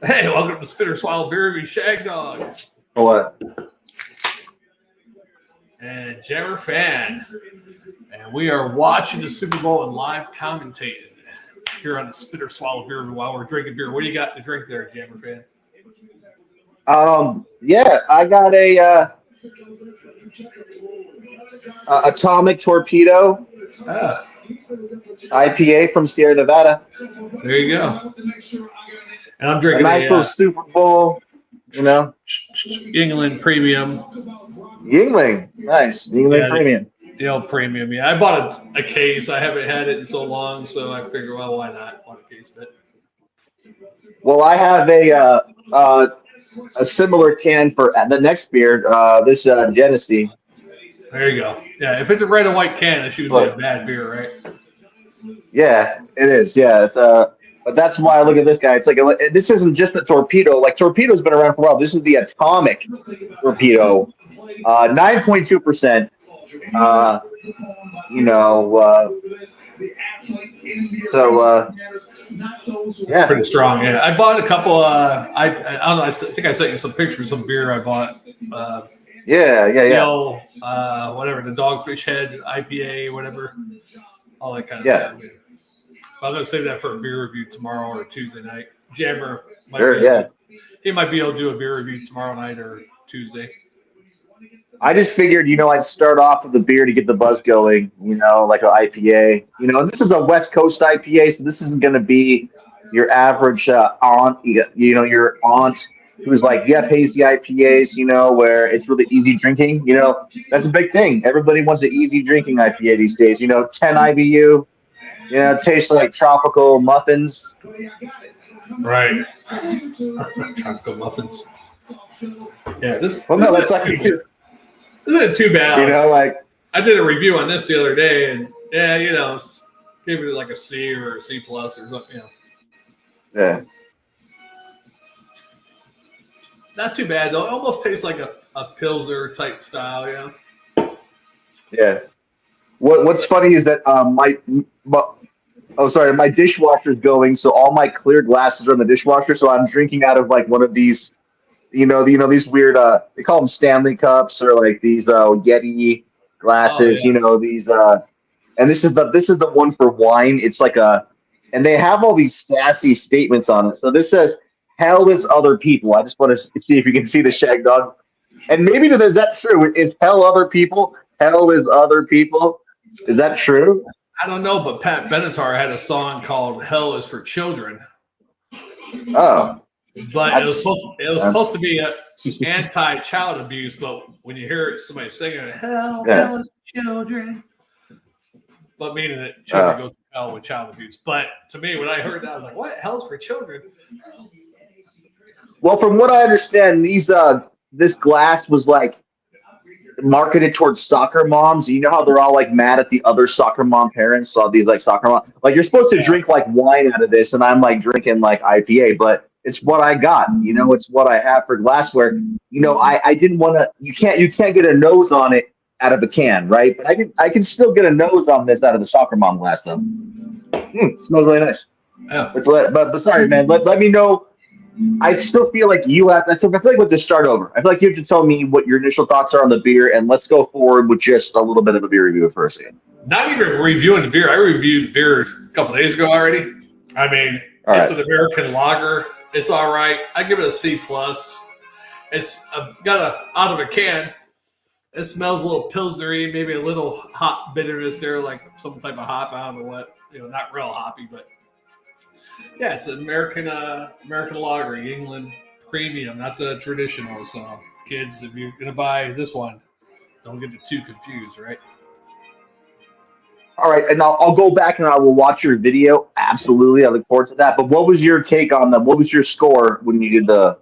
Hey, welcome to Spitter Swallow Beer Review, Shagdog. What? And Jammer Fan. And we are watching the Super Bowl and live commentating here on the Spitter Swallow Beer Review while we're drinking beer. What do you got to drink there, Jammer Fan? Yeah, I got a Atomic Torpedo IPA from Sierra Nevada. There you go. And I'm drinking a nice little Super Bowl, Yuengling Premium. Yuengling, nice. Yuengling Premium. The old Premium, yeah. I bought a case. I haven't had it in so long, so I figured, well, why not? Want a case of it. Well, I have a similar can for the next beer, this Genesee. There you go. Yeah, if it's a red and white can, it's usually a bad beer, right? Yeah, it is. Yeah, it's but that's why I look at this guy. It's like this isn't just a torpedo. Like torpedo's been around for a while. This is the Atomic Torpedo, 9.2%. Yeah, pretty strong. Yeah, I bought a couple. I don't know. I think I sent you some pictures of some beer I bought. Whatever, the Dogfish Head IPA, whatever, all that kind of stuff. But I'm gonna save that for a beer review tomorrow or Tuesday night. Jammer, he might be able to do a beer review tomorrow night or Tuesday. I just figured, I'd start off with a beer to get the buzz going, like an IPA. This is a West Coast IPA, so this isn't going to be your average aunt, your aunt who's like, hazy IPAs, where it's really easy drinking. That's a big thing. Everybody wants an easy drinking IPA these days. 10 IBU, tastes like tropical muffins. Right. Tropical muffins. Yeah, this. Well, no, that's like. Isn't too bad? I did a review on this the other day, and gave it like a C or a C plus or something. Yeah. Not too bad though. It almost tastes like a Pilsner type style, Yeah. What's funny is that my dishwasher's going, so all my clear glasses are in the dishwasher, so I'm drinking out of like one of these. These weird they call them Stanley cups or like these Yeti glasses, these and this is the one for wine. It's like and they have all these sassy statements on it. So this says hell is other people. I just want to see if you can see the Shagdog. And maybe is that true? Is hell other people? Hell is other people. Is that true? I don't know, but Pat Benatar had a song called Hell is for Children. Oh. But it was supposed to be anti-child abuse, but when you hear somebody singing hell is for children, but meaning that children go through hell with child abuse. But to me, when I heard that, I was like, what? Hell's for children? Well, from what I understand, this glass was like marketed towards soccer moms. You know how they're all like mad at the other soccer mom parents, all these like soccer mom. Like you're supposed to drink like wine out of this, and I'm like drinking like IPA, but it's what I got, it's what I have for glassware. I didn't want to, you can't get a nose on it out of a can, right? But I can still get a nose on this out of the soccer mom glass though. It smells really nice. Yeah. But sorry, man, let me know. I still feel like you have, I feel like we have to start over. I feel like you have to tell me what your initial thoughts are on the beer, and let's go forward with just a little bit of a beer review first. Not even reviewing the beer. I reviewed the beer a couple days ago already. I mean, it's an American lager. It's all right. I give it a C plus. It's got out of a can. It smells a little pilsnery, maybe a little hop bitterness there, like some type of hop. I don't know what, not real hoppy, but yeah, it's an American lager, Yuengling Premium, not the traditional. So kids, if you're gonna buy this one, don't get it too confused, right? All right, and I'll go back and I will watch your video. Absolutely, I look forward to that. But what was your take on them? What was your score when you did the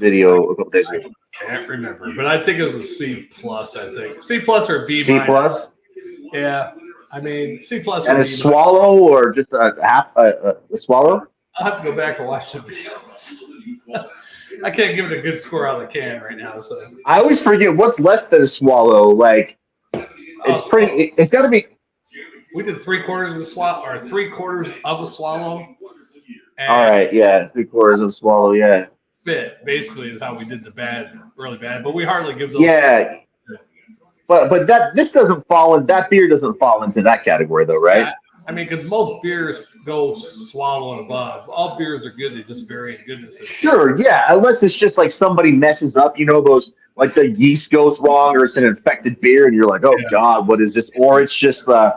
video a couple days ago? Can't remember, but I think it was a C plus. I think C plus or B. C plus. Yeah, I mean C plus. And a swallow or just a swallow? I'll have to go back and watch the videos. I can't give it a good score out of the can right now. So I always forget what's less than a swallow. Like it's pretty. It's got to be. We did 3/4 of a swallow, or 3/4 of a swallow, All right, yeah, 3/4 of a swallow, yeah. Spit basically is how we did the bad, really bad, but we hardly give those. Yeah, but that beer doesn't fall into that category though, right? Yeah, I mean, because most beers go swallow and above. All beers are good; they just vary in goodness. Sure, yeah, unless it's just like somebody messes up, those like the yeast goes wrong or it's an infected beer, and you're like, oh God, what is this? Or it's just I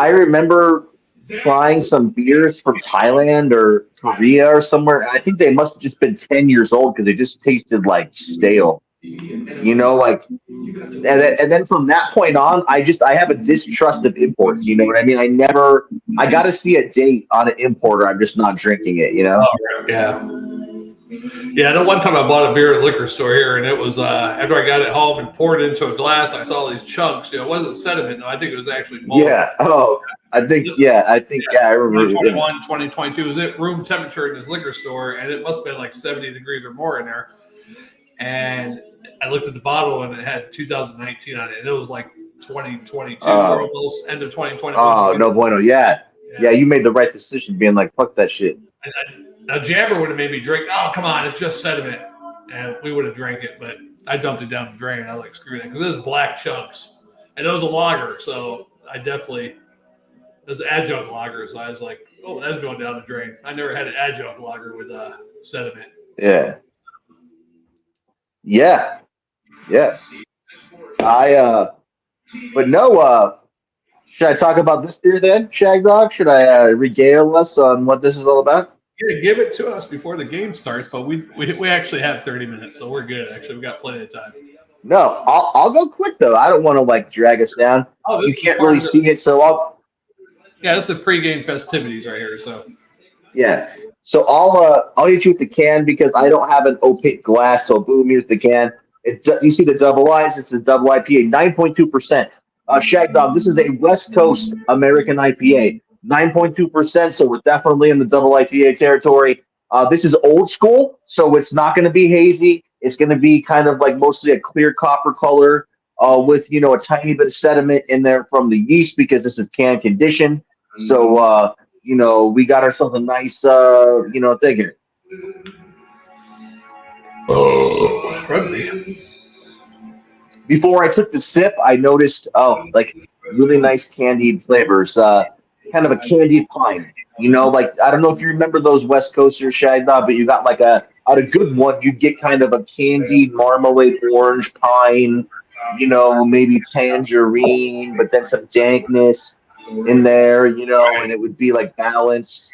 remember trying some beers from Thailand or Korea or somewhere, and I think they must have just been 10 years old because they just tasted like stale. Like, and then from that point on, I have a distrust of imports. You know what I mean? I got to see a date on an importer. I'm just not drinking it. Oh, yeah. Yeah, the one time I bought a beer at a liquor store here, and it was after I got it home and poured it into a glass, I saw these chunks. It wasn't sediment. No, I think it was actually mold. Yeah. Oh, I remember. 2021, 2022 was it room temperature in this liquor store, and it must have been like 70 degrees or more in there. And I looked at the bottle, and it had 2019 on it, and it was like 2022 or almost end of 2021. Oh, no bueno. Yeah, you made the right decision being like, fuck that shit. Now, Jabber would have made me drink. Oh, come on, it's just sediment, and we would have drank it. But I dumped it down the drain. I was like, screw that, because it was black chunks, and it was a lager. So I definitely it was an adjunct lager. So I was like, oh, that's going down the drain. I never had an adjunct lager with sediment. Yeah. But no. Should I talk about this beer then, Shagdog? Should I regale us on what this is all about? Yeah, give it to us before the game starts, but we actually have 30 minutes, so we're good. Actually, we got plenty of time. No, I'll go quick though. I don't want to like drag us down. Oh, you can't really see it, so I'll. Yeah, this is pregame festivities right here. So. Yeah, so I'll hit you with the can because I don't have an opaque glass. So boom, here's the can. You see the double I's. It's the double IPA, 9.2%. Shagdog, this is a West Coast American IPA. 9.2%, so we're definitely in the double IPA territory. This is old school, so it's not going to be hazy. It's going to be kind of like mostly a clear copper color with, a tiny bit of sediment in there from the yeast because this is can conditioned. So, we got ourselves a nice, thing here. Before I took the sip, I noticed, really nice candied flavors. Kind of a candied pine, like I don't know if you remember those West Coasters, Shagdog, but you got like a good one, you'd get kind of a candied marmalade orange pine, maybe tangerine, but then some dankness in there, and it would be like balanced,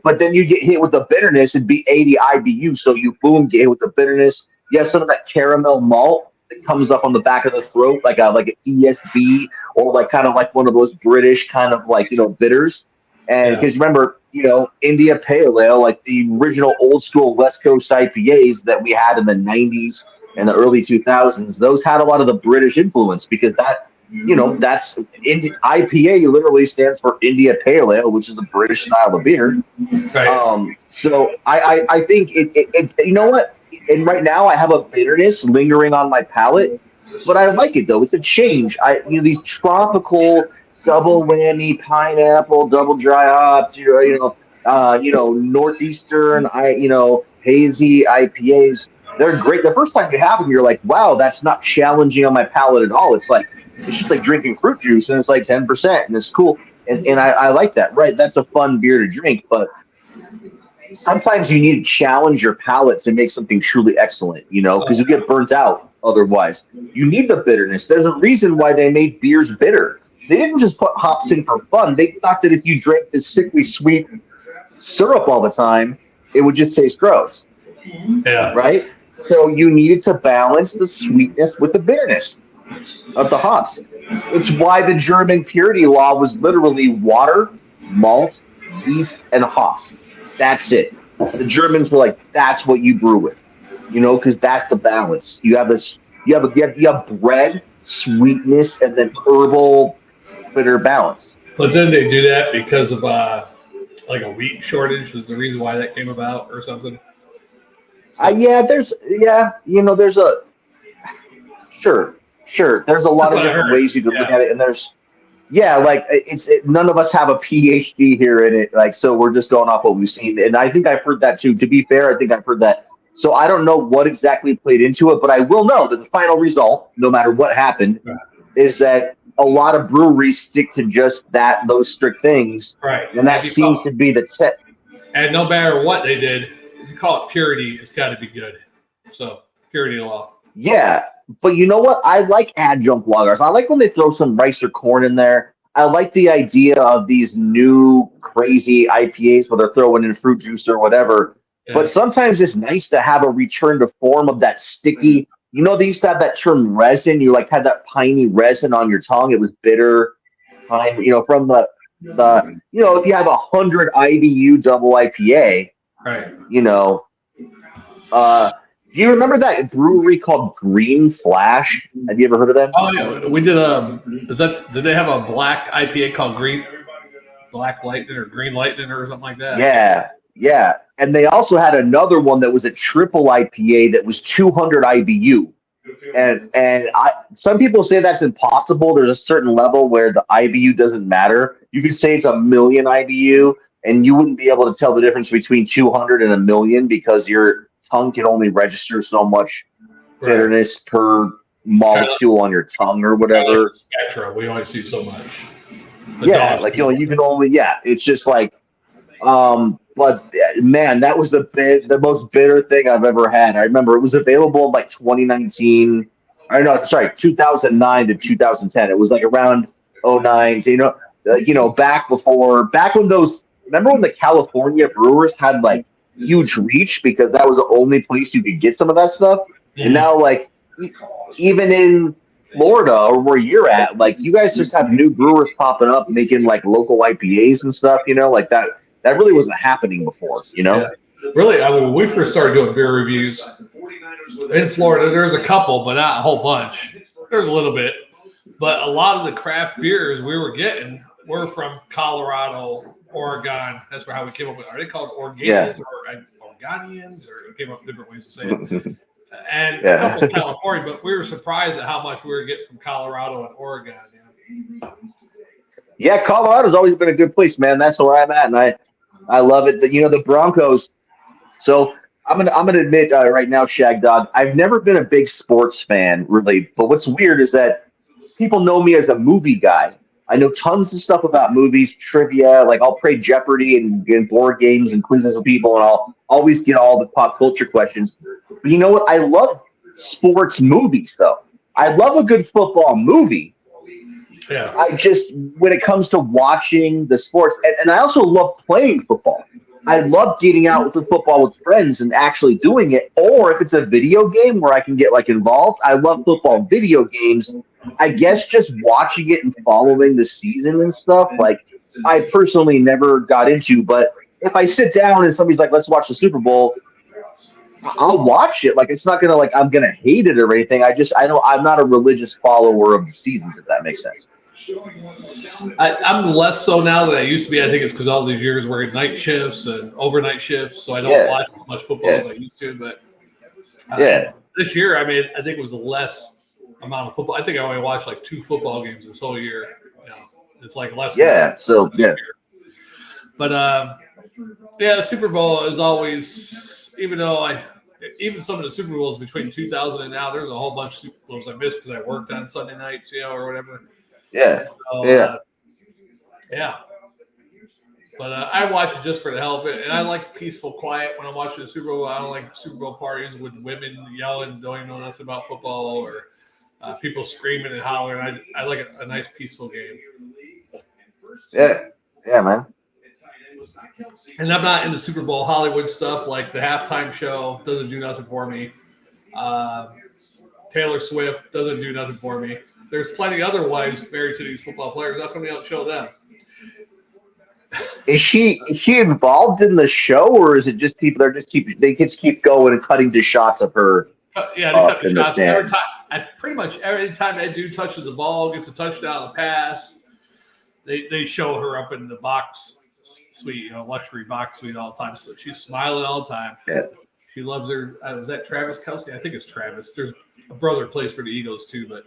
but then you get hit with the bitterness, it'd be 80 IBU, so you boom get hit with the bitterness. You have some of that caramel malt that comes up on the back of the throat, like an ESB, or like kind of like one of those British kind of like bitters. And because remember, India Pale Ale, like the original old school West Coast IPAs that we had in the 90s and the early 2000s, those had a lot of the British influence because that, that's IPA literally stands for India Pale Ale, which is a British style of beer. Right. So I think it you know what? And right now I have a bitterness lingering on my palate, but I like it though. It's a change. These tropical double whammy pineapple, double dry hopped, northeastern, hazy IPAs. They're great. The first time you have them, you're like, wow, that's not challenging on my palate at all. It's just like drinking fruit juice, and it's like 10%, and it's cool. And I like that. Right? That's a fun beer to drink, but sometimes you need to challenge your palate to make something truly excellent, because you get burnt out otherwise. You need the bitterness. There's a reason why they made beers bitter. They didn't just put hops in for fun. They thought that if you drank this sickly sweet syrup all the time, it would just taste gross. Yeah. Right? So you needed to balance the sweetness with the bitterness of the hops. It's why the German purity law was literally water, malt, yeast, and hops. That's it. The Germans were like, that's what you brew with, because that's the balance. You have bread, sweetness, and then herbal bitter balance. But then they do that because of like a wheat shortage is the reason why that came about or something. So. There's a sure. There's a lot of different ways you can look at it, and there's Yeah, like none of us have a PhD here in it, like so we're just going off what we've seen, and I think I've heard that too. To be fair, I think I've heard that. So I don't know what exactly played into it, but I will know that the final result, no matter what happened, is that a lot of breweries stick to just those strict things, Right. and that seems to be the tip. And no matter what they did, if you call it purity, it's got to be good. So purity law. Yeah, but you know what? I like adjunct lagers. I like when they throw some rice or corn in there. I like the idea of these new crazy IPAs where they're throwing in fruit juice or whatever. Yeah. But sometimes it's nice to have a return to form of that sticky. You know, they used to have that term resin. You like had that piney resin on your tongue. It was bitter, pine. You know, from the if you have 100 IBU double IPA, right? You know, do you remember that brewery called Green Flash? Have you ever heard of them? Oh yeah, we did. Did they have a black IPA called Black Lightning or Green Lightning or something like that? Yeah. And they also had another one that was a triple IPA that was 200 IBU. And some people say that's impossible. There's a certain level where the IBU doesn't matter. You could say it's 1,000,000 IBU, and you wouldn't be able to tell the difference between 200 and 1,000,000 because your tongue can only register so much bitterness per molecule on your tongue or whatever. Spectra, we only see so much. Like you can only it's just like but man, that was the most bitter thing I've ever had. I remember it was available in like 2019. Or no, sorry, 2009 to 2010. It was like around 09. Back when remember when the California brewers had like huge reach because that was the only place you could get some of that stuff. Mm. And now like even in Florida or where you're at, like you guys just have new brewers popping up making like local IPAs and stuff, like that really wasn't happening before, Yeah. Really, when we first started doing beer reviews in Florida, there's a couple, but not a whole bunch. There's a little bit. But a lot of the craft beers we were getting were from Colorado, Oregon. That's how we came up with it. Are they called Organians or Oregonians? Or came up with different ways to say it. And a couple in California, but we were surprised at how much we were getting from Colorado and Oregon. Yeah, Colorado's always been a good place, man. That's where I'm at, and I love it. The Broncos. So I'm gonna admit right now, Shagdog, I've never been a big sports fan, really. But what's weird is that people know me as a movie guy. I know tons of stuff about movies, trivia. Like I'll play Jeopardy and board games and quizzes with people, and I'll always get all the pop culture questions. But you know what? I love sports movies, though. I love a good football movie. Yeah. When it comes to watching the sports, and I also love playing football. I love getting out with the football with friends and actually doing it. Or if it's a video game where I can get like involved, I love football video games. I guess just watching it and following the season and stuff, like I personally never got into. But if I sit down and somebody's like, let's watch the Super Bowl, I'll watch it. Like it's not gonna I'm gonna hate it or anything. I'm not a religious follower of the seasons, if that makes sense. I'm less so now than I used to be. I think it's because all these years working night shifts and overnight shifts, so I don't watch as much football as I used to. But this year, I think it was less amount of football. I think I only watched like 2 football games this whole year. It's like less. But the Super Bowl is always, even some of the Super Bowls between 2000 and now, there's a whole bunch of Super Bowls I missed because I worked on Sunday nights, or whatever. Yeah. But I watch it just for the hell of it, and I like peaceful quiet when I'm watching the Super Bowl. I don't like Super Bowl parties with women yelling, don't even know nothing about football, or people screaming and hollering. I like a nice peaceful game. Yeah, man. And I'm not into Super Bowl Hollywood stuff like the halftime show. Doesn't do nothing for me. Taylor Swift doesn't do nothing for me. There's plenty of other wives married to these football players. How come you don't show them? Is she involved in the show, or is it just people? They just keep going and cutting to shots of her. They cut the shots every time. Pretty much every time that dude touches the ball, gets a touchdown, a pass, they show her up in the box suite, luxury box suite all the time. So she's smiling all the time. Yeah. She loves her. Was that Travis Kelce? I think it's Travis. There's a brother who plays for the Eagles too, but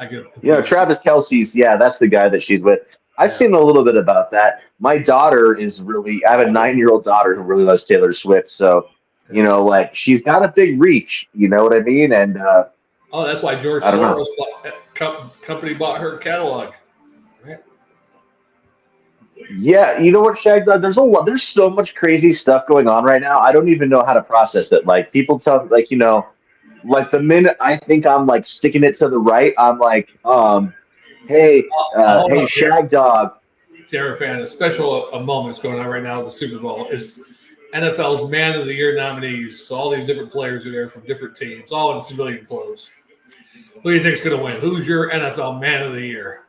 I get confused. You know, Travis Kelsey's, yeah, that's the guy that she's with. I've seen a little bit about that. My daughter is really, I have a 9-year-old daughter who really loves Taylor Swift. So, you know, like she's got a big reach. You know what I mean? And oh, that's why George Soros company bought her catalog. Right? Yeah, you know what, Shagdog? There's so much crazy stuff going on right now. I don't even know how to process it. Like people tell, like, you know, like the minute I think I'm like sticking it to the right, I'm like, hey, hey, Shagdog. Sarah fan, a special moments going on right now at the Super Bowl is NFL's Man of the Year nominees. So all these different players are there from different teams, all in civilian clothes. Who do you think's going to win? Who's your NFL Man of the Year?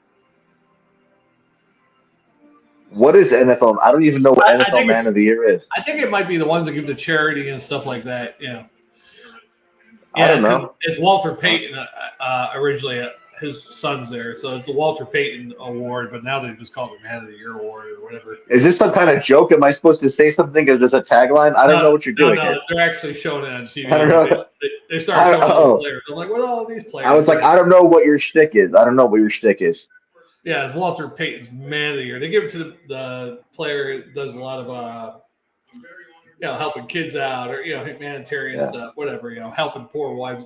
What is NFL? I don't even know what NFL Man of the Year is. I think it might be the ones that give to charity and stuff like that. Yeah. I don't know. It's Walter Payton originally. His son's there, so it's a Walter Payton Award, but now they just call it Man of the Year Award or whatever. Is this some kind of joke? Am I supposed to say something as just a tagline? I don't know what you're doing. No, they're actually showing it on TV. I don't know. They start showing the players. I'm like, what are all these players? I was like, I don't know what your shtick is. I don't know what your shtick is. Yeah, it's Walter Payton's Man of the Year. They give it to the player that does a lot of helping kids out or humanitarian stuff, whatever, helping poor wives.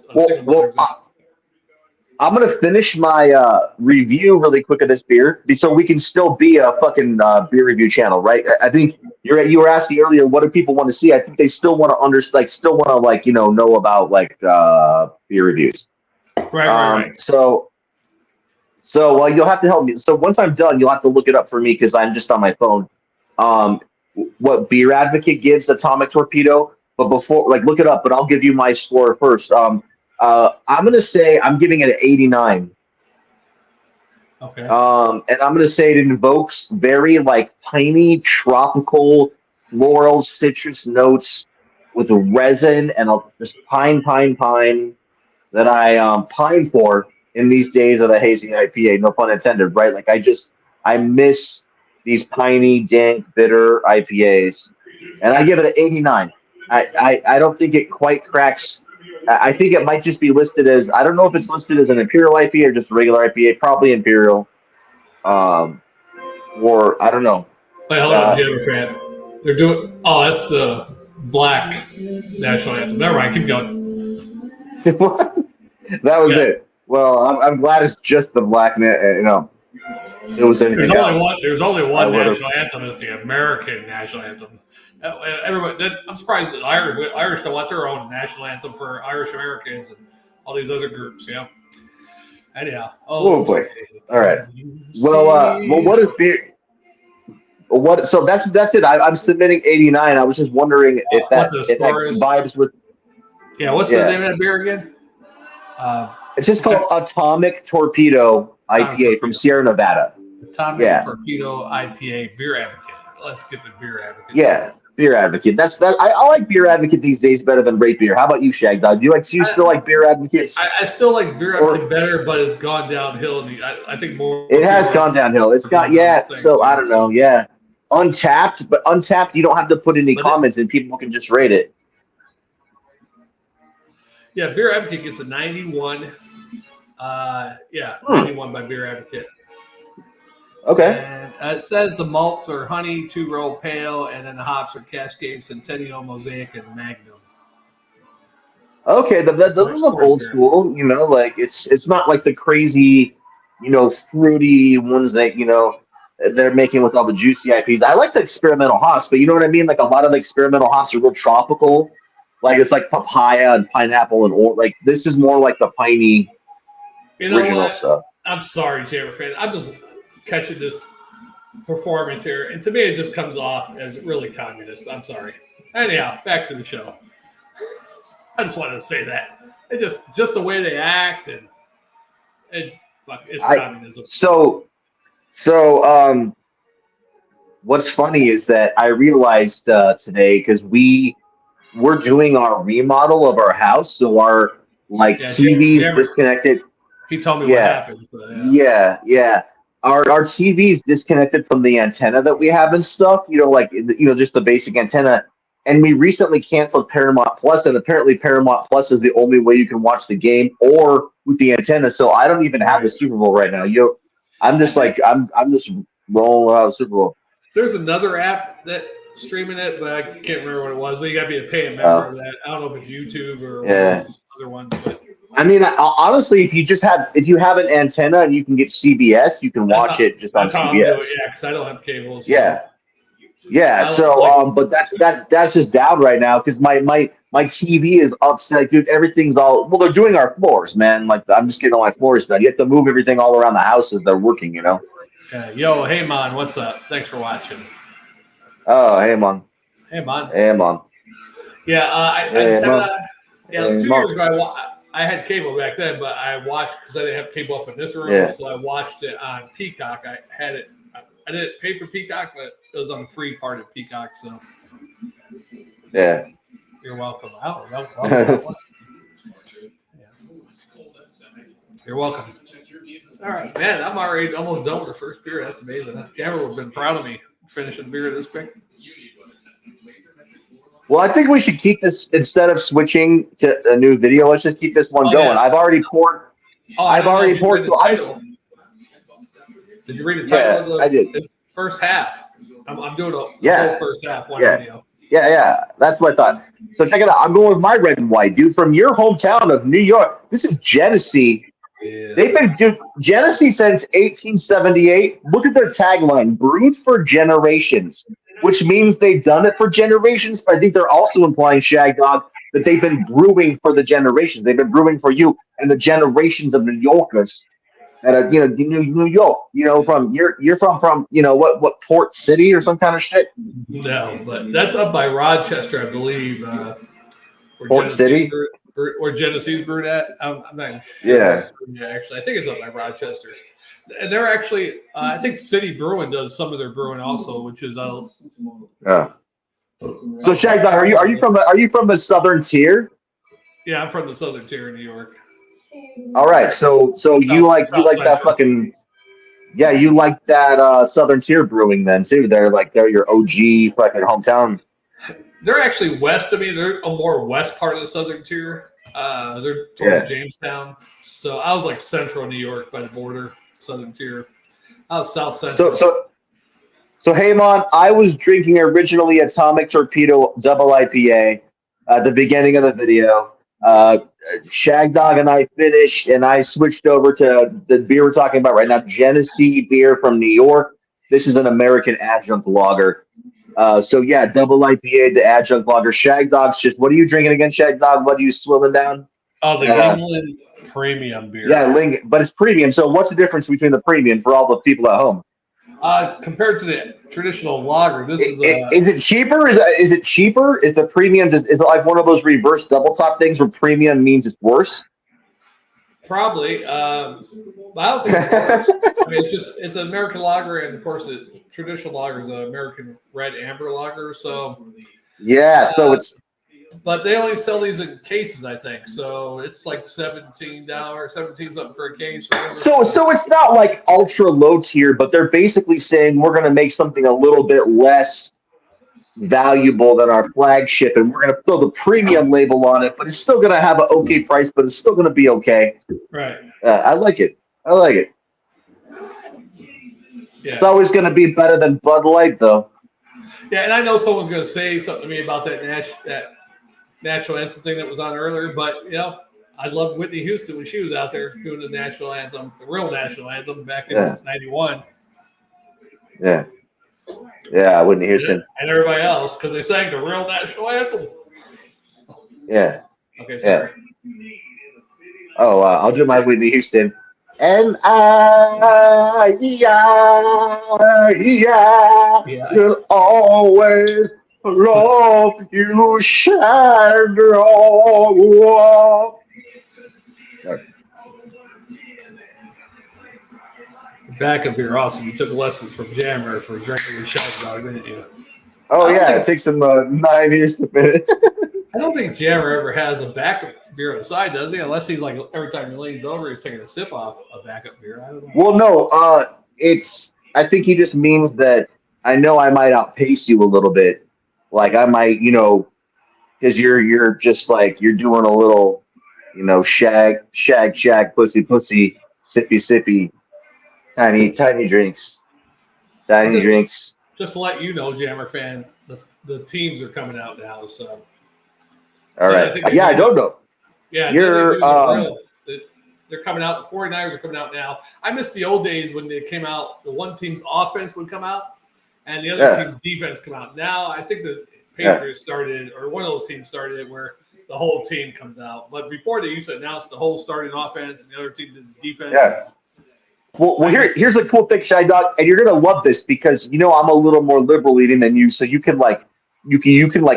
I'm going to finish my review really quick of this beer so we can still be a fucking beer review channel, right? I think you were asking earlier, what do people want to see? I think they still want to know about beer reviews. Right. So you'll have to help me. So once I'm done, you'll have to look it up for me because I'm just on my phone. What Beer Advocate gives Atomic Torpedo, but before, look it up, but I'll give you my score first. I'm going to say I'm giving it an 89. Okay. And I'm going to say it invokes very tiny tropical floral citrus notes with resin and just pine that I pine for in these days of the hazy IPA, no pun intended, right? I miss these piney, dank, bitter IPAs. And I give it an 89. I don't think it quite cracks. I think it might just be listed as, I don't know if it's listed as an Imperial IPA or just a regular IPA, probably Imperial. Or I don't know. Wait, hold on, Jim, Fran. They're doing, that's the Black National Anthem. Never mind, keep going. That was it. Well, I'm glad it's just the Black, it was anything else. There's only one national anthem. It's the American national anthem. Everybody, I'm surprised that Irish don't want their own national anthem for Irish Americans and all these other groups. Yeah. Anyhow. Oh boy. All right. Well, what is beer? What? So that's it. I'm submitting 89. I was just wondering if that vibes with. Yeah. What's the name of that beer again? It's just called Atomic Torpedo IPA from Sierra Nevada. Atomic Torpedo IPA Beer Advocate. Let's get the Beer Advocate. Yeah, Beer Advocate. That's that. I like Beer Advocate these days better than Rate Beer. How about you, Shagdog? Do you still like Beer Advocates? I still like Beer Advocate better, but it's gone downhill. I think more. It has gone downhill. It's got So I don't know. Yeah, Untapped, but Untapped, you don't have to put any comments, and people can just rate it. Yeah, Beer Advocate gets a 91. 91 by Beer Advocate. Okay. And it says the malts are honey, two-row pale, and then the hops are Cascade, Centennial, Mosaic, and Magnum. Okay, those are some old school. It's not like the crazy, fruity ones that they're making with all the juicy IPs. I like the experimental hops, but you know what I mean. Like a lot of the experimental hops are real tropical. It's like papaya and pineapple and this is more like the piney original stuff. I'm sorry, Jammer fan. I'm just catching this performance here, and to me, it just comes off as really communist. I'm sorry. Anyhow, back to the show. I just wanted to say that it's just the way they act, and it's communism. So, what's funny is that I realized today because we're doing our remodel of our house, so our TV's disconnected. He told me what happened. So, yeah. Our TV's disconnected from the antenna that we have and stuff. Just the basic antenna. and we recently canceled Paramount Plus, and apparently Paramount Plus is the only way you can watch the game or with the antenna. So I don't even have the Super Bowl right now. I'm just I'm just rolling out Super Bowl. There's another app that streaming it, but I can't remember what it was. But you got to be a paying member of that. I don't know if it's YouTube or one of those other ones. But I mean, honestly, if you have an antenna and you can get CBS, you can watch it just on CBS. Because I don't have cable. So. Yeah. So, but that's just down right now because my TV is upset, dude. Everything's they're doing our floors, man. Like I'm just getting all my floors done. You have to move everything all around the house as they're working, you know. Yo, hey man, what's up? Thanks for watching. Oh, hey man. Hey man. Hey man. Yeah, 2 years ago I had cable back then, but I watched because I didn't have cable up in this room, so I watched it on Peacock. I had it. I didn't pay for Peacock, but it was on the free part of Peacock. So yeah, you're welcome. You're welcome. All right, man. I'm already almost done with the first beer. That's amazing. Jammer would have been proud of me finishing beer this quick. Well, I think we should keep this instead of switching to a new video. Let's just keep this one going. Yeah. I've already poured. So did you read the title? I did. First half. I'm doing a whole first half video. Yeah. That's what I thought. So check it out. I'm going with my red and white, dude, from your hometown of New York. This is Genesee. Yeah. They've been Genesee since 1878. Look at their tagline: "Brewed for generations," which means they've done it for generations. But I think they're also implying, Shagdog, that they've been brewing for the generations. They've been brewing for you and the generations of New Yorkers. That New York. You're from what Port City or some kind of shit. No, but that's up by Rochester, I believe. Port City. Where Genesee's brewed at. I'm not sure. Yeah, actually, I think it's up by Rochester. And they're actually, I think City Brewing does some of their brewing also, which is So Shagdog, are you from the southern tier? Yeah, I'm from the southern tier in New York. All right, so you like that fucking you like that southern tier brewing then too. They're your OG fucking hometown. They're actually west of me. They're a more west part of the southern tier. They're towards Jamestown. So I was like central New York by the border, southern tier. I was south central. So hey, man, I was drinking originally Atomic Torpedo Double IPA at the beginning of the video. Shagdog and I finished, and I switched over to the beer we're talking about right now, Genesee beer from New York. This is an American adjunct lager. Double IPA, the adjunct lager. Shagdog's what are you drinking again, Shagdog? What are you swilling down? Oh, the Yuengling Premium beer. Yeah, but it's premium. So what's the difference between the premium for all the people at home? Compared to the traditional lager, this is it cheaper? Is it cheaper? Is the premium is it like one of those reverse double top things where premium means it's worse? Probably. I don't think it's worse. I mean, it's an American lager, and of course, the traditional lager is an American red amber lager. So it's. But they only sell these in cases, I think. So it's like $17, something for a case. So it's not like ultra low tier, but they're basically saying we're going to make something a little bit less valuable than our flagship, and we're going to throw the premium label on it, but it's still going to have an okay price, but it's still going to be okay. Right. I like it. Yeah. It's always going to be better than Bud Light, though. Yeah, and I know someone's going to say something to me about that national anthem thing that was on earlier, but I loved Whitney Houston when she was out there doing the national anthem, the real national anthem back in '91. Yeah, Whitney Houston and everybody else because they sang the real national anthem. Yeah. Okay, sorry. Yeah. Oh, I'll do my Whitney Houston. And will always love you, Shagdog. Back up here, awesome. You took lessons from Jammer for drinking with Shagdog, didn't you? Oh, yeah. It takes him 9 years to finish. I don't think Jammer ever has a backup beer on the side, does he? Unless he's like every time he leans over, he's taking a sip off a backup beer. I don't know. Well, no. I think he just means that I know I might outpace you a little bit. Like I might, because you're just like you're doing a little, shag, pussy, sippy, sippy, tiny drinks, Well, tiny drinks. just to let you know, Jammer fan, the teams are coming out now. So, All right. I don't know. Yeah, you're they're coming out. The 49ers are coming out now. I miss the old days when they came out. The one team's offense would come out, and the other team's defense come out. Now I think the Patriots started, or one of those teams started it, where the whole team comes out. But before they used to announce the whole starting offense, and the other team did the defense. Yeah. Well, here's the cool thing, Shagdog, and you're gonna love this because I'm a little more liberal leaning than you, so you can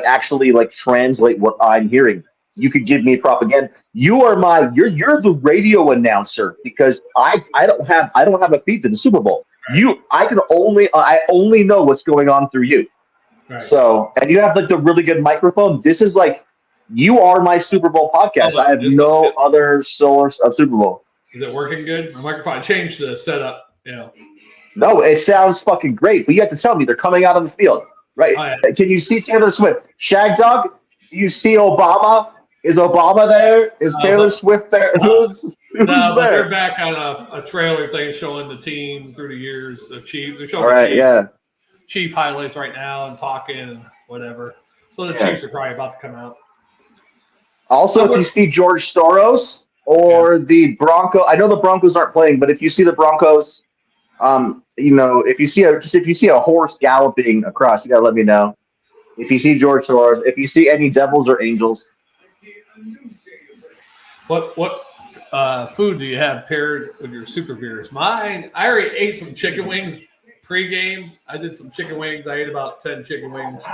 actually translate what I'm hearing. You could give me propaganda. You're the radio announcer because I don't have a feed to the Super Bowl. I only know what's going on through you. Right. So, and you have the really good microphone. This is you are my Super Bowl podcast. I have no other source of Super Bowl. Is it working good? My microphone, I changed the setup. No, it sounds fucking great, but you have to tell me they're coming out on the field, right? Oh, yeah. Can you see Taylor Swift? Shagdog, do you see Obama? Is Obama there? Is Taylor Swift there? Who's there? But they're back on a trailer thing showing the team through the years. The Chiefs. They're showing Chief highlights right now and talking and whatever. So the Chiefs are probably about to come out. Also, if you see George Soros or the Broncos, I know the Broncos aren't playing, but if you see the Broncos, if you see a horse galloping across, you gotta let me know. If you see George Soros, if you see any devils or angels. What food do you have paired with your super beers? Mine, I already ate some chicken wings pregame. I did some chicken wings. I ate about 10 chicken wings.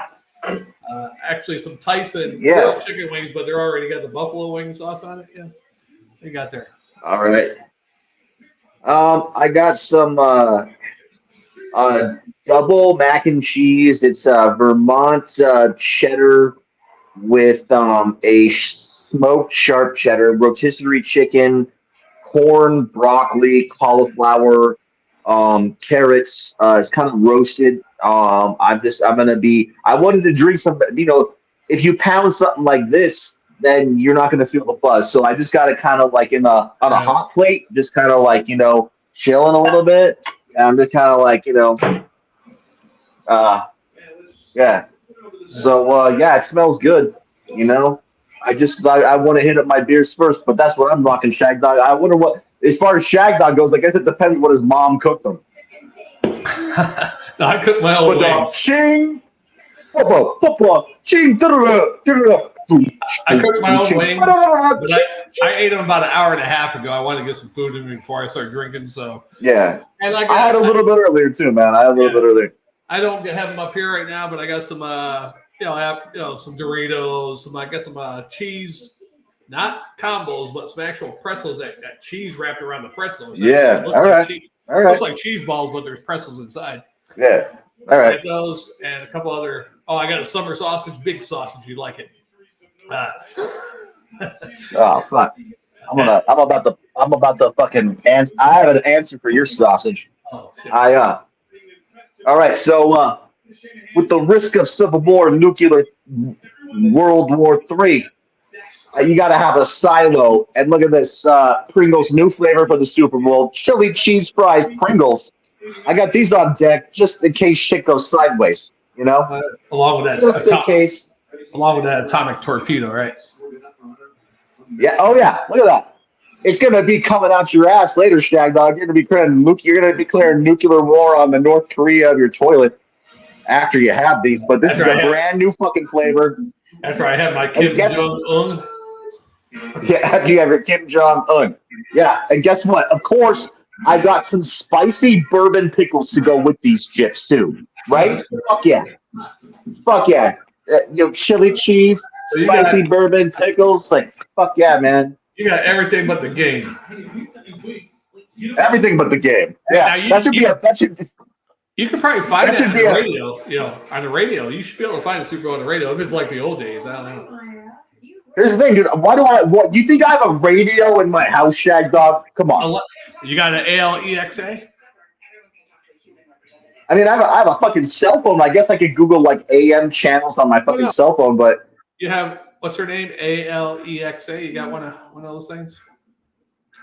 Actually, some Tyson chicken wings, but they're already got the buffalo wing sauce on it. Yeah, they got there. All right. I got some double mac and cheese. It's Vermont cheddar with a smoked sharp cheddar, rotisserie chicken, corn, broccoli, cauliflower, carrots. It's kind of roasted. I wanted to drink something. If you pound something like this, then you're not going to feel the buzz. So I just got it kind of on a hot plate, just kind of chilling a little bit. And I'm just kind of yeah. So it smells good. I want to hit up my beers first, but that's what I'm rocking, Shagdog. I wonder what, as far as Shagdog goes, I guess it depends what his mom cooked him. No, I cooked my own wings. Ching, football, ching, I cooked my own wings, but I ate them about an hour and a half ago. I wanted to get some food in me before I started drinking. So yeah, and I had a little bit earlier too, man. I don't have them up here right now, but I got some, some Doritos, some cheese, not combos, but some actual pretzels that got cheese wrapped around the pretzels. Yeah, all right. Looks like cheese balls, but there's pretzels inside. Yeah, all right. Those and a couple other. Oh, I got a summer sausage, big sausage. You like it? Oh fuck! I'm about to fucking answer. I have an answer for your sausage. Oh shit. All right. So with the risk of civil war, nuclear World War III, you got to have a silo. And look at this Pringles new flavor for the Super Bowl: chili cheese fries Pringles. I got these on deck just in case shit goes sideways. Along with that, just in case. Along with that atomic torpedo, right? Yeah. Oh yeah. Look at that. It's gonna be coming out your ass later, Shagdog. You're gonna declare nuclear war on the North Korea of your toilet after you have these. But this is a brand new fucking flavor. After I have my Kim Jong-un. Yeah, after you have your Kim Jong-un. Yeah, and guess what? Of course, I got some spicy bourbon pickles to go with these chips too. Right? Fuck yeah. Fuck yeah. Chili cheese, spicy bourbon pickles. Fuck yeah, man. You got everything but the game. Everything but the game. Yeah, you could probably find that on the radio. On the radio, you should be able to find a Super Bowl on the radio if it's like the old days. I don't know. Here's the thing, dude. What you think I have a radio in my house, Shagdog? Come on. You got an ALEXA? I mean, I have a fucking cell phone. I guess I could Google like AM channels on my fucking cell phone, but you have what's her name? Alexa. You got one of those things.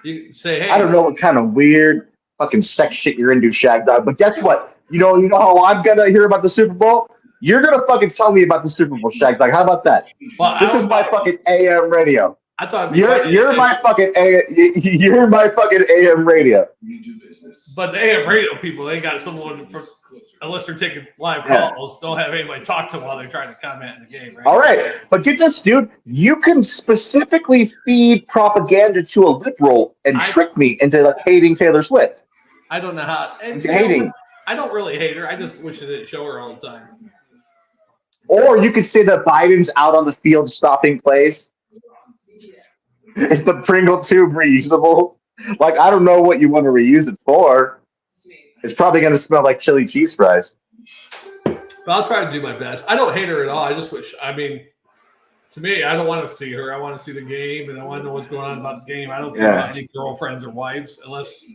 You say, hey. I don't know what kind of weird fucking sex shit you're into, Shagdog. But guess what? You know how I'm gonna hear about the Super Bowl? You're gonna fucking tell me about the Super Bowl, Shagdog. How about that? Well, this is my fucking AM radio. I thought you're my fucking you're my fucking AM radio. But the AM radio people, they got someone from, unless they're taking live calls, don't have anybody talk to them while they're trying to comment in the game, right? All right, but get this, dude. You can specifically feed propaganda to a liberal and trick me into like hating Taylor Swift. I don't know how. And hating. I don't really hate her. I just wish I didn't show her all the time. Or you could say that Biden's out on the field stopping plays. Is the Pringle tube reusable? Like, I don't know what you want to reuse it for. It's probably going to smell like chili cheese fries. But I'll try to do my best. I don't hate her at all. I just wish, I mean, to me, I don't want to see her. I want to see the game, and I want to know what's going on about the game. I don't care about any girlfriends or wives, unless.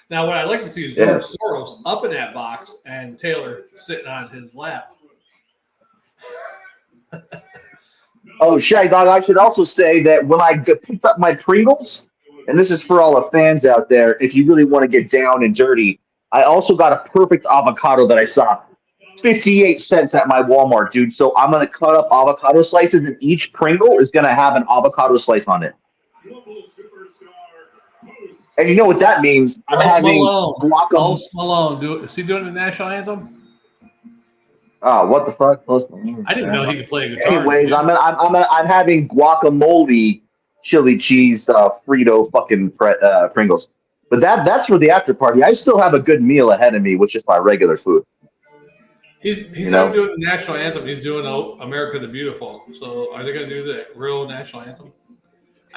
Now, what I'd like to see is George Soros up in that box and Taylor sitting on his lap. Oh, Shagdog, I should also say that when I picked up my Pringles, and this is for all the fans out there, if you really want to get down and dirty, I also got a perfect avocado that I saw 58 cents at my Walmart, dude. So I'm going to cut up avocado slices, and each Pringle is going to have an avocado slice on it. And you know what that means? I'm having guacamole. Post Malone. Is he doing the national anthem? Oh, what the fuck? I didn't know he could play a guitar. Anyways, I'm having guacamole, chili cheese, Frito fucking Pringles. But that's for the after party. I still have a good meal ahead of me, which is my regular food. He's not doing the national anthem. He's doing America the Beautiful. So are they going to do the real national anthem?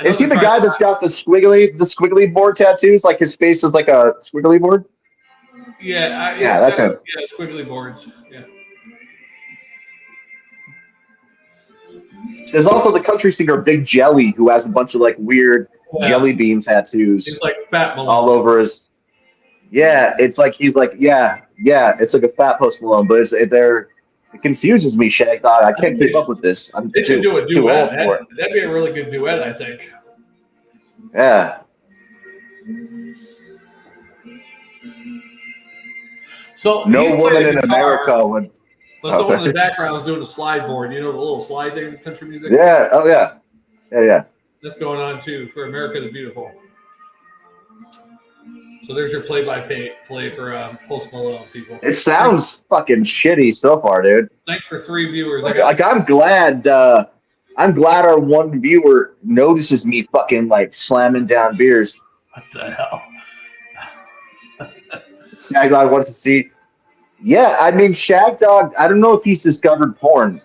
Is he the guy that's got the squiggly board tattoos? Like his face is like a squiggly board? Yeah. That's him. Yeah, squiggly boards. Yeah. There's also the country singer Big Jelly, who has a bunch of like weird jelly bean tattoos. It's like Fat Malone. All over his. Yeah, it's like he's like it's like a fat Post Malone, but it confuses me, Shagdog. I can't keep up with this. They should do a duet. That'd be a really good duet, I think. Yeah. So no woman in America would. But someone in the background is doing a slide board. You know the little slide thing in country music? Yeah. Oh, yeah. Yeah. That's going on, too, for America the Beautiful. So there's your play-by-play for Post Malone, people. It sounds fucking shitty so far, dude. Thanks for 3 viewers. I'm glad our one viewer notices me fucking, like, slamming down beers. What the hell? Shagdog wants to see. Yeah, I mean, Shagdog, I don't know if he's discovered porn.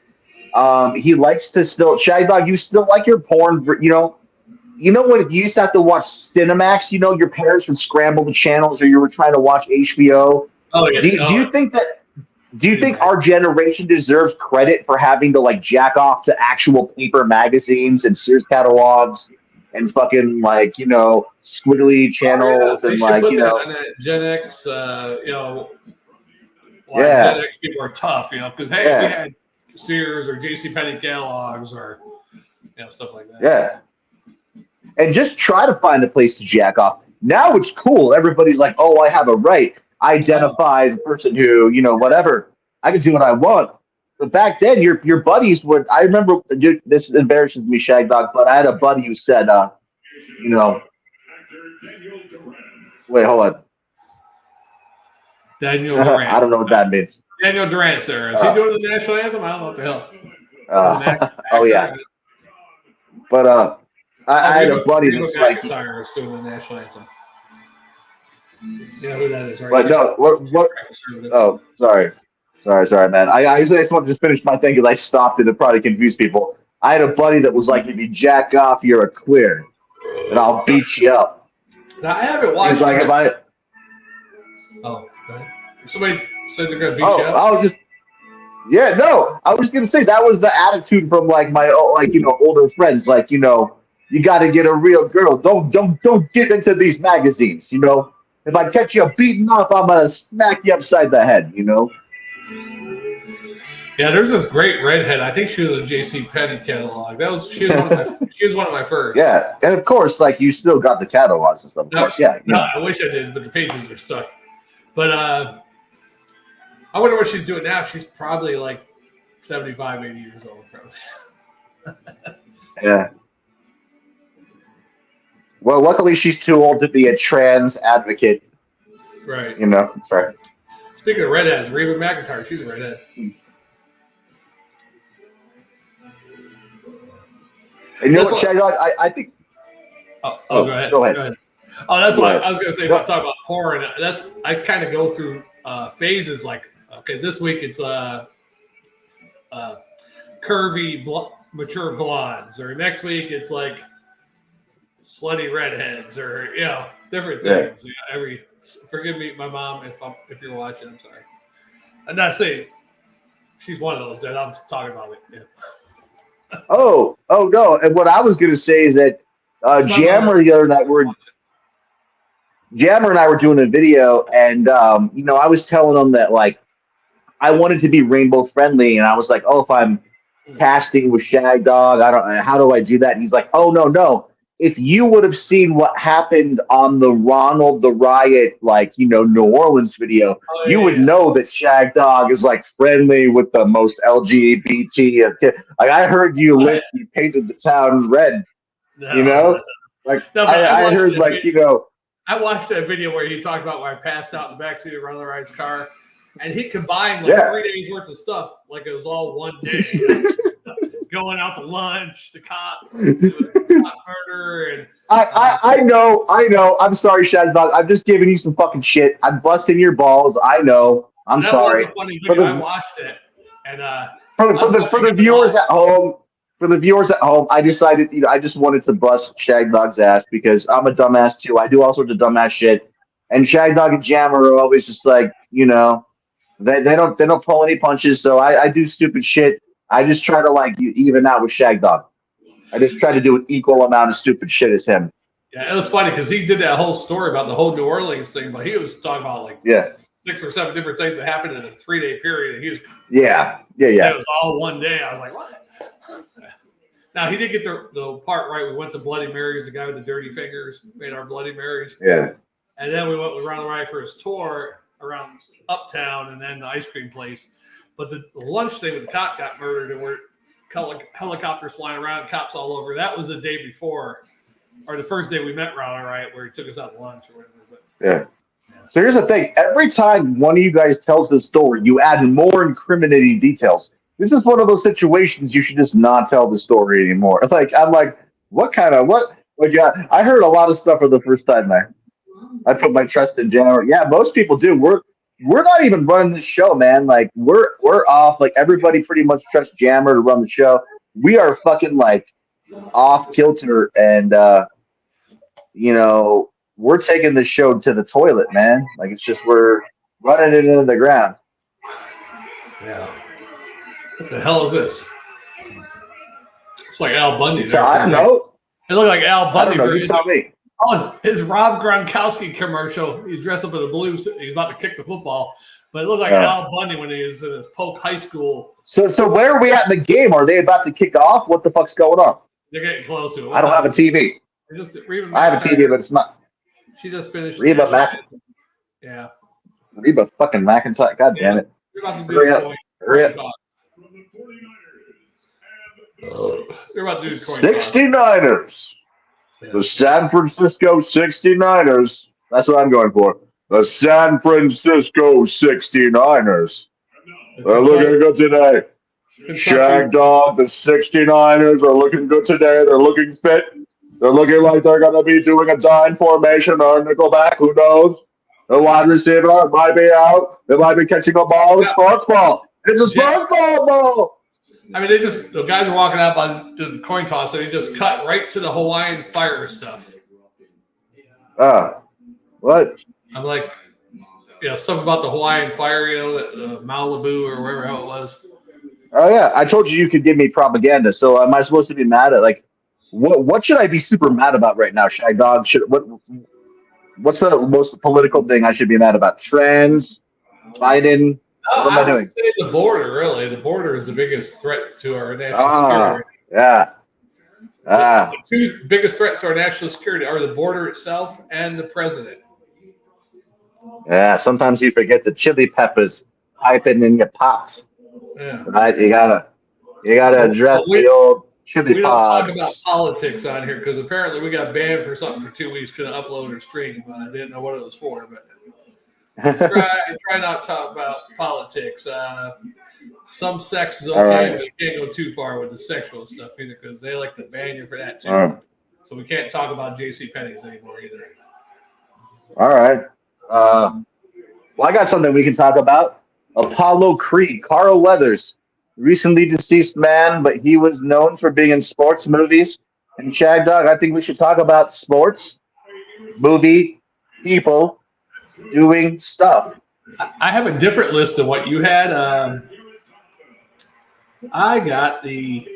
He likes to still, Shagdog, you still like your porn, you know when you used to have to watch Cinemax, your parents would scramble the channels or you were trying to watch HBO? Oh, yeah. Do you think our generation deserves credit for having to, like, jack off to actual paper magazines and Sears catalogs and fucking, like, squiggly channels and, like, Gen X, Gen X people are tough, because we had Sears or JCPenney catalogs or stuff like that. Yeah. And just try to find a place to jack off. Now it's cool. Everybody's like, oh, I have a right. I identify as a person who, whatever. I can do what I want. But back then, your buddies would. I remember, dude, this embarrasses me, Shagdog, but I had a buddy who said, wait, hold on. Daniel Durant. I don't know what that means. Daniel Durant, sir. Is he doing the national anthem? I don't know what the hell. Oh, yeah. But I had a buddy that's like. Is doing the national anthem. You know who that is, right? But no, what? Oh, sorry, man. I usually just want to just finish my thing because I stopped it to probably confuse people. I had a buddy that was like, if you jack off, you're a queer, and I'll beat you up. Now, I haven't watched. He's like, if I. Oh, go ahead. Somebody said they're going to beat you up. I was just. Yeah, no, I was going to say that was the attitude from like my older friends, like you got to get a real girl. Don't get into these magazines, if I catch you beating off, I'm gonna smack you upside the head. You know. Yeah, there's this great redhead. I think she was a J.C. Penney catalog. She was one of my first. Yeah, and of course, like you still got the catalogs and stuff. Of course, yeah. No, I wish I did, but the pages are stuck. But I wonder what she's doing now. She's probably like 75, 80 years old, probably. Yeah. Well, luckily she's too old to be a trans advocate. Right. You know, sorry. Speaking of redheads, Reba McEntire, she's a redhead. And you know what, Shagdog? I think. Oh, go ahead. Go ahead. Oh, that's what I was going to say about talking about porn. I kind of go through phases. Like, okay, this week it's curvy, mature blondes, or next week it's like slutty redheads, or different things. Yeah. Forgive me, my mom, if you're watching. I'm sorry. I'm not saying she's one of those that I'm talking about it. Yeah. Oh no! And what I was going to say is that Jammer the other night Jammer and I were doing a video, and I was telling him that like I wanted to be rainbow friendly, and I was like, oh, if I'm casting with Shagdog, how do I do that? And he's like, oh no. If you would have seen what happened on the Ronald the Riot, New Orleans video, you would know that Shagdog is like friendly with the most LGBT. Like I heard you painted the town red. I heard I watched that video where he talked about where I passed out in the backseat of Ronald the Riot's car, and he combined 3 days worth of stuff like it was all one day. Going out to lunch, the cop murder, and I know. I'm sorry, Shagdog. I'm just giving you some fucking shit. I'm busting your balls. I know. I'm sorry. Was a funny video. I watched it, and for the viewers at home, I decided I just wanted to bust Shagdog's ass because I'm a dumbass too. I do all sorts of dumbass shit, and Shagdog and Jammer are always just like they don't pull any punches. So I do stupid shit. I just try to even out with Shagdog. I just try to do an equal amount of stupid shit as him. Yeah, it was funny because he did that whole story about the whole New Orleans thing, but he was talking about 6 or 7 different things that happened in a 3-day period. And he was it was all one day. I was like, what? Now he did get the part right. We went to Bloody Mary's, the guy with the dirty fingers made our Bloody Marys. Yeah, and then we went with Ronald Riot for his tour around Uptown, and then the ice cream place. But the lunch thing with the cop got murdered, and we're helicopters flying around, cops all over. That was the day before, or the first day we met Ronald Riot, where he took us out to lunch or whatever. But, yeah. So here's the thing: every time one of you guys tells this story, you add more incriminating details. This is one of those situations you should just not tell the story anymore. I'm like, what? I heard a lot of stuff for the first time there. I put my trust in Jammer. Yeah, most people do. We're not even running this show, man. Like we're off. Like everybody pretty much trusts Jammer to run the show. We are fucking off kilter, and we're taking the show to the toilet, man. Like it's just we're running it into the ground. Yeah. What the hell is this? It's like Al Bundy. So, I don't know. It looked like Al Bundy. You tell me. Oh, his Rob Gronkowski commercial. He's dressed up in the Blues. He's about to kick the football. But it looked like Al Bundy when he was in his Polk High School. So where are we at in the game? Are they about to kick off? What the fuck's going on? They're getting close to it. I don't have a TV. I have a TV, but it's not. She just finished. Reba McIntyre. Yeah. Reba fucking McIntyre. God damn it. We're about to do Hurry up. They're about to do 69ers. The San Francisco 69ers. That's what I'm going for. The San Francisco 69ers. They're looking good today. Shagdog, the 69ers are looking good today. They're looking fit. They're looking like they're going to be doing a dime formation or a nickelback. Who knows? The wide receiver might be out. They might be catching a ball. It's sports ball. It's a sports ball. I mean, the guys are walking out on the coin toss, and they just cut right to the Hawaiian fire stuff. What? I'm like, stuff about the Hawaiian fire, Malibu or wherever hell it was. Oh, yeah. I told you could give me propaganda, so am I supposed to be mad at, what should I be super mad about right now, Shagdog? What's the most political thing I should be mad about? Trends, Biden. No, What am I I would doing? say the border. Really, the border is the biggest threat to our national Ah, security. yeah. The two biggest threats to our national security are the border itself and the president. Yeah. Sometimes you forget the chili peppers piping in your pots. Yeah. Right? You gotta address the old chili We don't talk about pods. politics on here because apparently we got banned for something for 2 weeks. Couldn't upload or stream. I didn't know what it was for, but try not to talk about politics. Some sex is okay, Right. but you can't go too far with the sexual stuff either because they like to ban you for that too. So we can't talk about J.C. Penney's anymore either. All right. Well, I got something we can talk about. Apollo Creed, Carl Weathers, recently deceased man, but he was known for being in sports movies. And Shagdog, I think we should talk about sports, movie, people doing stuff. I have a different list than what you had. I got the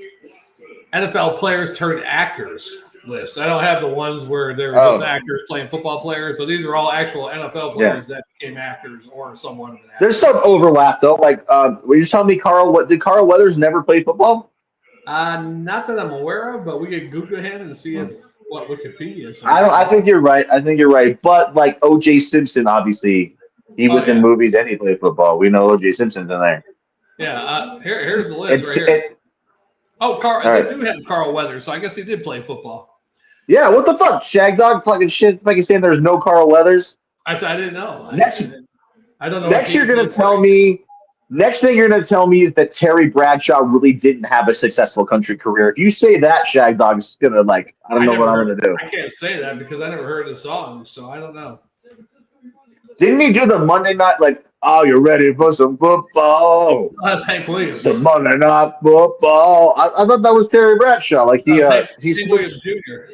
NFL players turned actors list. I don't have the ones where they're just actors playing football players, but these are all actual NFL players that became actors or someone. An actor. There's some overlap though. Like, were you telling me did Carl Weathers never play football? Not that I'm aware of, but we could Google him and see what Wikipedia is. I think you're right. But like O.J. Simpson, obviously, he was in movies and he played football. We know O.J. Simpson's in there. Yeah. Here's the list right here. They do have Carl Weathers, so I guess he did play football. Yeah, what the fuck? Shagdog talking shit like he's saying there's no Carl Weathers. I didn't know. I don't know. Next thing you're gonna tell me is that Terry Bradshaw really didn't have a successful country career. If you say that, Shagdog's gonna I don't know what I'm gonna do. I can't say that because I never heard the song, so I don't know. Didn't he do the Monday night oh, you're ready for some football? Oh, that's Hank Williams. Some Monday night football. I thought that was Terry Bradshaw. He switched. Williams Jr.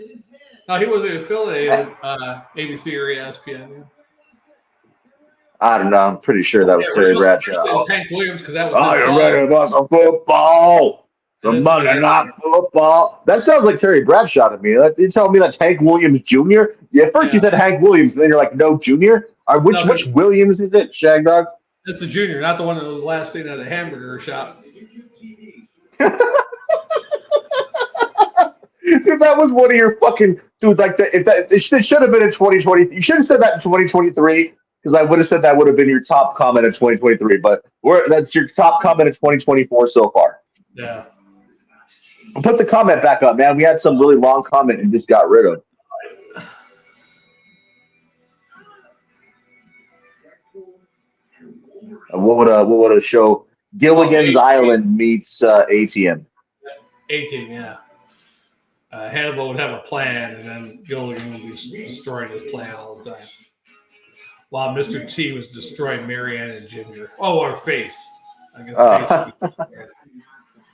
No, he wasn't affiliated with ABC or ESPN. Yeah. I don't know. I'm pretty sure that was Terry Bradshaw. It was Hank Williams because that was. Oh, you're ready for some football? Some Monday night football. That sounds like Terry Bradshaw to me. You telling me that's Hank Williams Jr.? Yeah, at first you said Hank Williams, and then you're like, no, Jr. Which Williams is it, Shagdog? It's the junior, not the one that was last seen at a hamburger shop. Dude, that was one of your fucking dude. It should have been in 2020. You should have said that in 2023 because I would have said that would have been your top comment in 2023. But that's your top comment in 2024 so far. Yeah. I'll put the comment back up, man. We had some really long comment and just got rid of. What would a show? Gilligan's Island meets ATM. 18, yeah. Hannibal would have a plan, and then Gilligan would be destroying his plan all the time. While Mr. T was destroying Marianne and Ginger. Oh, or Face. I guess Face.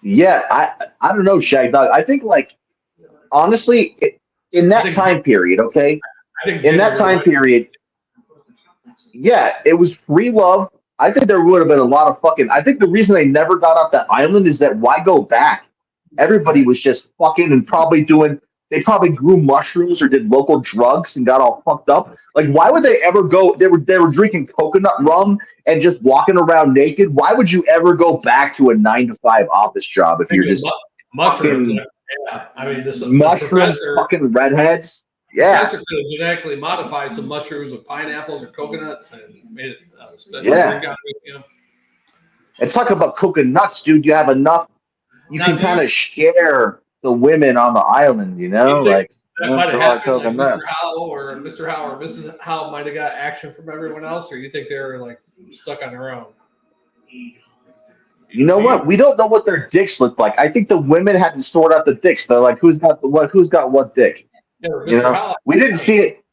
Yeah, I don't know, Shagdog. I think, honestly, in that time period, okay? In that time period, yeah, it was free love. I think there would have been a lot of fucking. I think the reason they never got off that island is that why go back? Everybody was just fucking and they probably grew mushrooms or did local drugs and got all fucked up. Like, why would they ever go? They were drinking coconut rum and just walking around naked. Why would you ever go back to a 9-to-5 office job if you're just mushrooms? Fucking, yeah, I mean, mushrooms, fucking redheads. Yeah, professor could have genetically modified some mushrooms with pineapples or coconuts and made it special. Yeah. And talk about coconuts, dude. You have enough. You can kind of share the women on the island, you know? That might have happened, Mr. Howe or Mrs. Howe might have got action from everyone else, or you think they were stuck on their own? You know what? We don't know what their dicks look like. I think the women had to sort out the dicks. They're like, who's got what dick? Yeah, you know? We didn't see it.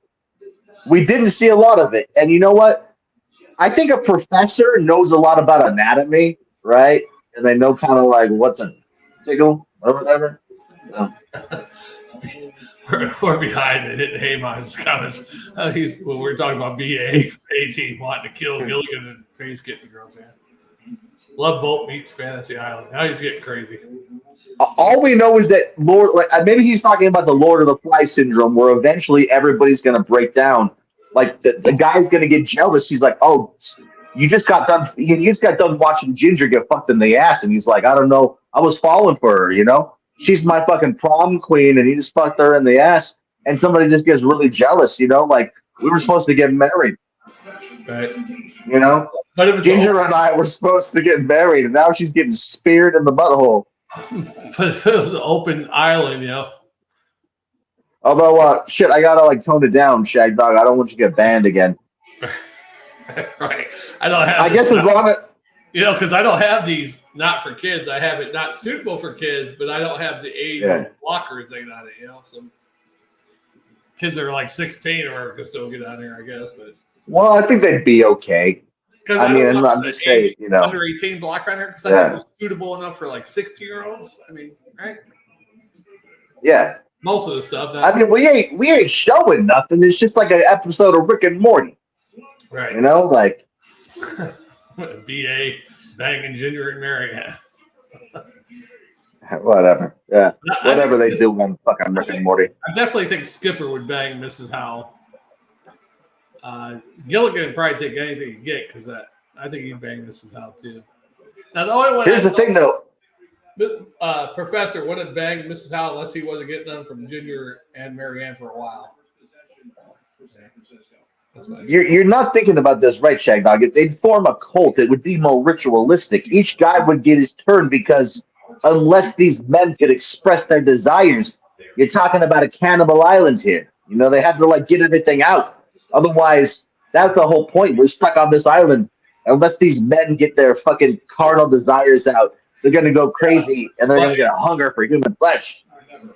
We didn't see a lot of it. And you know what? I think a professor knows a lot about anatomy, right? And they know kind of what's a tickle or whatever. We're behind it. Hitting Haymon's comments. We're talking about BA 18 wanting to kill Gilligan and Face getting drunk, man. Love Boat meets Fantasy Island. Now he's getting crazy. All we know is that maybe he's talking about the Lord of the Flies syndrome, where eventually everybody's going to break down like the guy's gonna get jealous. He's like, oh, you just got done watching Ginger get fucked in the ass, and he's like, I don't know, I was falling for her, she's my fucking prom queen, and he just fucked her in the ass, and somebody just gets really jealous, like we were supposed to get married, right? But if Ginger and I were supposed to get married, and now she's getting speared in the butthole. But if it was an open island, Although, shit, I gotta tone it down, Shagdog. I don't want you to get banned again. Right. I don't have. I guess as long as because I don't have these not for kids. I have it not suitable for kids, but I don't have the age blocker thing on it. Some kids that are like 16 or can still get on there, I guess. But I think they'd be okay. Because I'm just saying, under 18 block runner because I think it's suitable enough for 60-year-olds. I mean, right? Yeah. Most of the stuff. We ain't showing nothing. It's just like an episode of Rick and Morty. Right. BA banging Ginger and Marianne. Whatever. Yeah. Whatever they do on fucking Rick and Morty. I definitely think Skipper would bang Mrs. Howell. Gilligan would probably take anything you get because I think he'd bang Mrs. Howell too. Now the only one here's the thing though. Professor wouldn't bang Mrs. Howell unless he wasn't getting none from Ginger and Marianne for a while. You're not thinking about this right, Shagdog. If they'd form a cult, it would be more ritualistic. Each guy would get his turn because unless these men could express their desires, you're talking about a cannibal island here. They had to get everything out. Otherwise, that's the whole point. We're stuck on this island. Unless these men get their fucking carnal desires out, they're going to go crazy and they're going to get a hunger for human flesh.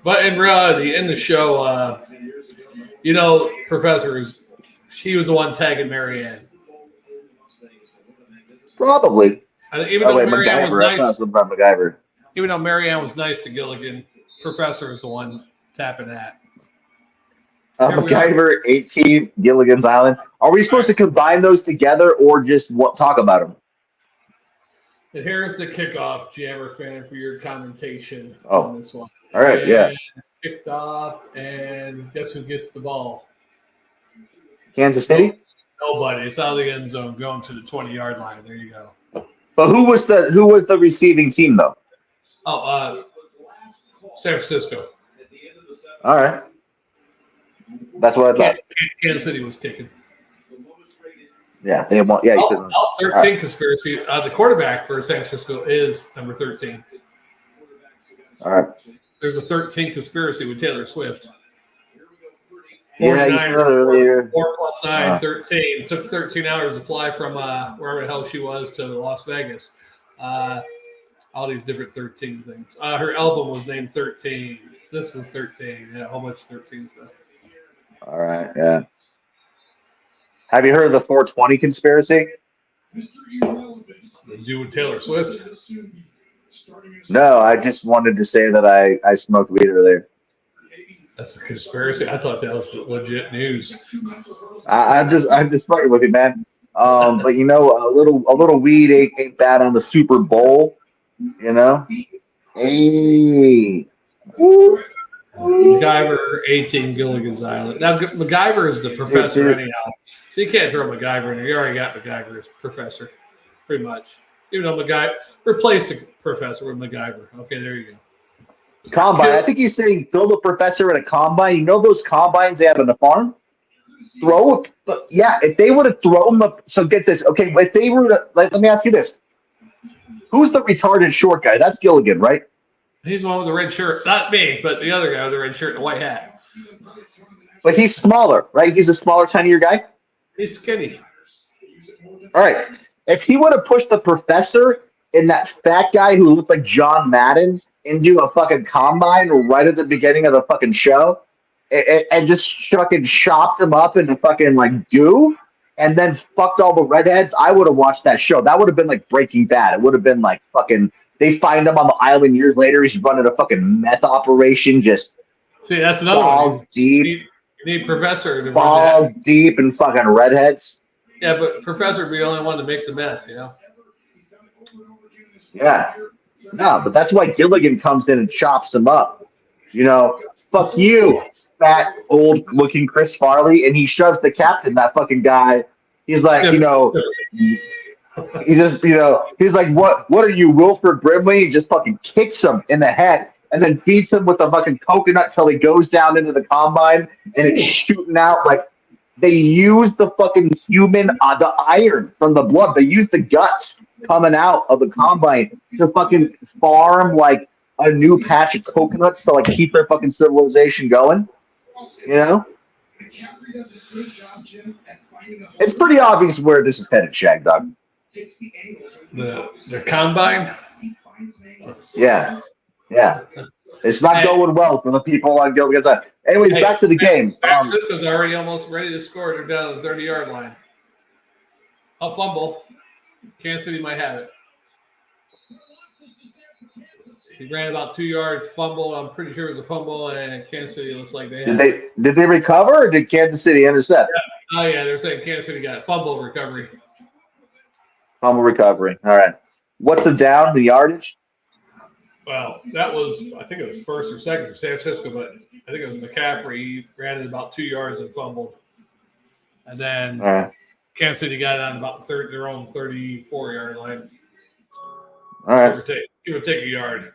But in reality, in the show, Professor she was the one tagging Marianne. Probably. Even though Marianne was nice, MacGyver. Even though Marianne was nice to Gilligan, Professor is the one tapping that. MacGyver, 18, Gilligan's Island. Are we supposed to combine those together or just talk about them? And here's the kickoff, Jammer fan, for your commentation on this one. All right, yeah. Kicked off, and guess who gets the ball? Kansas City? Nobody. It's out of the end zone, going to the 20-yard line. There you go. But who was the receiving team though? San Francisco. All right. That's what I thought. Kansas City was kicking. Yeah, they want. Yeah, 13 right. Conspiracy. The quarterback for San Francisco is number 13. All right. There's a 13 conspiracy with Taylor Swift. Yeah, you said earlier. 4 plus 9, 13. It took 13 hours to fly from wherever the hell she was to Las Vegas. All these different 13 things. Her album was named 13. This was 13. Yeah, a whole bunch of 13 stuff. All right, yeah. Have you heard of the 420 conspiracy? To do with Taylor Swift? No, I just wanted to say that I smoked weed earlier. That's a conspiracy. I thought that was legit news. I'm just fucking with you, man. But a little weed ain't bad on the Super Bowl. Hey. Woo. MacGyver, 18, Gilligan's Island. Now, MacGyver is the professor anyhow. So you can't throw MacGyver in there. You already got MacGyver as professor, pretty much. Even though MacGyver, replace the professor with MacGyver. Okay, there you go. Combine. I think he's saying throw the professor in a combine. You know those combines they have on the farm? If they would have thrown the. So get this. Okay, if they were to, let me ask you this. Who's the retarded short guy? That's Gilligan, right? He's the one with the red shirt. Not me, but the other guy with the red shirt and the white hat. But he's smaller, right? He's a smaller, tinier guy? He's skinny. All right. If he would have pushed the professor and that fat guy who looked like John Madden into a fucking combine right at the beginning of the fucking show and just fucking chopped him up into fucking goo and then fucked all the redheads, I would have watched that show. That would have been like Breaking Bad. It would have been like fucking... They find him on the island years later. He's running a fucking meth operation, just that's another balls one. Deep. You need Professor to balls deep and fucking redheads. Yeah, but Professor would be the only one to make the meth, Yeah. No, but that's why Gilligan comes in and chops him up. Fuck you. fat, old-looking Chris Farley, and he shoves the captain, that fucking guy. He's like, he just, he's like, what are you, Wilford Brimley? He just fucking kicks him in the head and then beats him with a fucking coconut till he goes down into the combine and it's shooting out. Like, they use the fucking the iron from the blood. They use the guts coming out of the combine to fucking farm, like, a new patch of coconuts to, like, keep their fucking civilization going. It's pretty obvious where this is headed, Shagdog. The combine? Yeah. It's not going well for the on on Gilbert. Anyways, back to the game. San Francisco's already almost ready to score. They're down to the 30-yard line. A fumble. Kansas City might have it. He ran about 2 yards, fumble. I'm pretty sure it was a fumble, and Kansas City looks like they had it. Did they recover, or did Kansas City intercept? Yeah. Oh, yeah, they're saying Kansas City got fumble recovery. Fumble recovery. All right. What's the down, the yardage? Well, that was, I think it was first or second for San Francisco, but I think it was McCaffrey. He ran it about 2 yards and fumbled. And then Kansas City got on about their own 34-yard line. All right. Give or take a yard.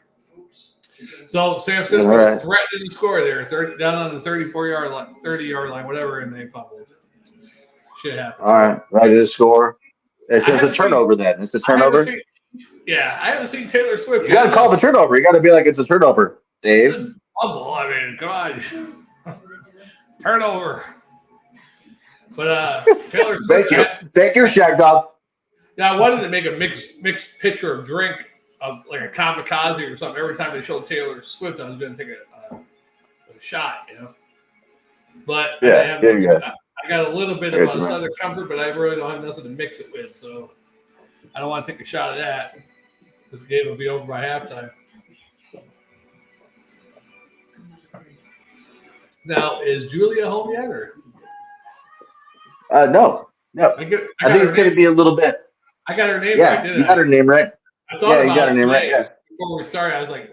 So San Francisco was threatening to score there, down on the 34-yard line, 30-yard line, whatever, and they fumbled. Shit happened. All right. Ready to score. It's a turnover then. It's a turnover? I haven't seen Taylor Swift. You got to call it a turnover. You got to be like, it's a turnover, Dave. It's a fumble. I mean, gosh. Turnover. But Taylor Swift. Thank you, Shagdog. Yeah, I wanted to make a mixed picture of drink, of like a kamikaze or something. Every time they showed Taylor Swift, I was going to take a shot, But I got a little bit of a Southern Comfort, but I really don't have nothing to mix it with. So I don't want to take a shot of that because the game will be over by halftime. Now, is Julia home yet? Or? No. I think it's going to be a little bit. I got her name right, didn't you got her name right. I thought you got her name right, yeah. Before we started, I was like,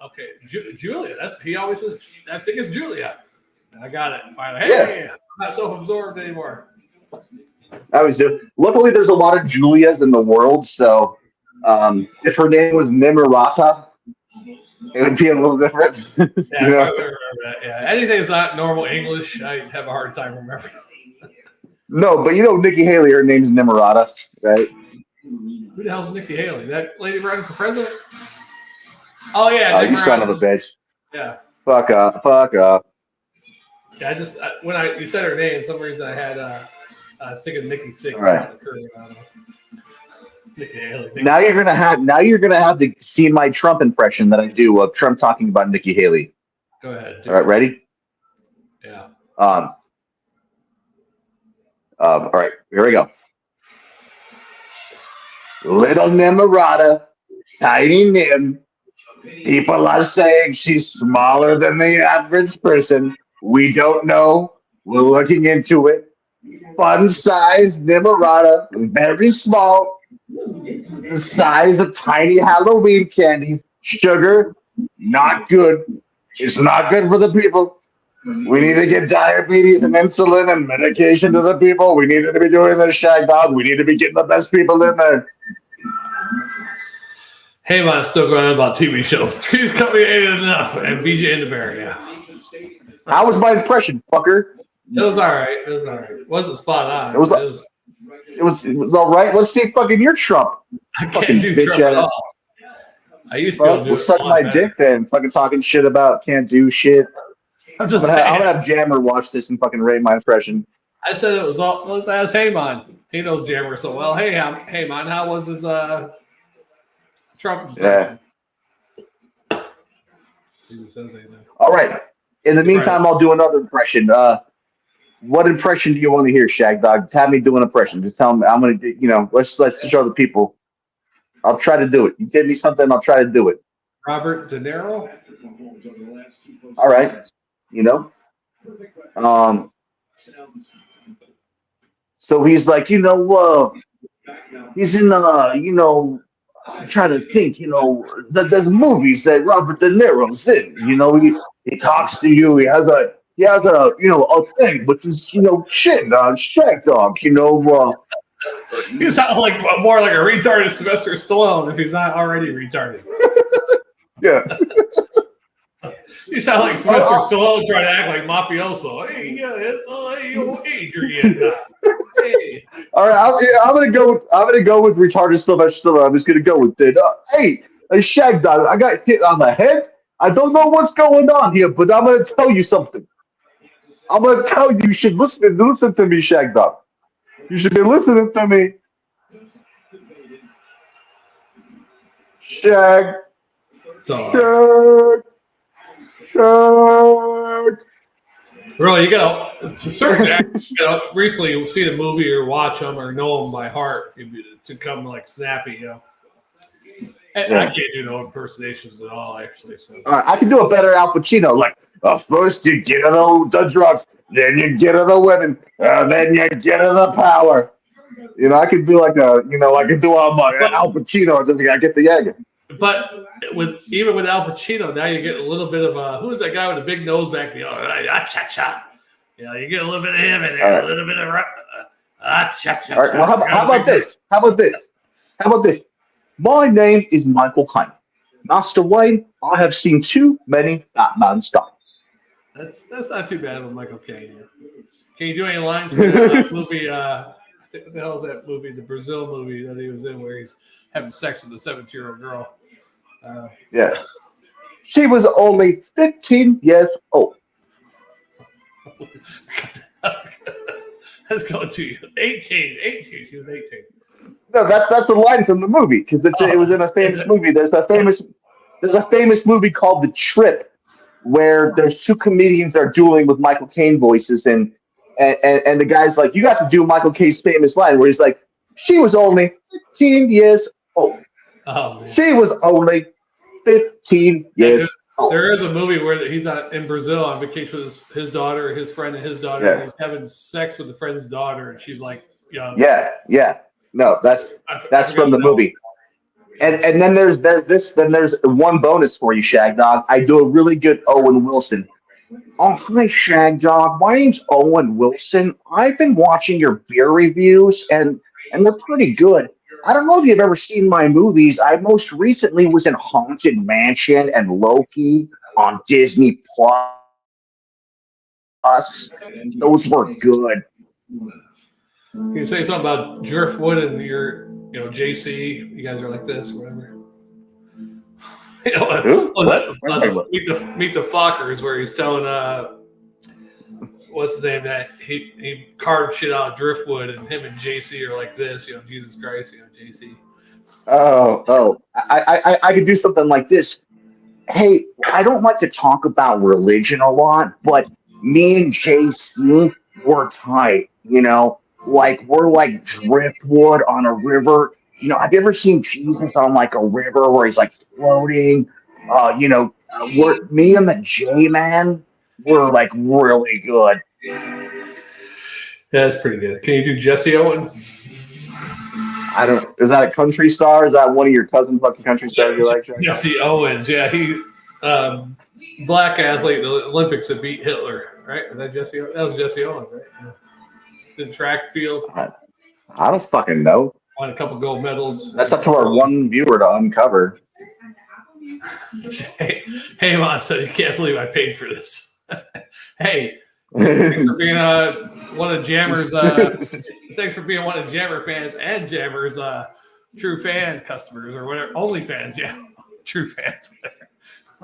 okay, Julia. He always says, I think it's Julia. I got it. Finally. Hey, I'm not self-absorbed anymore. Luckily, there's a lot of Julias in the world, so if her name was Nimarata, it would be a little different. I remember that. Yeah, anything that's not normal English, I have a hard time remembering. No, but Nikki Haley, her name's Nimarata, right? Who the hell's Nikki Haley? That lady running for president? Oh, yeah. You son of a bitch. Yeah. Fuck up. Yeah, I just when you said her name, for some reason I had thinking Nikki Sixx. Right. Nikki Haley. Now you're gonna have to see my Trump impression that I do of Trump talking about Nikki Haley. Go ahead. All right, ready? Yeah. All right, here we go. Little Nimarata, tiny Nim. People are saying she's smaller than the average person. We don't know. We're looking into it. Fun size Nimarata, very small. The size of tiny Halloween candies. Sugar, not good. It's not good for the people. We need to get diabetes and insulin and medication to the people. We need to be doing this, Shagdog. We need to be getting the best people in there. Heyman's still going on about TV shows. Three's Company ain't enough. And BJ and the Bear, yeah. How was my impression, fucker? It was all right. It wasn't spot on. It was all right. Let's see fucking your Trump. I can't do Trump at all. I used to well, suck my dick then. Fucking talking shit about can't do shit. I'm gonna have Jammer watch this and fucking rate my impression. I said it was all. Let's ask Heyman. He knows Jammer so well. Hey, Heyman, how was his Trump impression? Yeah. See if he says anything. All right. In the meantime, I'll do another impression. What impression do you want to hear, Shagdog? Have me do an impression. Just tell me. I'm gonna, let's show the people. I'll try to do it. You give me something, I'll try to do it. Robert De Niro. All right. So he's like, he's in, I'm trying to think, there's movies that Robert De Niro's in. He talks to you. He has a he has a a thing which is chin Shagdog. You sound like more like a retarded Sylvester Stallone if he's not already retarded. Yeah. You sound like Sylvester Stallone trying to act like mafioso. Hey, it's Adrian. Hey. All right, I'm gonna go with retarded Sylvester Stallone. I'm just gonna go with it. Hey, a Shagdog. I got hit on the head. I don't know what's going on here, but I'm gonna tell you something. I'm gonna tell you. You should listen to me, Shagdog. You should be listening to me. Shag. Shag. Shag. Really, it's a certain actors, recently seen a movie or watch them or know them by heart to come like snappy, And I can't do no impersonations at all, actually. So I can do a better Al Pacino. Like, first you get the drugs, then you get the women, then you get the power. I could do like I could do Al Pacino. Just I get the egg. But even with Al Pacino, now you get a little bit of who is that guy with the big nose back? Cha-cha. You get a little bit of him in there, a little bit of cha-cha. All right. Well, how about this? How about this? My name is Michael Caine. Master Wayne, I have seen too many Batmans die. That's not too bad with Michael Caine. Can you do any lines from that movie? I think what the hell is that movie? The Brazil movie that he was in, where he's having sex with a 17-year-old girl. Yeah. She was only 15 years old. Let's go to 18. She was 18. No, that's the line from the movie because it was in a famous movie. There's a famous movie called The Trip where there's two comedians that are dueling with Michael Caine voices and the guy's like, you got to do Michael Caine's famous line where he's like, she was only 15 years old. Oh, man. She was only 15 years old. There is a movie where he's in Brazil on vacation with his daughter, his friend, and his daughter. Yeah. And he's having sex with the friend's daughter, and she's like, young. Yeah. No, that's from the movie. And then there's one bonus for you, Shagdog. I do a really good Owen Wilson. Oh, hi, Shagdog. My name's Owen Wilson. I've been watching your beer reviews, and they're pretty good. I don't know if you've ever seen my movies. I most recently was in Haunted Mansion and Loki on Disney Plus. Those were good. Can you say something about Driftwood and your, JC? You guys are like this, whatever. Meet the Fockers, where he's telling what's the name that he carved shit out of Driftwood, and him and JC are like this, Jesus Christ, JC. I could do something like this. Hey, I don't like to talk about religion a lot, but me and JC were tight, like we're like driftwood on a river. Have you ever seen Jesus on like a river where he's like floating? We're me and the J-Man were like really good. Yeah, that's pretty good. Can you do Jesse Owen? Is that a country star? Is that one of your cousin fucking country stars you like? Jesse Owens, yeah, he black athlete in the Olympics that beat Hitler, right? Was that Jesse? That was Jesse Owens, right? Yeah. The track field. I don't fucking know. Won a couple gold medals. That's up to our one viewer to uncover. Hey, Mom said, you can't believe I paid for this. Hey, thanks for being one of Jammer's. Thanks for being one of Jammer fans and Jammer's true fan customers or whatever. Only fans, yeah. True fans, whatever.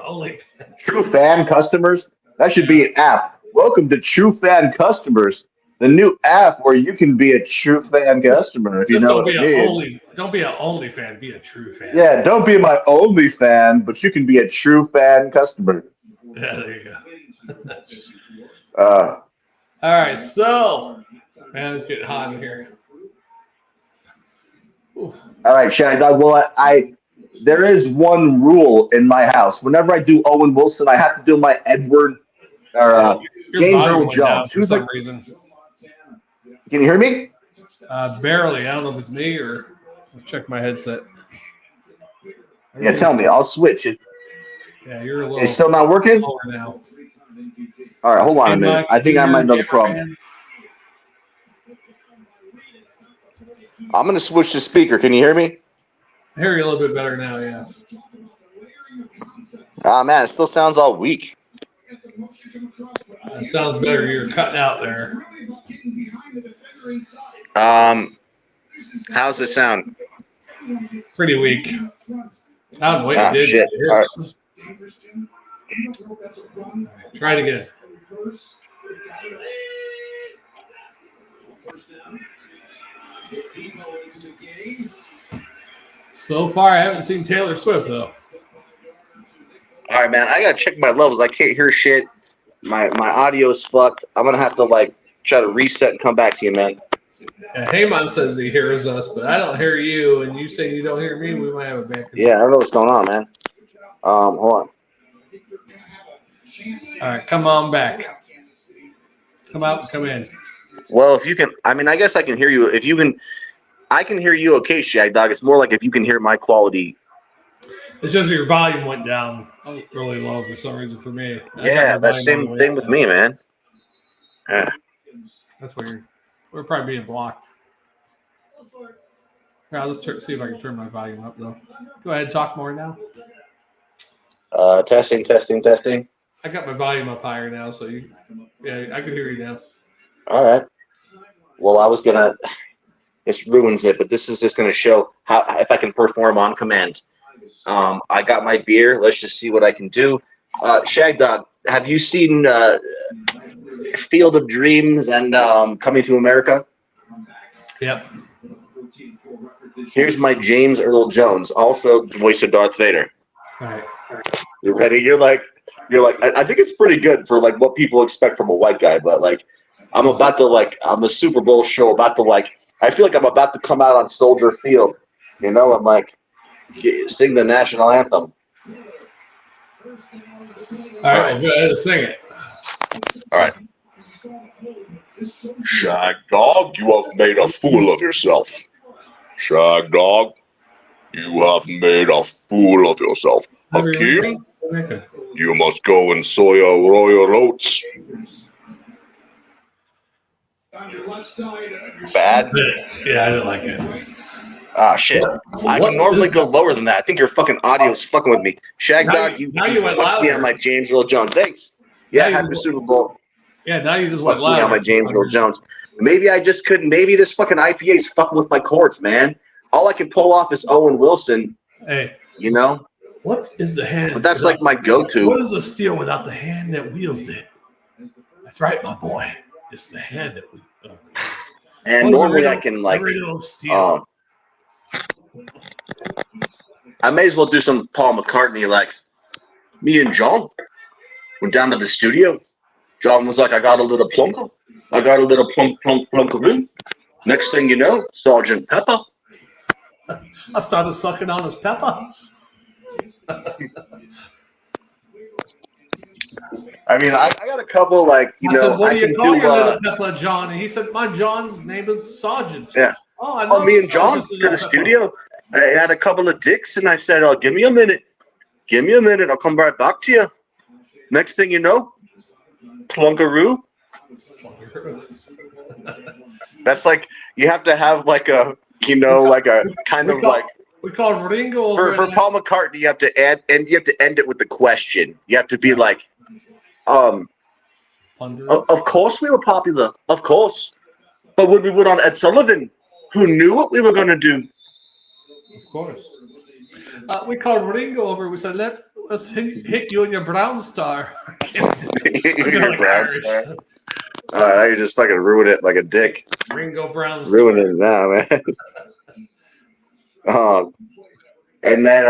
Only fans. True fan customers? That should be an app. Welcome to True Fan Customers. The new app where you can be a true fan customer if you know what I mean. Don't be an only fan, be a true fan. Yeah, don't be my only fan, but you can be a true fan customer. Yeah, there you go. All right, so man, it's getting hot in here. Ooh. All right, Shagdog. Well, there is one rule in my house. Whenever I do Owen Wilson, I have to do my Edward or James Earl Jones. For some reason. Can you hear me? Barely. I don't know if it's me or I'll check my headset. Yeah, tell me. I'll switch it. Yeah, you're a little. It's still not working? Lower now. All right, hold on a minute. I think I might know the problem. Cameraman. I'm going to switch to speaker. Can you hear me? I hear you a little bit better now, yeah. Man, it still sounds all weak. It sounds better. You're cutting out there. How's it sound? Pretty weak. I was waiting. Did Shit. All right. Try it again. So far, I haven't seen Taylor Swift, though. All right, man. I got to check my levels. I can't hear shit. My audio's fucked. I'm going to have to, like, try to reset and come back to you, man. Yeah, Heyman says he hears us, but I don't hear you, and you say you don't hear me. We might have a bad connection. Yeah, I don't know what's going on, man. Hold on. All right, come on back. Come out and come in. Well, if you can, I mean, I guess I can hear you. If you can, I can hear you okay, Shagdog. It's more like if you can hear my quality. It's just your volume went down really low for some reason for me. Yeah, that's same thing with me, man. Yeah. That's weird. We're probably being blocked. Yeah, let's see if I can turn my volume up, though. Go ahead, talk more now. Testing. I got my volume up higher now, so I can hear you now. All right. Well, I was gonna. This ruins it, but this is just gonna show how if I can perform on command. I got my beer. Let's just see what I can do. Shagdog, have you seen Field of Dreams and Coming to America? Yep. Here's my James Earl Jones, also voice of Darth Vader. All right. You ready? You're like. I think it's pretty good for like what people expect from a white guy, but like, I'm about to like on the Super Bowl show, I feel like I'm about to come out on Soldier Field, you know, and like sing the national anthem. All right, well, go ahead and sing it. All right. Shagdog, you have made a fool of yourself. Shagdog, you have made a fool of yourself. Hakeem, you must go and sow your royal oats. Bad? Yeah, I didn't like it. Ah, shit. I can normally go lower than that. I think your fucking audio's fucking with me. Shagdog, you went fucked me on my James Earl Jones. Thanks. Yeah, happy Super Bowl. Yeah, now you just went louder. On my James Earl Jones. Maybe I just couldn't. Maybe this fucking IPA is fucking with my chords, man. All I can pull off is Owen Wilson. Hey. You know? What is the hand? But that's like my go-to. What is the steel without the hand that wields it? That's right, my boy. It's the hand that we. And normally I can like. I may as well do some Paul McCartney. Like me and John went down to the studio. John was like, "I got a little plunker. I got a little plunkaroo." Next thing you know, Sergeant Pepper. I started sucking on his pepper. I mean, I got a couple like I said, what do you call your little pepper, John? And he said, my John's name is Sergeant. Yeah. Oh, me and John to the studio. I had a couple of dicks, and I said, "Oh, give me a minute. Give me a minute. I'll come right back to you." Next thing you know, plunkaroo. That's like you have to have like a like a kind of like. We call Ringo for Paul McCartney. You have to add, and you have to end it with the question. You have to be like, of course we were popular, of course, but when we went on Ed Sullivan, who knew what we were going to do? Of course. We called Ringo over. We said, let's hit you in your brown star. Your brown star. Now you just fucking ruin it like a dick. Ringo Brown star. Ruin it now, man. And then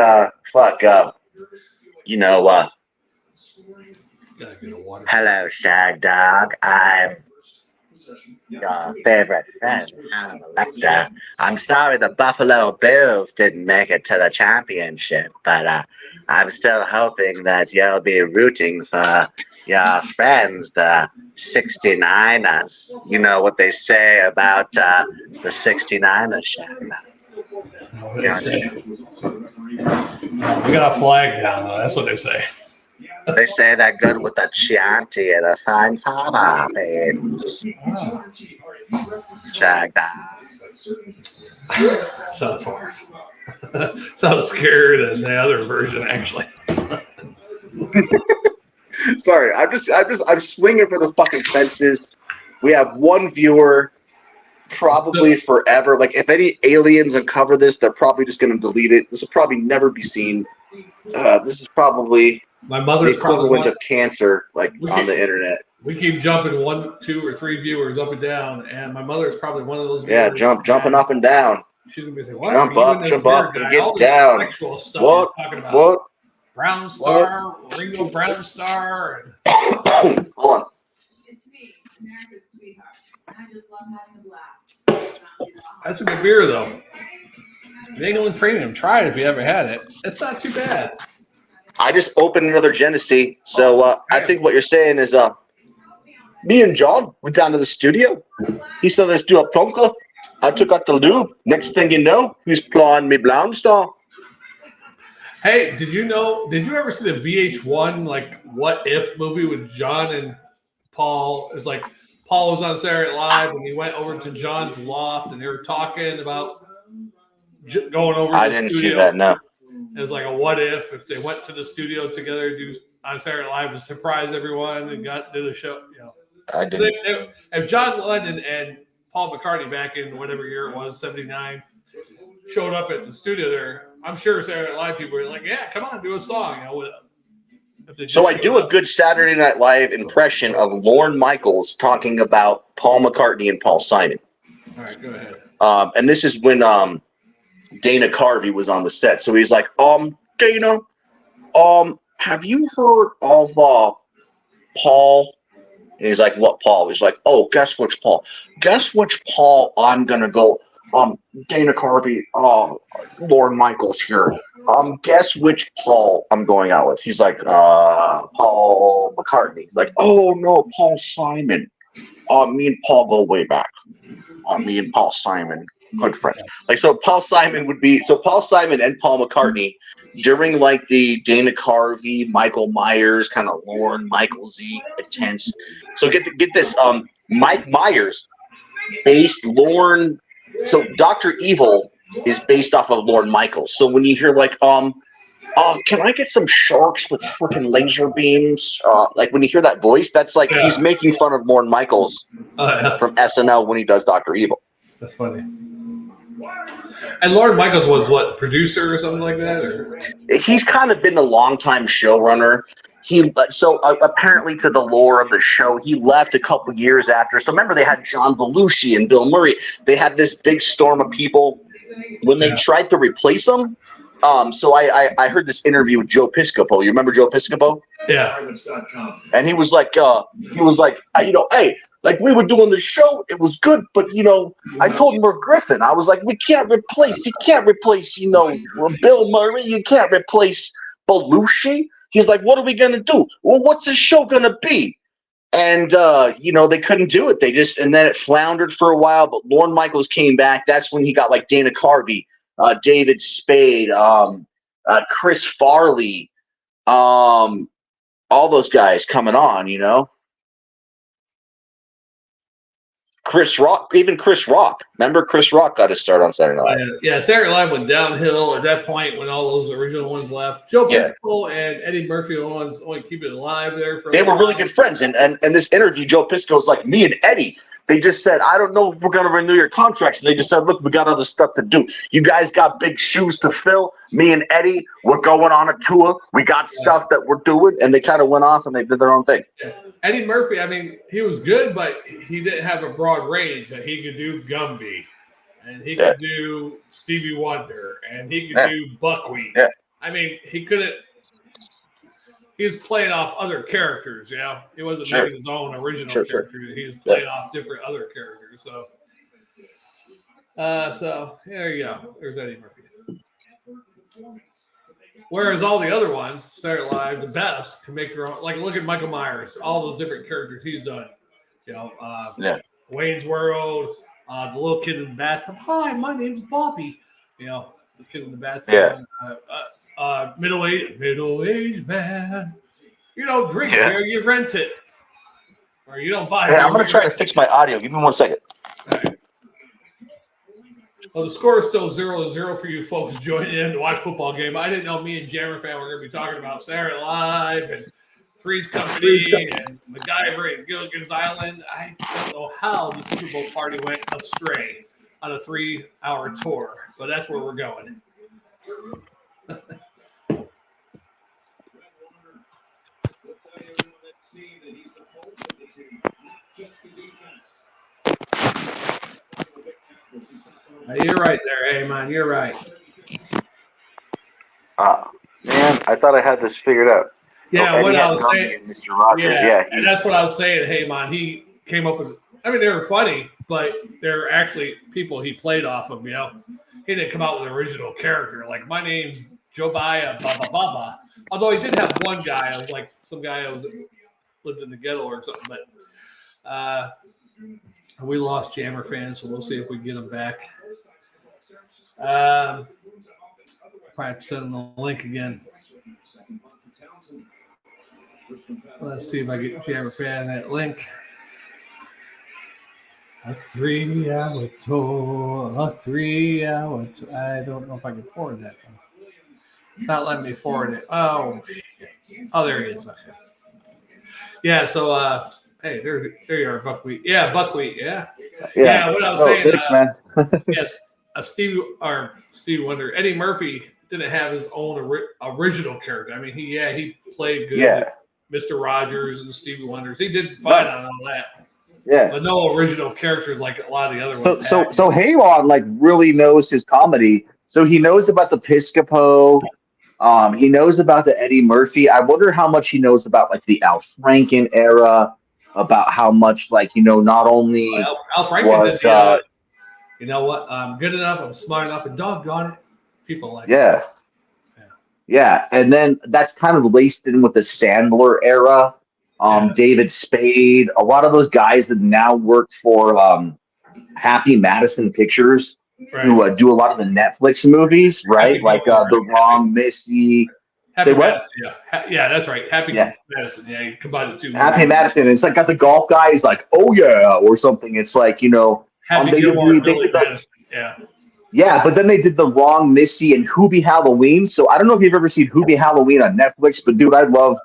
hello, Shagdog. I'm your favorite friend, Alexa. I'm sorry the Buffalo Bills didn't make it to the championship, but I'm still hoping that you'll be rooting for your friends, the 69ers. You know what they say about the 69ers, Shagdog. We got a flag down, though. That's what they say. They say that good with a Chianti and a fine fava beans. Shagdog. Sounds horrible. Sounds scarier than the other version, actually. Sorry, I'm swinging for the fucking fences. We have one viewer, probably forever. Like, if any aliens uncover this, they're probably just going to delete it. This will probably never be seen. This is probably my mother's the equivalent of cancer, like on the internet. We keep jumping 1, 2, or 3 viewers up and down, and my mother's probably one of those. Yeah, jumping up and down. She's gonna be saying, "What? Jump up, and get all down." Sexual stuff What? You're talking about. What? Brown Star, Ringo Brown Star. Hold on. It's me, America's sweetheart. I just love having a blast. That's a good beer, though. Yuengling Premium. Try it if you ever had it. It's not too bad. I just opened another Genesee, so I think what you're saying is, me and John went down to the studio. He said, "Let's do a plonker." I took out the lube. Next thing you know, he's plowing me Brown Star. Hey, did you ever see the VH1 like What If movie with John and Paul? It's like Paul was on Saturday Night Live and he went over to John's loft and they were talking about going over to I the didn't studio. see that, no. It was like a what if they went to the studio together to do on Saturday Night Live to surprise everyone and did a show. You know, I didn't. If John Lennon and Paul McCartney back in whatever year it was, 79, showed up at the studio there, I'm sure Saturday Night Live people were like, "Yeah, come on, do a song." You know, so I do a good Saturday Night Live impression of Lorne Michaels talking about Paul McCartney and Paul Simon. All right, go ahead. And this is when Dana Carvey was on the set. So he's like, Dana, have you heard of Paul? And he's like, "What Paul?" He's like, "Oh, guess which Paul? Guess which Paul I'm gonna go." Dana Carvey, Lorne Michaels here. Guess which Paul I'm going out with? He's like, Paul McCartney. He's like, "Oh no, Paul Simon. Me and Paul go way back. Me and Paul Simon, good friends." Like, so Paul Simon and Paul McCartney during like the Dana Carvey, Michael Myers, kind of Lorne Michaels-y intense. So get this, Mike Myers based Lorne. So Dr. Evil is based off of Lorne Michaels. So when you hear like, can I get some sharks with freaking laser beams? Like when you hear that voice, that's like he's making fun of Lorne Michaels from SNL when he does Dr. Evil. That's funny. And Lorne Michaels was what, producer or something like that? Or? He's kind of been the longtime showrunner. Apparently, to the lore of the show, he left a couple years after. So remember, they had John Belushi and Bill Murray. They had this big storm of people when they tried to replace him. So I heard this interview with Joe Piscopo. You remember Joe Piscopo? Yeah. And he was like, hey, like we were doing the show, it was good, but I told Merv Griffin, I was like, you can't replace, Bill Murray, you can't replace Belushi. He's like, what are we gonna do? Well, what's this show gonna be? And they couldn't do it. And then it floundered for a while, but Lorne Michaels came back. That's when he got like Dana Carvey, David Spade, Chris Farley, all those guys coming on, Chris Rock, even Chris Rock. Remember, Chris Rock got his start on Saturday Night Live. Yeah, Saturday Night Live went downhill at that point when all those original ones left. Joe Piscopo and Eddie Murphy are the ones only keep it alive there. They were really good friends. And this interview, Joe Piscopo was like, me and Eddie, they just said, I don't know if we're going to renew your contracts. And they just said, look, we got other stuff to do. You guys got big shoes to fill. Me and Eddie, we're going on a tour. We got stuff that we're doing. And they kind of went off and they did their own thing. Yeah. Eddie Murphy, I mean, he was good, but he didn't have a broad range. He could do Gumby, and he could do Stevie Wonder, and he could do Buckwheat. Yeah. I mean, he couldn't. He was playing off other characters. He wasn't making his own original character. He was playing off different other characters. So there you go. There's Eddie Murphy. Whereas all the other ones, Saturday Night Live, the best, can make their own. Like, look at Michael Myers, all those different characters he's done. Wayne's World, the little kid in the bathtub. Hi, my name's Bobby. The kid in the bathtub. Yeah. Middle-aged man. You don't drink beer, you rent it. Or you don't buy Hey, beer. I'm going to try to fix my audio. Give me 1 second. All right. Well, the score is still 0-0 for you folks joining in to watch football game. I didn't know me and Jammer Fan were going to be talking about Saturday Night Live and Three's Company and MacGyver and Gilligan's Island. I don't know how the Super Bowl party went astray on a 3-hour tour, but that's where we're going. You're right there, man. You're right. Man, I thought I had this figured out. Yeah, what I was saying, Mr. Rogers, and that's what I was saying. Hey, man, he came up with. I mean, they were funny, but they're actually people he played off of. You know, he didn't come out with an original character. Like my name's Jobaya Baba Baba. Although he did have one guy. I was like some guy that lived in the ghetto or something. But we lost Jammer Fan, so we'll see if we get him back. Probably send him the link again. Let's see if I get Jammer Fan that link. A 3-hour tour. I don't know if I can forward that. It's not letting me forward it. Oh, shit. Oh, there he is. Okay. Yeah, so, hey, there you are, Buckwheat. Yeah, Buckwheat, yeah. Yeah, what I was saying. Thanks, man. Yes, Steve Wonder. Eddie Murphy didn't have his own original character. I mean, he played good. Yeah. Mr. Rogers and Stevie Wonders. He did fine on all that. Yeah. But no original characters like a lot of the other ones. So Haywon like really knows his comedy. So he knows about the Piscopo. He knows about the Eddie Murphy. I wonder how much he knows about like the Al Franken era, about how much like, not only Al Franken was you know what? I'm good enough, I'm smart enough, and doggone it. People like that. Yeah, and then that's kind of laced in with the Sandler era, David Spade, a lot of those guys that now work for Happy Madison Pictures, who do a lot of the Netflix movies, right? Like The Wrong Missy. Happy Madison, yeah, that's right. Happy Madison, yeah, you combine the two. Happy Madison, it's like got the golf guy, he's like, oh yeah, or something. It's like, Happy Gilmore, Billy Madison, yeah. Yeah, but then they did The Wrong Missy and Hoobie Halloween. So I don't know if you've ever seen Hoobie Halloween on Netflix, but dude, I love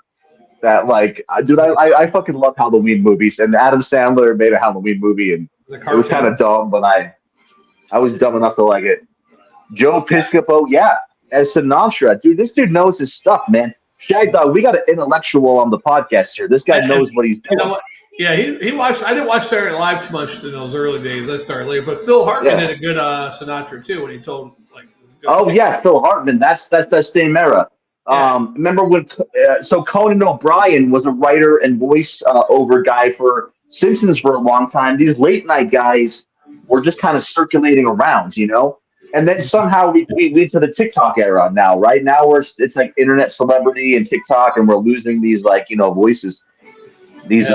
that. Like, dude, I fucking love Halloween movies. And Adam Sandler made a Halloween movie, and it was kind of dumb, but I was dumb enough to like it. Joe Piscopo, as Sinatra, dude, this dude knows his stuff, man. Shagdog, we got an intellectual on the podcast here. This guy knows what he's doing. You know what? Yeah, he watched. I didn't watch Saturday Night Live too much in those early days. I started later, but Phil Hartman did a good Sinatra too when he told like. Phil Hartman. That's that same era. Remember when? So Conan O'Brien was a writer and voice over guy for Simpsons for a long time. These late night guys were just kind of circulating around, And then somehow we went to the TikTok era now. Right now it's like internet celebrity and TikTok, and we're losing these voices. These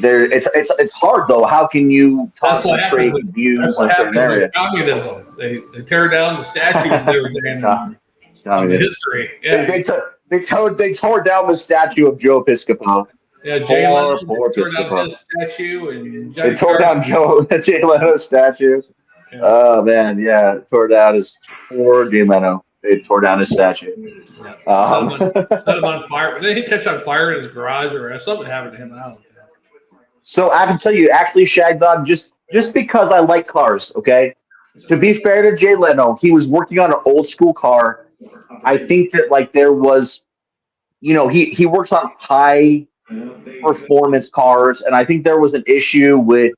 it's hard though. How can you concentrate views on a certain area? Communism. They tear down the statues and everything of the history. Yeah. They tore down the statue of Joe Piscopo. Yeah, Jay Leno tore down his statue, and they tore down Jay Leno's statue. Yeah. Oh man, tore down his poor Jay Leno. They tore down his statue. Yeah. Set him on fire, but then he catch on fire in his garage, or something happened to him. I don't know. So I can tell you, actually, Shagdog, just because I like cars, okay? To be fair to Jay Leno, he was working on an old school car. I think that like there was, he works on high performance cars, and I think there was an issue with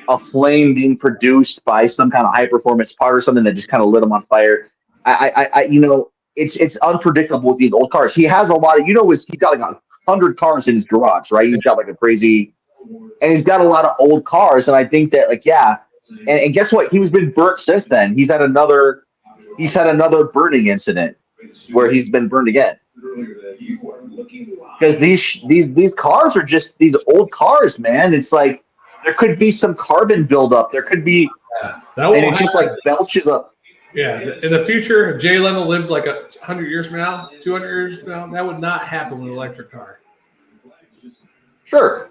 a flame being produced by some kind of high performance part or something that just kind of lit him on fire. It's unpredictable with these old cars. He has a lot of, he's got like 100 cars in his garage, right? He's got like a crazy. And he's got a lot of old cars, and I think that, and guess what? He's been burnt since then. He's had another burning incident where he's been burned again. Because these cars are just these old cars, man. It's like there could be some carbon buildup. There could be, and it just like belches up. Yeah, in the future, if Jay Leno lived like 100 years from now, 200 years from now, that would not happen with an electric car. Sure.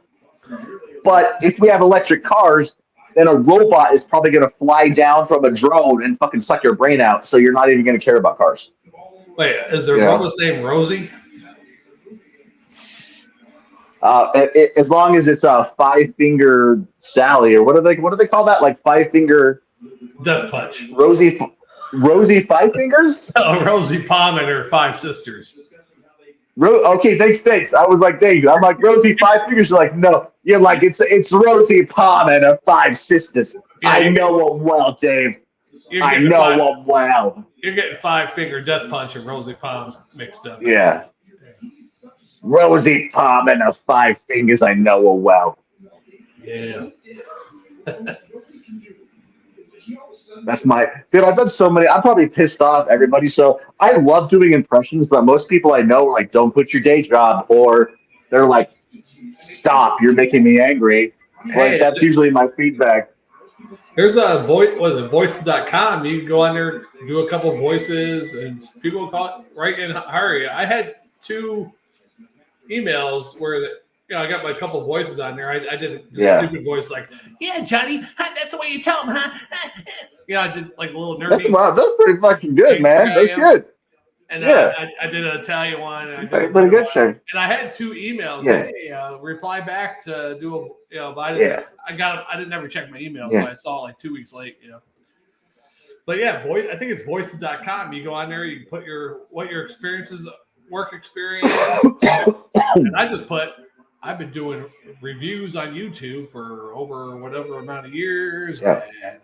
But if we have electric cars, then a robot is probably going to fly down from a drone and fucking suck your brain out. So you're not even going to care about cars. Wait, is the robot's name Rosie? As long as it's a 5-finger Sally, or what do they call that? Like 5-finger Death Punch. Rosie 5 fingers? Oh, Rosie Palm and her 5 sisters. Okay, thanks. I was like, dang, I'm like Rosie 5 fingers. You're like, no, you're like it's Rosie Palm and her 5 sisters. Yeah, I know them well, Dave. I know them well. You're getting 5-finger Death Punch and Rosie Palms mixed up. Yeah. Rosie Palm and her 5 fingers. I know her well. Yeah. That's dude. I've done so many. I'm probably pissed off everybody. So I love doing impressions, but most people I know are like, "Don't quit your day job," or they're like, "Stop! You're making me angry." Like that's usually my feedback. There's a voices.com. You can go on there, do a couple voices, and people will call it right in hurry. I had 2 emails where I got my couple voices on there. I did a stupid voice like, "Yeah, Johnny, that's the way you tell them, huh?" I did like a little nerdy. That's pretty fucking good, man. That's good. And I did an Italian one. And pretty good, sir. And I had 2 emails. Yeah. Hey, reply back to do but I didn't ever check my email, so I saw it like 2 weeks late. But yeah, I think it's voices.com. You go on there, you put what your experiences, work experience. And I just I've been doing reviews on YouTube for over whatever amount of years. Yeah. And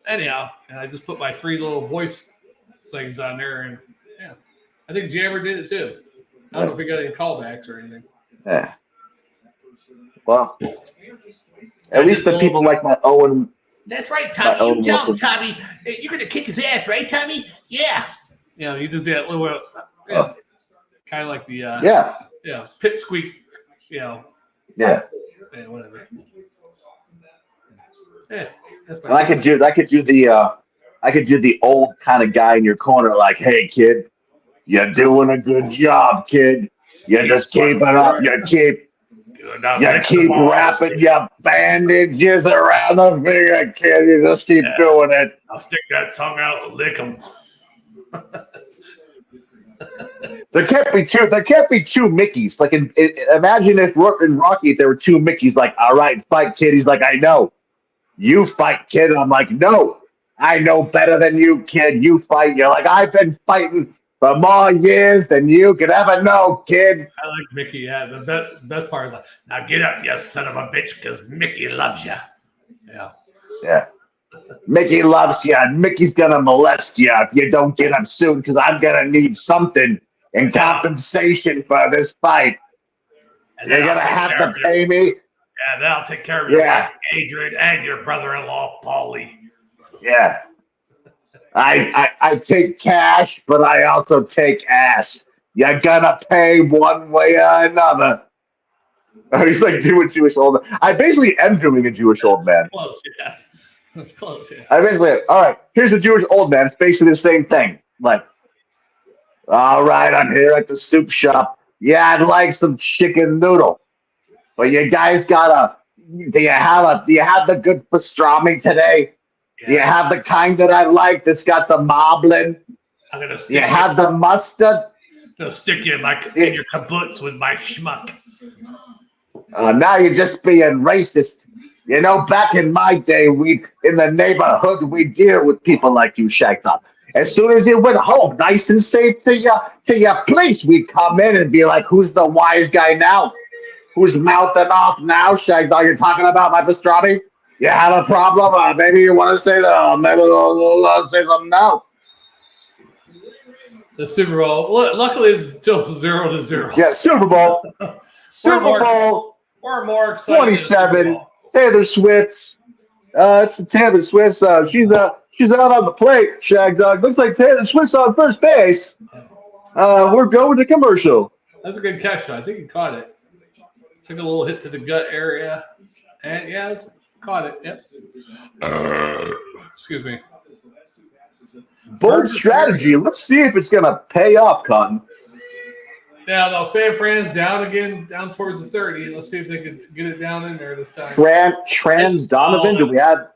anyhow, and I just put my 3 little voice things on there, and I think Jammer did it too. I don't know if we got any callbacks or anything. Yeah. Well, at least the people like my Owen. That's right, Tommy. You tell him, Tommy. You're gonna kick his ass, right, Tommy? Yeah. You just did that little, kind of like the pit squeak. Yeah. Whatever. Yeah. And I could do the old kind of guy in your corner, like, "Hey, kid, you're doing a good job, kid. You just keep it up. You keep wrapping your bandages around the finger, kid. You just keep doing it. I'll stick that tongue out and lick them." There can't be two Mickeys. Like, imagine if in Rocky there were 2 Mickeys. Like, "All right, fight, kid." He's like, "I know. You fight, kid." And I'm like, "No, I know better than you, kid. You fight." You're like, "I've been fighting for more years than you could ever know, kid." I like Mickey. Yeah, the best part is like, "Now get up, you son of a bitch, because Mickey loves you." Yeah. Yeah. Mickey loves you, and Mickey's gonna molest you if you don't get up soon, because I'm gonna need something in compensation for this fight. You're gonna have to pay me. Yeah, then I'll take care of your wife, Adrian, and your brother-in-law, Paulie. Yeah. I take cash, but I also take ass. You're gonna pay one way or another. He's like doing Jewish old man. I basically am doing a Jewish old man. Close, yeah. That's close, yeah. I basically, all right, here's a Jewish old man. It's basically the same thing. Like, "All right, I'm here at the soup shop. Yeah, I'd like some chicken noodle. But you guys do you have the good pastrami today? Yeah. Do you have the kind that I like that's got the marblin? I'm gonna stick you have the mustard? I'm gonna stick you in your kibbutz with my schmuck. Now you're just being racist. Back in my day, in the neighborhood, we deal with people like you, Shagdog. As soon as you went home, nice and safe to your place, we'd come in and be like, "Who's the wise guy now? Who's mouthing off now, Shagdog? You're talking about my pastrami? You have a problem? Maybe you want to say that. Maybe we'll say something now." The Super Bowl. Luckily, it's still 0-0. Yeah, Super Bowl. Super Bowl. We're more excited. 27. Taylor Swift. It's the Taylor Swift. She's out on the plate. Shagdog. Looks like Taylor Swift's on first base. We're going to commercial. That's a good catch. I think he caught it. Took a little hit to the gut area, and caught it. Yep. Excuse me. Bold strategy. Let's see if it's gonna pay off, Cotton. Now, San Fran's down again, down towards the 30. Let's see if they can get it down in there this time. Trans Donovan, do we have?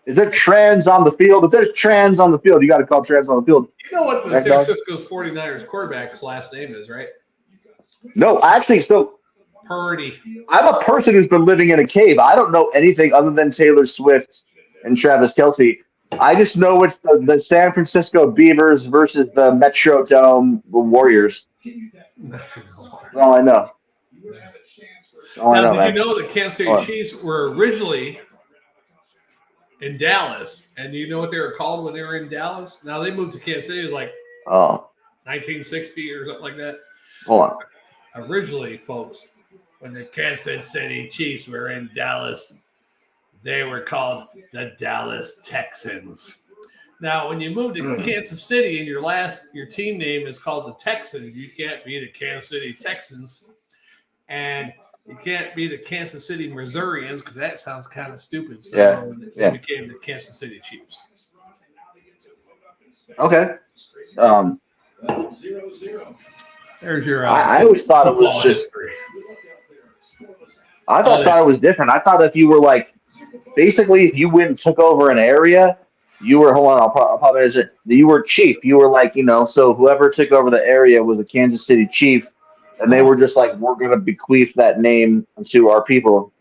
Is there trans on the field? If there's trans on the field, you got to call trans on the field. You know what the San Francisco's 49ers quarterback's last name is, right? No, actually, so Purdy. I'm a person who's been living in a cave. I don't know anything other than Taylor Swift and Travis Kelce. I just know it's the San Francisco Beavers versus the Metrodome Warriors. That's all I know. Did you know the Kansas City Chiefs were originally in Dallas, and you know what they were called when they were in Dallas? Now they moved to Kansas City, it was like 1960 or something like that. Hold on. Originally, folks, when the Kansas City Chiefs were in Dallas, they were called the Dallas Texans. Now, when you move to Kansas City and your team name is called the Texans, you can't be the Kansas City Texans, and you can't be the Kansas City Missourians because that sounds kind of stupid. So they became the Kansas City Chiefs. Okay. There's your. I always thought it was just. I thought it was different. I thought if you were like, basically, if you went and took over an area, you were. Hold on, I'll probably answer. You were chief. You were like, so whoever took over the area was a Kansas City chief, and they were just like, we're gonna bequeath that name to our people.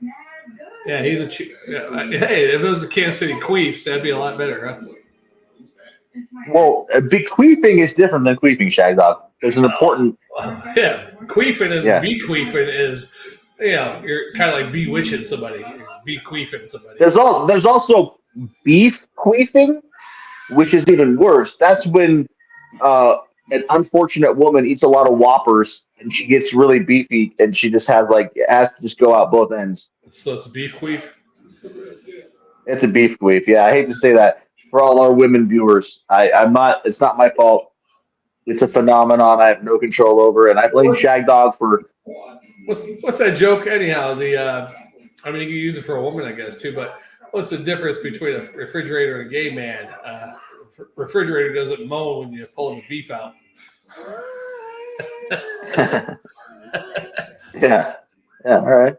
Yeah, he's a chief. Yeah. Hey, if it was the Kansas City Queefs, that'd be a lot better, huh? Well, bequeathing is different than queefing, Shagdog. There's an important. Yeah, queefing and bequeathing is, you're kind of like bewitching somebody, you're bequeathing somebody. There's also beef queefing, which is even worse. That's when an unfortunate woman eats a lot of Whoppers and she gets really beefy and she just has to just go out both ends. So it's a beef queef? It's a beef queef. Yeah, I hate to say that for all our women viewers. It's not my fault. It's a phenomenon I have no control over, and I blame Shagdog for. What's that joke anyhow? You can use it for a woman, I guess, too. But what's the difference between a refrigerator and a gay man? Refrigerator doesn't moan when you pull the beef out. Yeah. All right.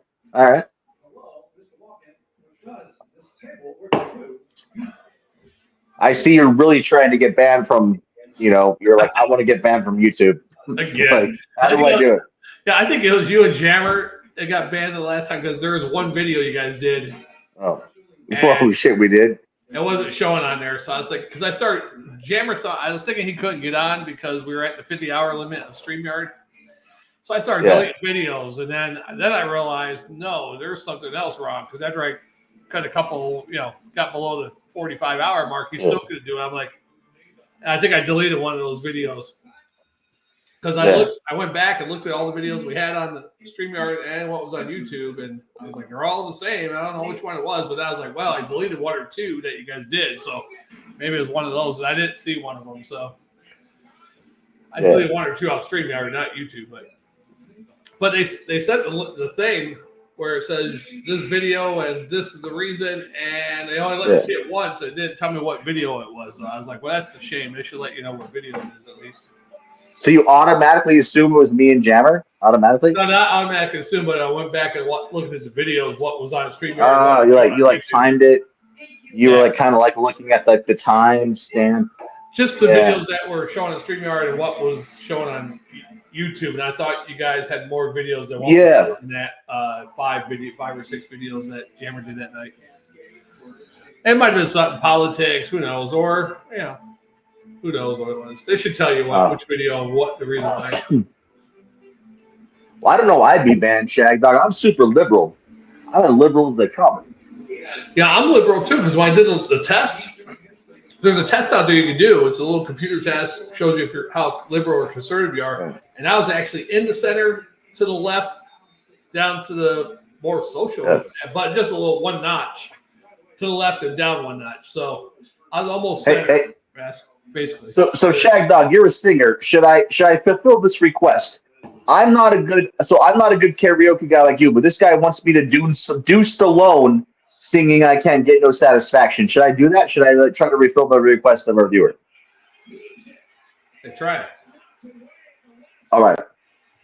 I see you're really trying to get banned from. You're like, I want to get banned from YouTube. Again. How do I do it? Yeah, I think it was you and Jammer that got banned the last time because there was one video you guys did. Oh shit, we did. It wasn't showing on there, so I was like, because Jammer thought I was thinking he couldn't get on because we were at the 50-hour limit of StreamYard. So I started deleting videos, and then I realized no, there's something else wrong because after I cut a couple, got below the 45-hour mark, he still couldn't do it. I'm like. I think I deleted one of those videos because I went back and looked at all the videos we had on the StreamYard and what was on YouTube, and I was like, they're all the same. I don't know which one it was, but I was like, well, I deleted one or two that you guys did, so maybe it was one of those, and I didn't see one of them, so I deleted one or two off StreamYard, not YouTube, but they sent the thing where it says this video and this is the reason, and they only let me see it once. It didn't tell me what video it was. So I was like, well, that's a shame. They should let you know what video it is at least. So you automatically assume it was me and Jammer? Automatically? No, not automatically assume, but I went back and looked at the videos, what was on StreamYard. You timed it. You were kind of looking at the time stamp. Just the videos that were shown on StreamYard and what was shown on YouTube, and I thought you guys had more videos than one than that 5 or 6 videos that Jammer did that night. It might have been something politics, who knows, or who knows what it was. They should tell you which video and what the reason why. Well, I don't know. I'd be banned, Shagdog. I'm super liberal. I'm as liberal as they come. Yeah, I'm liberal too because when I did the test. There's a test out there you can do. It's a little computer test. Shows you how liberal or conservative you are. And I was actually in the center to the left, down to the more social, but just a little one notch to the left and down one notch. So I was almost center, basically. So Shagdog, you're a singer. Should I fulfill this request? I'm not a good karaoke guy like you, but this guy wants me to do Stallone singing I Can't Get No Satisfaction. Should I do that? Should I try to refill the request of our viewer? Hey, try it. All right.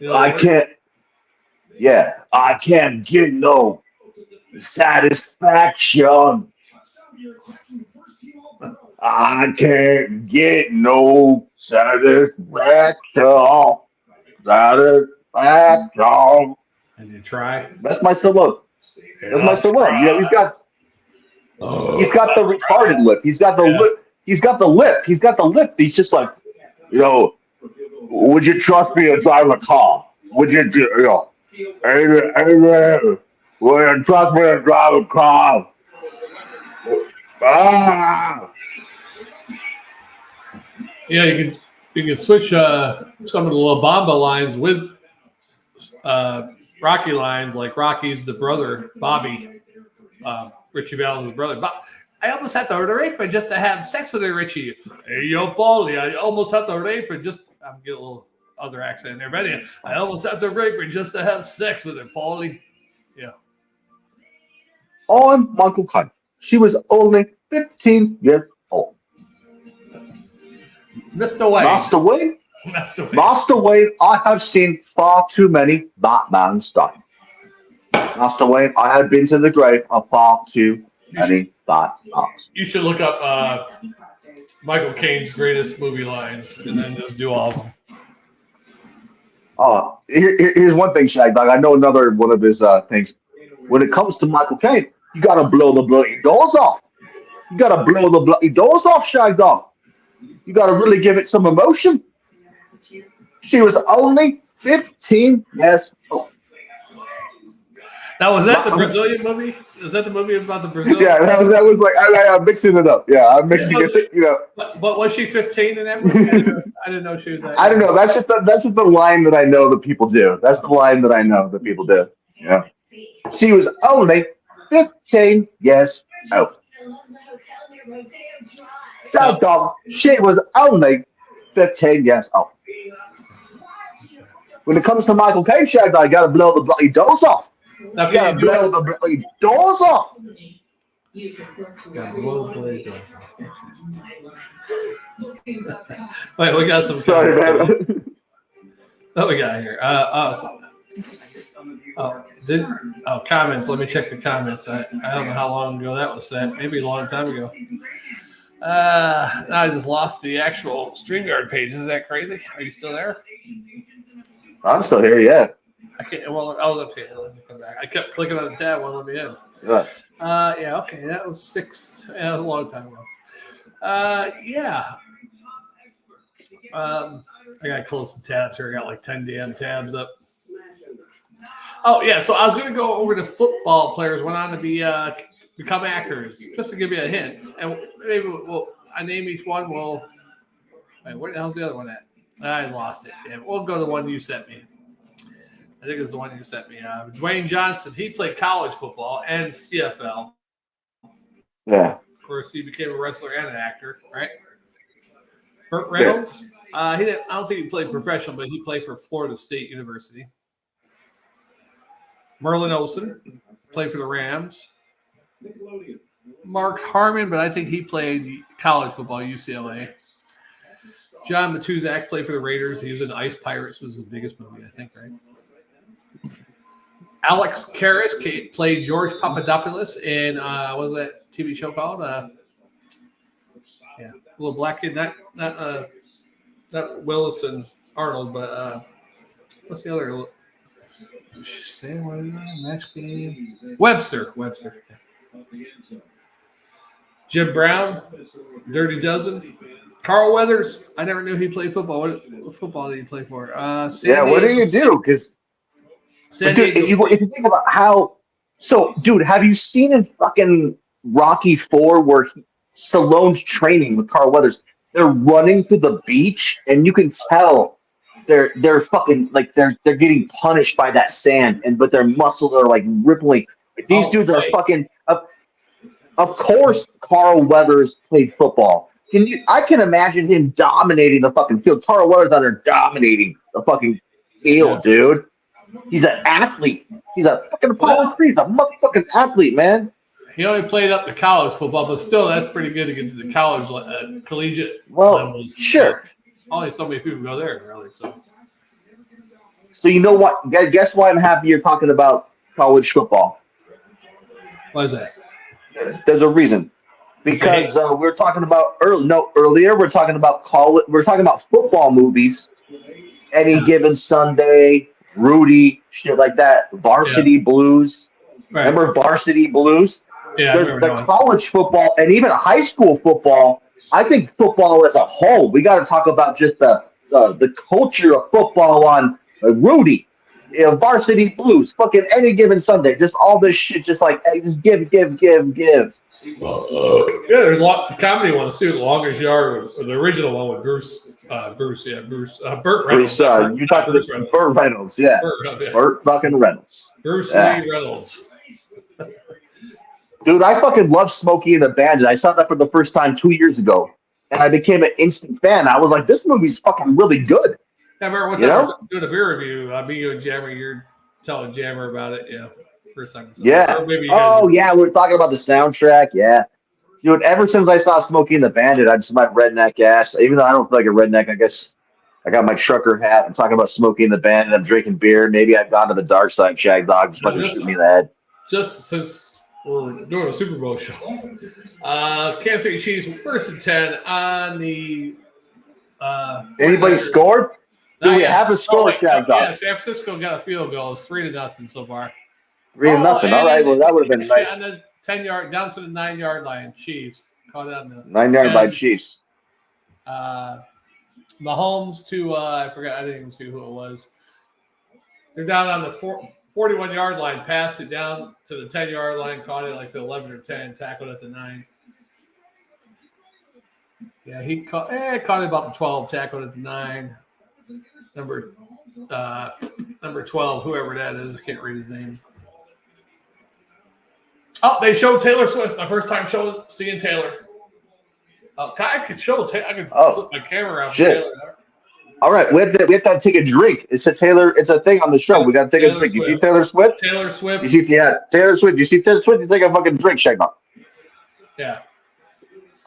I can't. Yeah, I can't get no satisfaction. I can't get no satisfaction. Satisfaction. And you try. That's my solo. That's my solo. You know, he's got the retarded lip. He's got the lip. He's got the lip. He's got the lip. He's just like, you know, would you trust me to drive a car? Would you, you know, hey, man, would you trust me to drive a car? Ah. Yeah, you can switch some of the La Bamba lines with Rocky lines, like Rocky's the brother, Bobby, Richie Valens' brother. But I almost had to rape her just to have sex with her, Richie. Hey, yo, Paulie, I almost had to rape her just. I'm getting a little other accent in there, but anyway, I almost had to rape her just to have sex with her, Paulie. Yeah. On Michael Caine. She was only 15 years old. Mr. Wayne. Master Wayne, I have seen far too many Batmans die. Master Wayne, I have been to the grave of far too many Batmans. You should look up Michael Caine's greatest movie lines and then just do all of them. Here's one thing, Shagdog. I know another one of his things. When it comes to Michael Caine, you got to blow the bloody doors off. You got to blow the bloody doors off, Shagdog. You got to really give it some emotion. She was only 15 years old. Now, was that the Brazilian movie? Is that the movie about the Brazilian? Yeah, that was like I'm mixing it up. Yeah, I'm mixing it. You know. But was she 15 in that movie? I didn't know she was. I don't know. That's just the line that I know that people do. That's the line that I know that people do. Yeah. She was only 15 years old. Shagdog, she was only 15 years old. When it comes to Michael Caine, Shagdog, you got to blow the bloody doors off. Now, You got to blow the bloody doors off. Wait, we got some. Sorry, man. What we got here? Comments. Let me check the comments. I don't know how long ago that was set. Maybe a long time ago. I just lost the actual StreamYard page. Is that crazy? Are you still there? I'm still here, yeah. I can't. Well, okay. Let me come back. I kept clicking on the tab. Won't let me in. Yeah. Okay. That was 6. Yeah, that was a long time ago. Yeah. I got to close some tabs here. I got like 10 damn tabs up. Oh yeah. So I was going to go over the football players went on to become actors, just to give you a hint. And maybe I name each one. Well, wait, where the hell's the other one at? I lost it. Yeah, we'll go to the one you sent me. I think it's the one you sent me. Dwayne Johnson, he played college football and CFL. Yeah. Of course, he became a wrestler and an actor, right? Burt Reynolds, I don't think he played professional, but he played for Florida State University. Merlin Olsen played for the Rams. Mark Harmon, but I think he played college football, UCLA. John Matuzak played for the Raiders. He was in Ice Pirates, was his biggest movie, I think, right? Alex Karras played George Papadopoulos in what was that TV show called? Little black kid, not Willis and Arnold, but what's the other? Say what is that? Match game. Webster. Jim Brown, Dirty Dozen. Carl Weathers. I never knew he played football. What football did he play for? What do you do? Because if you think about how, dude, have you seen in fucking Rocky IV where Stallone's training with Carl Weathers? They're running to the beach, and you can tell they're fucking like they're getting punished by that sand, but their muscles are like rippling. These dudes are fucking. Of course, Carl Weathers played football. I can imagine him dominating the fucking field. Carl Weathers out there dominating the fucking field, dude. He's an athlete. He's a fucking Apollo Creed. He's a motherfucking athlete, man. He only played up to college football, but still, that's pretty good to get to the college, collegiate levels. Sure. Only so many people go there, really. So, So you know what? Guess why I'm happy you're talking about college football. What is that? There's a reason. Because we're talking about earlier we're talking about college. We're talking about football movies. Any Given Sunday, Rudy, shit like that. Varsity Blues. Right. Remember Varsity Blues? Yeah, The college football and even high school football. I think football as a whole. We got to talk about just the culture of football on Rudy, Varsity Blues, fucking Any Given Sunday, just all this shit, just like hey, just give. Yeah, there's a lot of comedy ones too. The Longest Yard, the original one with Burt Reynolds. Bruce, you talked to Burt Reynolds, yeah. Burt fucking Reynolds. Bruce Lee Reynolds. Dude, I fucking love Smokey and the Bandit. I saw that for the first time 2 years ago, and I became an instant fan. I was like, this movie's fucking really good. Yeah, I remember one time doing a beer review. Me, you, and Jammer, you're telling Jammer about it. Yeah, first time. Yeah. Yeah, we were talking about the soundtrack. Yeah. Dude, ever since I saw Smokey and the Bandit, I just my redneck ass. Even though I don't feel like a redneck, I guess I got my trucker hat. I'm talking about Smokey and the Bandit. I'm drinking beer. Maybe I've gone to the dark side. Shagdog just fucking shoot me in the head. Just since we're doing a Super Bowl show, Kansas City Chiefs 1st and 10 on the. Anybody scored? Do we have a score, Shagdog? Yeah, San Francisco got a field goal. It's 3-0 so far. 3-0. All right. Well, that would have been nice. On the 10-yard down to the 9-yard line. Chiefs caught it on the 9-yard line. Chiefs. Mahomes to I forgot. I didn't even see who it was. They're down on the 41-yard line. Passed it down to the 10-yard line. Caught it like the 11 or 10. Tackled at the 9. Yeah, he caught it about the 12. Tackled at the 9. Number 12, whoever that is, I can't read his name. Oh, they showed Taylor Swift. My first time seeing Taylor. I could show Taylor. I could flip my camera around. Shit. All right, we have to take a drink. It's a thing on the show. We got to take a drink. You see Taylor Swift? Taylor Swift. Taylor Swift. You see Taylor Swift? You take a fucking drink, Shagdog. Yeah.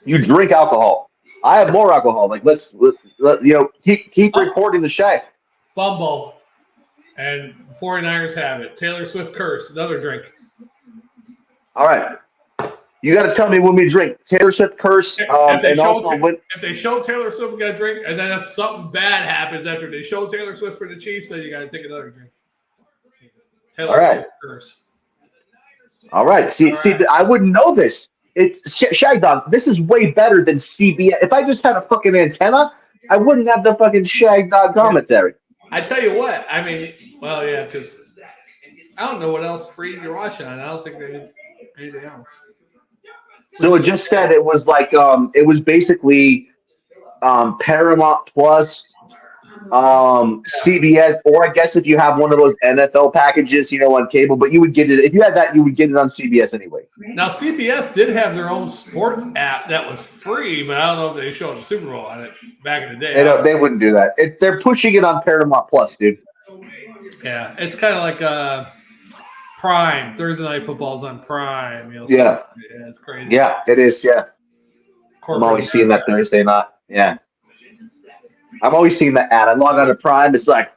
You drink alcohol. I have more alcohol. Like let's keep recording the Shag. Fumble, and 49ers have it. Taylor Swift curse. Another drink. All right. You got to tell me when we drink. Taylor Swift curse. If they show Taylor Swift, we got to drink. And then if something bad happens after they show Taylor Swift for the Chiefs, then you got to take another drink. Taylor Swift curse. All right. See, I wouldn't know this. It's Shagdog. This is way better than CBS. If I just had a fucking antenna, I wouldn't have the fucking Shagdog commentary. I tell you what. I mean, well, yeah, because I don't know what else free you're watching on. I don't think they did anything else. So it just said it was like it was basically Paramount Plus, CBS, or I guess if you have one of those NFL packages, on cable, but you would get it if you had that, you would get it on CBS anyway. Now CBS did have their own sports app that was free, but I don't know if they showed the Super Bowl on it back in the day. They wouldn't do that. They're pushing it on Paramount Plus, dude. Yeah, it's kind of like Prime. Thursday Night Football's on Prime. Yeah, it's crazy. Yeah, it is. Yeah, I'm always seeing that Thursday night. Yeah. I'm always seeing that ad. I log on to Prime. It's like,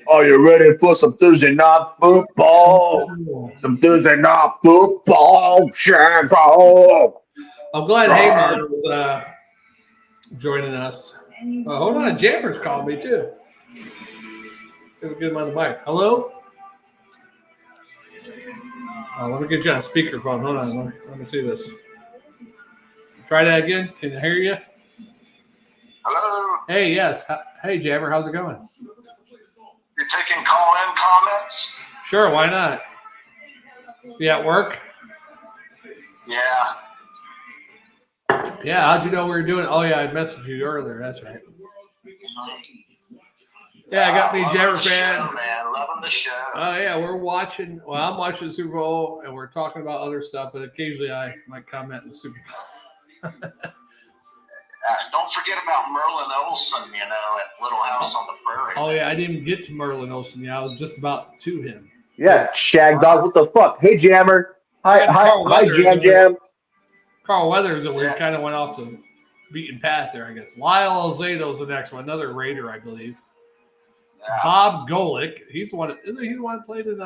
are you ready for some Thursday night football? Some Thursday night football. Chicago. I'm glad Heyman was joining us. Hold on. Jammer's called me, too. Let's see if we get him on the mic. Hello? Let me get you on speakerphone. Hold on. Let me see this. Try that again. Can I hear you? Hello. Hey, yes. Hey, Jammer. How's it going? You're taking call-in comments? Sure. Why not? You at work? Yeah. Yeah. How'd you know we were doing? Oh, yeah. I messaged you earlier. That's right. Yeah, I got me, Jammer fan. Show, man. Loving the show. Oh, yeah. We're watching. Well, I'm watching the Super Bowl, and we're talking about other stuff, but occasionally I might comment in the Super Bowl. Don't forget about Merlin Olsen, at Little House on the Prairie. Oh, yeah, I didn't even get to Merlin Olsen. Yeah, I was just about to him. Yeah, Shagdog, what the fuck? Hey, Jammer. Hi, Jam. Carl Weathers, and we kind of went off to beaten path there, I guess. Lyle Alzado's the next one, another Raider, I believe. Bob Golick. He's the one. Isn't he the one that played in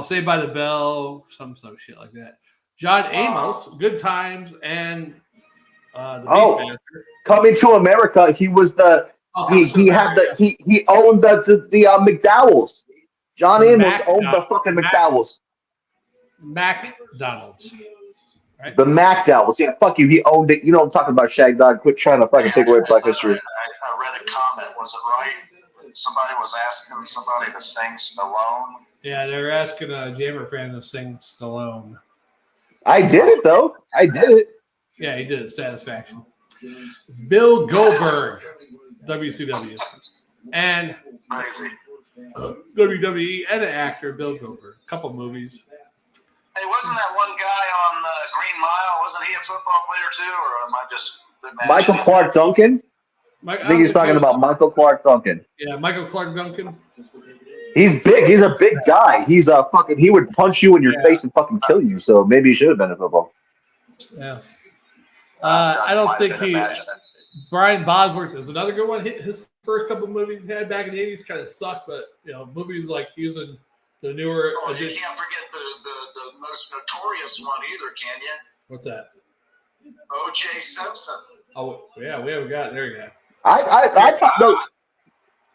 Saved by the Bell, some shit like that. John Amos, Good Times, and the Beastmaster. Coming to America. He was the he owned the McDowell's. John Amos owned the fucking McDowell's. McDonald's. Right? The McDowell's. Yeah, fuck you. He owned it. You know what I'm talking about, Shagdog. Quit trying to fucking take away Black history. I read a comment. Was it right? Somebody was asking somebody to sing Stallone. Yeah, they're asking a Jammer fan to sing Stallone. I did it, though. I did it. Yeah, he did it. Satisfaction. Bill Goldberg, WCW. And Crazy. WWE and an actor, Bill Goldberg. A couple movies. Hey, wasn't that one guy on Green Mile? Wasn't he a football player too, or am I just Michael Clark Duncan? I think he's talking about Michael Clark Duncan. Yeah, Michael Clark Duncan. He's big. He's a big guy. He's a fucking. He would punch you in your face and fucking kill you. So maybe he should have been in football. Yeah. I don't think he. Brian Bosworth is another good one. His first couple movies he had back in the 80s kind of sucked, but movies like using the newer. Oh, you can't forget the most notorious one either, can you? What's that? O.J. Simpson. Oh yeah, we haven't got there yet. I thought no.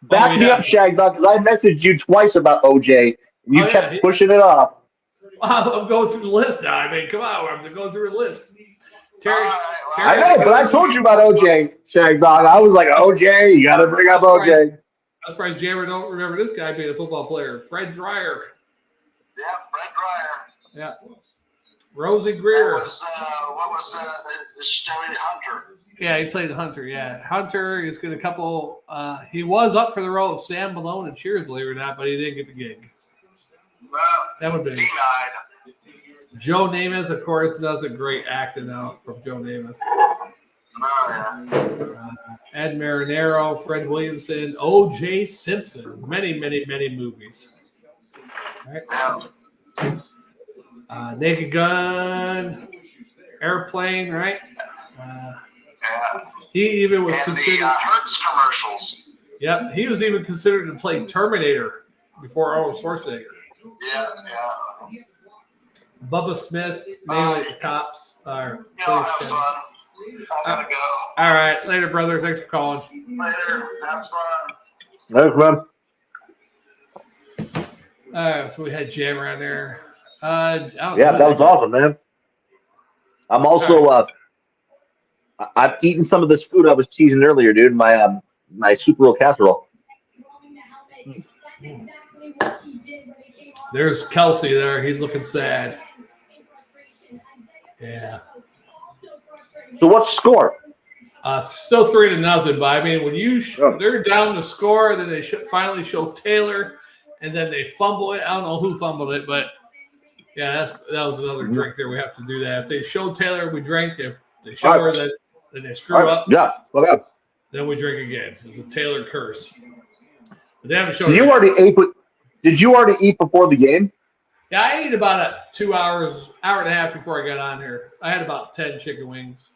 Back me up, Shagdog, because I messaged you twice about OJ. You kept pushing it off. I'm going through the list now. I mean, come on, I'm going through the list. Terry, I know, but I told you about OJ, Shagdog. I was like, OJ, you got to bring up OJ. I'm surprised Jammer don't remember this guy being a football player. Fred Dreyer. Yeah, Fred Dreyer. Yeah. Rosie Greer. What was Hunter? Yeah, he played Hunter. Yeah, Hunter is going to couple. He was up for the role of Sam Malone in Cheers, believe it or not, but he didn't get the gig. Well, that would be denied. Joe Namath, of course, does a great acting now from Joe Namath. Oh, yeah. Ed Marinero, Fred Williamson, O.J. Simpson, many movies. All right. Yeah. Naked Gun, Airplane, right? He even was considered. The Hertz commercials. Yep, he was even considered to play Terminator before Arnold Schwarzenegger. Yeah. Bubba Smith, mainly the cops. Have fun. I gotta go. All right, later, brother. Thanks for calling. Later. Have fun. Thanks, man. So we had Jam around there. That was awesome, man. I'm also I've eaten some of this food I was teasing earlier, dude. My Super Bowl casserole. There's Kelsey there. He's looking sad. Yeah. So what's the score? Still 3-0. But I mean, when they're down the score, then they finally show Taylor, and then they fumble it. I don't know who fumbled it, but yeah, that was another drink there. We have to do that. If they show Taylor, we drink. If they show her that they screw up, then we drink again. It's a Taylor curse. But they haven't shown. So you already ate. Did you already eat before the game? Yeah, I ate about 2 hours, hour and a half before I got on here. I had about 10 chicken wings.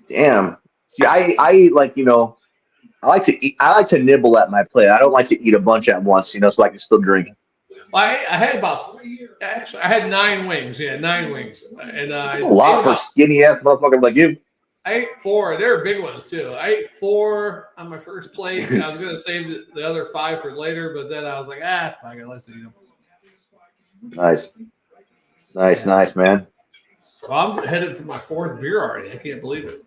Damn. See, I eat I like to eat. I like to nibble at my plate. I don't like to eat a bunch at once, so I can still drink. Well, I had 9 wings. Yeah, 9 wings, and that's a lot for skinny ass motherfuckers like you. I ate 4. They were big ones too. I ate 4 on my first plate. I was gonna save the other 5 for later, but then I was like, fuck it, let's eat them. Nice, man. Well, I'm headed for my 4th beer already. I can't believe it.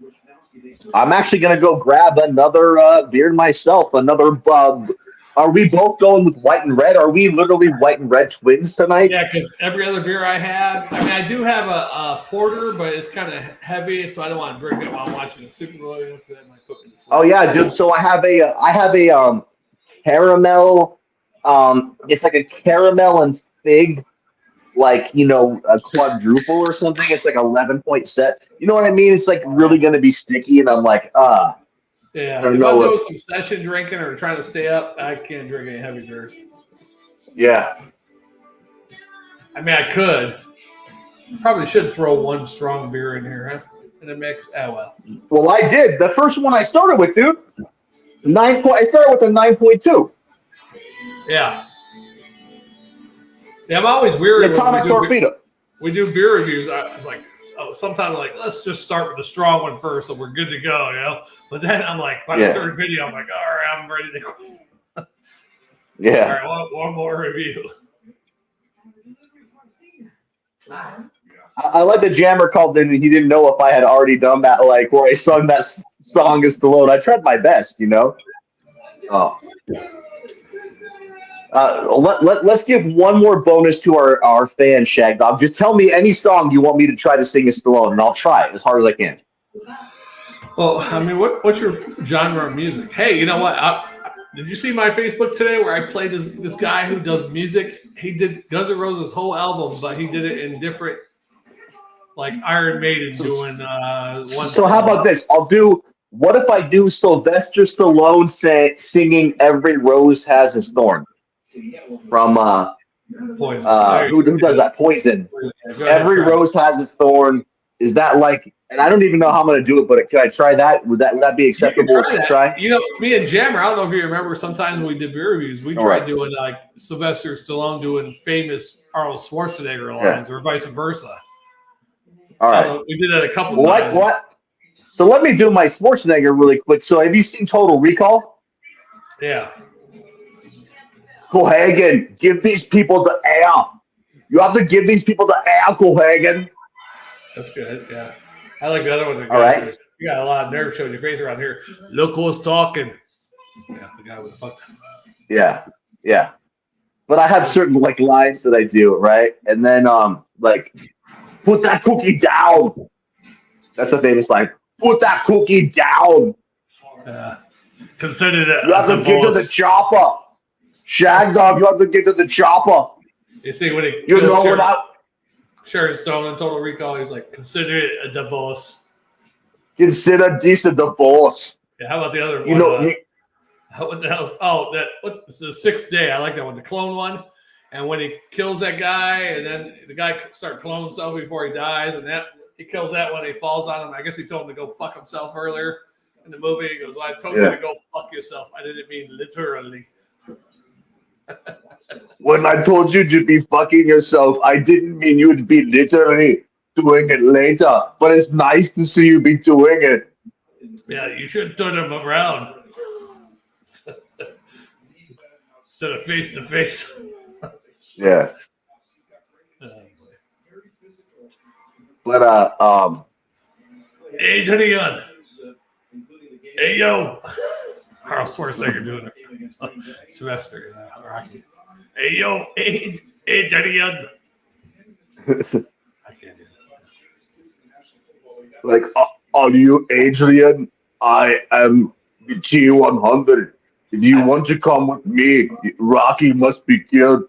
I'm actually gonna go grab another beer myself. Another. Are we both going with white and red? Are we literally white and red twins tonight? Yeah, because every other beer I have, I mean, I do have a porter, but it's kind of heavy, so I don't want to drink it while I'm watching the Super Bowl. Oh yeah, dude. So I have a caramel. It's like a caramel and fig, a quadruple or something. It's like 11-point set. You know what I mean? It's like really gonna be sticky, and I'm like, Yeah, if I'm doing some session drinking or trying to stay up, I can't drink any heavy beers. Yeah. I mean, I could. Probably should throw one strong beer in here, huh? In the mix. Oh, well. Well, I did. The first one I started with, dude. I started with a 9.2. Yeah. Yeah, I'm always weary The Atomic Torpedo. we do beer reviews. I was like, sometimes like, let's just start with the strong one first, so we're good to go, you know. But then I'm like, by the third video, I'm like, all right, I'm ready to quit. Yeah. All right, one more review. I like the jammer called in, and he didn't know if I had already done that, like where I sung that song is Stallone. I tried my best, you know. Oh. Let's give one more bonus to our fan, Shagdog. Just tell me any song you want me to try to sing as Stallone, and I'll try it as hard as I can. Well, I mean, what's your genre of music? Hey, you know what? Did you see my Facebook today where I played this guy who does music? He did Guns N' Roses' whole album, but he did it in different, like Iron Maiden doing one. So how about this? What if I do Sylvester Stallone singing "Every Rose Has Its Thorn" from Poison? Who does that? Poison. Every rose has its thorn. Is that like? And I don't even know how I'm going to do it, but can I try that? Would that be acceptable to try? You know, me and Jammer, I don't know if you remember, sometimes when we did beer reviews, we tried doing like Sylvester Stallone doing famous Arnold Schwarzenegger lines or vice versa. All right. We did that a couple times. What? So let me do my Schwarzenegger really quick. So have you seen Total Recall? Yeah. Cohagen, give these people the air. You have to give these people the air, Cohagen. That's good, yeah. I like the other one. All right. You got a lot of nerve showing your face around here. Look who's talking. Yeah, the guy with the fuck. Yeah. But I have certain like lines that I do, right? And then like, put that cookie down. That's a famous line. Put that cookie down. Consider that. You have to get to the chopper. Shagdog, you have to get to the chopper. You see when he you know what Sharon Stone in Total Recall, he's like, consider it a divorce. Consider this a divorce. Yeah, how about the other one? You know, what the hell's what's the Sixth Day? I like that one, the clone one. And when he kills that guy, and then the guy starts cloning himself before he dies, and that he kills that one, he falls on him. I guess he told him to go fuck himself earlier in the movie. He goes, well, I told you to go fuck yourself. I didn't mean literally. When I told you to be fucking yourself, I didn't mean you would be literally doing it later. But it's nice to see you be doing it. Yeah, you should turn him around. Instead of face to face. Yeah. But hey, Adrian. Hey, yo. Arnold Schwarzenegger doing it. Sylvester, Rocky. Hey, yo, Adrian. I can't do it. Like, are you Adrian? I am T100. If you want to come with me, Rocky must be killed.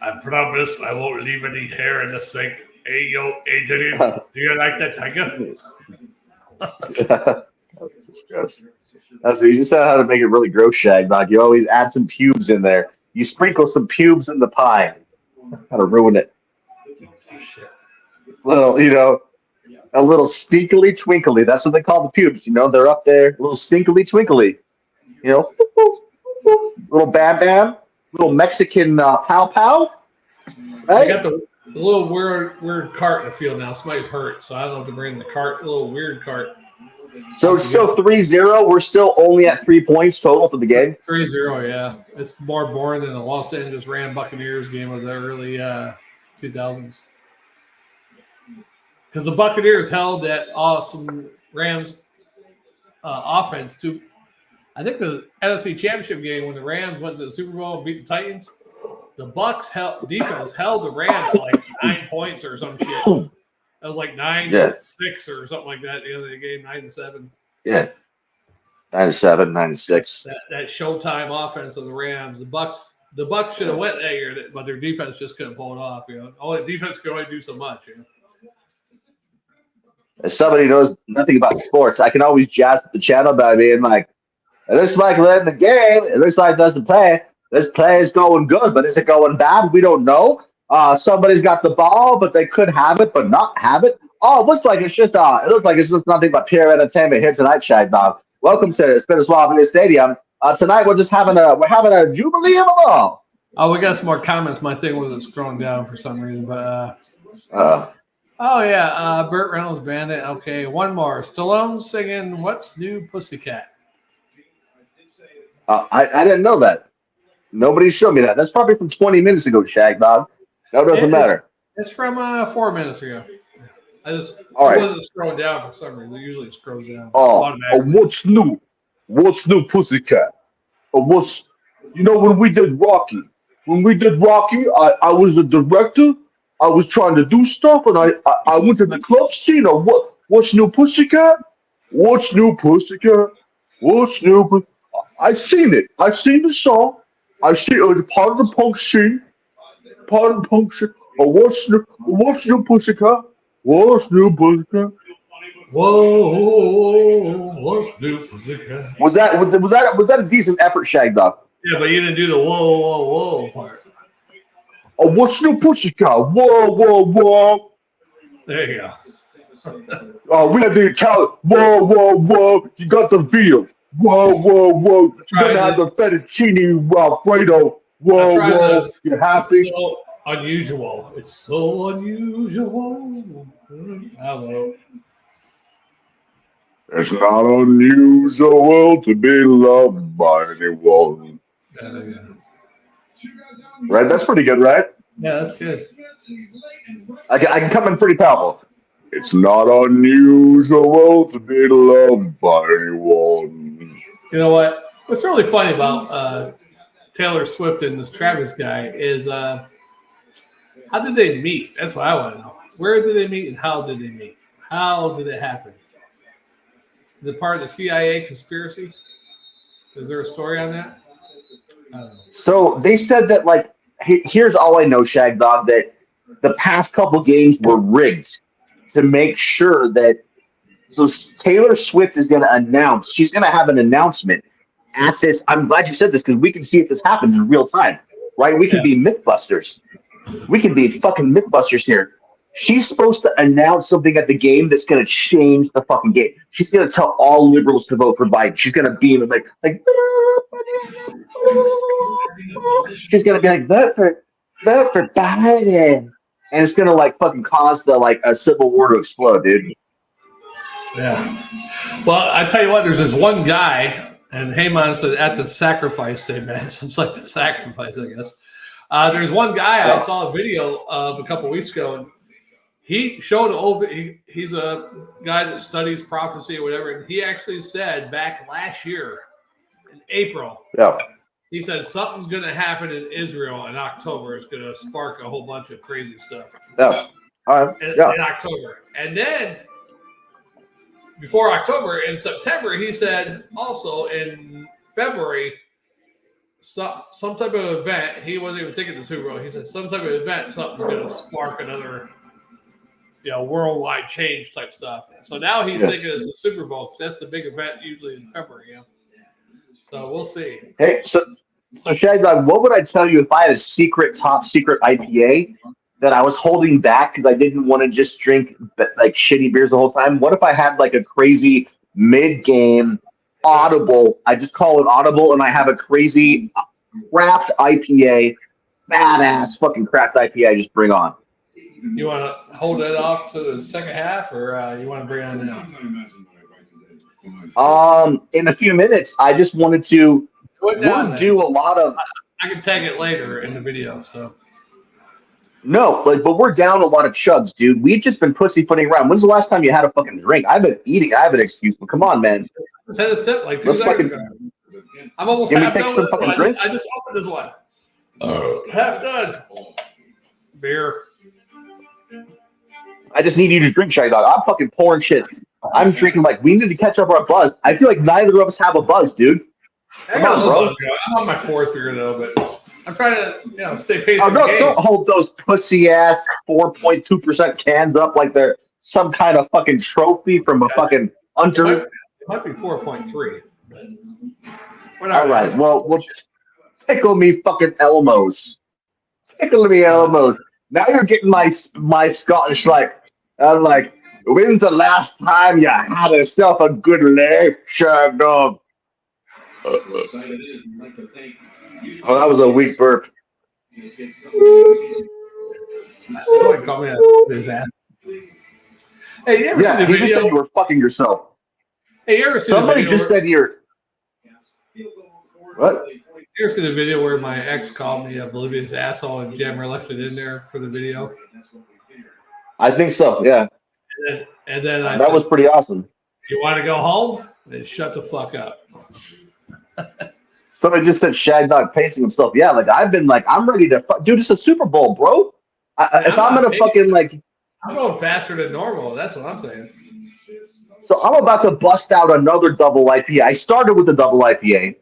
I promise I won't leave any hair in the sink. Hey, yo, Adrian, do you like that tiger? That's what you just know how to make it really gross, Shagdog. You always add some pubes in there. You sprinkle some pubes in the pie. How to ruin it. Little, a little stinkily twinkly. That's what they call the pubes. They're up there, a little stinkily twinkly. Little bam bam, little Mexican pow pow. Right? I got the little weird cart in the field now. Somebody's hurt, so I don't have to bring the cart. A little weird cart. So it's still 3-0. We're still only at 3 points total for the game. 3-0, yeah. It's more boring than the Los Angeles Rams Buccaneers game of the early 2000s. Because the Buccaneers held that awesome Rams offense to, I think, the NFC Championship game when the Rams went to the Super Bowl and beat the Titans. The Bucs defense held the Rams to like 9 points or some shit. That was like 9-6 or something like that. The other game, 9-7. Yeah, 9-7, 9-6. That Showtime offense of the Rams. The Bucs should have went that year, but their defense just couldn't pull it off. Only defense could only do so much. As somebody who knows nothing about sports, I can always jazz the channel by being like, "It looks like they're in the game. It looks like it doesn't play. This play is going good, but is it going bad? We don't know. Somebody's got the ball, but they could have it, but not have it. Oh, it looks like it's just it looks like it's just nothing but pure entertainment here tonight, Shagdog. Welcome to Spinner Stadium. Tonight we're having a jubilee of them all. Oh, we got some more comments. My thing wasn't scrolling down for some reason, but Burt Reynolds Bandit. Okay, one more. Stallone singing "What's New, Pussycat." I didn't know that. Nobody showed me that. That's probably from 20 minutes ago, Shagdog. No, it doesn't matter. It's from 4 minutes ago. I wasn't scrolling down for some reason. It usually scrolls down. What's new? What's new, Pussycat? When we did Rocky? I was the director. I was trying to do stuff, and I went to the club scene. What's new, Pussycat? What's new, Pussycat? What's new? I seen it. I seen the song. I see it part of the punk scene. What's new, Pussycat? What's new, Pussycat? Whoa, what's new, Pussycat? Was that a decent effort, Shagdog? Yeah, but you didn't do the whoa, whoa, whoa part. What's new, Pussycat? Whoa, whoa, whoa. There you go. We had the Italian. Whoa, whoa, whoa. You got the veal. Whoa, whoa, whoa. You're going to have the fettuccine Alfredo. Whoa, whoa. You happy? It's so unusual. It's so unusual. Hello. It's not unusual to be loved by anyone. Right? That's pretty good, right? Yeah, that's good. I can come in pretty powerful. It's not unusual to be loved by anyone. You know what? What's really funny about Taylor Swift and this Travis guy is how did they meet? That's what I want to know. Where did they meet and how did they meet? How did it happen? Is it part of the CIA conspiracy? Is there a story on that? I don't know. So they said that, like, here's all I know, Shagdog, that the past couple games were rigged to make sure that. So Taylor Swift is going to announce. She's going to have an announcement at this. I'm glad you said this because we can see if this happens in real time, right? We can be Mythbusters. We can be fucking Mythbusters here. She's supposed to announce something at the game that's going to change the fucking game. She's going to tell all liberals to vote for Biden. She's going to be like she's going to be like, vote for Biden. And it's going to like fucking cause a civil war to explode, dude. Yeah. Well, I tell you what, there's this one guy, and Heyman said at the sacrifice day, man. Sounds like the sacrifice, I guess. There's one guy I saw a video of a couple weeks ago, and he showed he's a guy that studies prophecy or whatever, and he actually said back last year in April, he said something's going to happen in Israel in October. It's going to spark a whole bunch of crazy stuff in October. And then before October, in September, he said also in February, some type of event. He wasn't even thinking the Super Bowl. He said some type of event, something's going to spark another, worldwide change type stuff. So now he's thinking it's the Super Bowl because that's the big event usually in February. Yeah. So we'll see. Hey, so Shagdog, what would I tell you if I had a top secret IPA that I was holding back because I didn't want to just drink like shitty beers the whole time? What if I had like a crazy mid-game audible? I just call it audible, and I have a crazy craft IPA, badass fucking craft IPA I just bring on. You want to hold it off to the second half, or you want to bring it on now? In a few minutes, I just wanted to do a lot of. I can tag it later in the video. So no, but we're down a lot of chugs, dude. We've just been pussyfooting around. When's the last time you had a fucking drink? I've been eating. I have an excuse, but come on, man. Let's had a sip like 2 seconds ago. I'm almost half done with this one. I just opened this one. Half done. Beer. I just need you to drink, Shagdog. I'm fucking pouring shit. I'm drinking like we need to catch up our buzz. I feel like neither of us have a buzz, dude. Come on, bro. I'm on my fourth beer though, but I'm trying to, stay paced. Oh, don't hold those pussy ass 4.2% cans up like they're some kind of fucking trophy from a fucking hunter. It might be 4.3. All right, well, tickle me fucking Elmos. Tickle me Elmos. Now you're getting my Scottish I'm like, When's the last time you had yourself a good leg, Shagdog? Oh, that was a weak burp. Somebody called me out his ass. Hey, you ever seen the he just video? said you were fucking yourself. Hey, you ever seen Somebody the video just said you're. What? You ever seen the video where my ex called me a oblivious asshole and Jammer left it in there for the video? I think so, yeah. And then I that said, was pretty awesome. "You want to go home? Then shut the fuck up." Somebody just said Shagdog pacing himself. Yeah, like I've been like, I'm ready to dude, it's a Super Bowl, bro. If I'm gonna fucking like I'm going faster than normal. That's what I'm saying. So I'm about to bust out another double IPA. I started with a double IPA.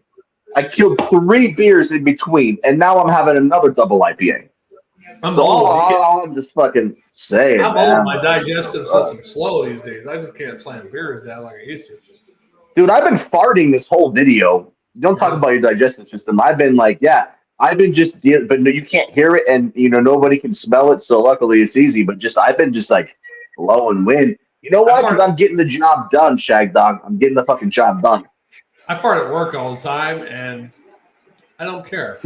I killed 3 beers in between, and now I'm having another double IPA. I'm old. I'm just fucking saying, I'm man. old. My digestive system's slow these days. I just can't slam beers down like I used to. Dude, I've been farting this whole video. Don't talk about your digestive system. I've been like, I've been just, but no, you can't hear it, and nobody can smell it. So luckily, it's easy. But I've been just like blowing wind. You know why? Because I'm getting the job done, Shagdog. I'm getting the fucking job done. I fart at work all the time, and I don't care.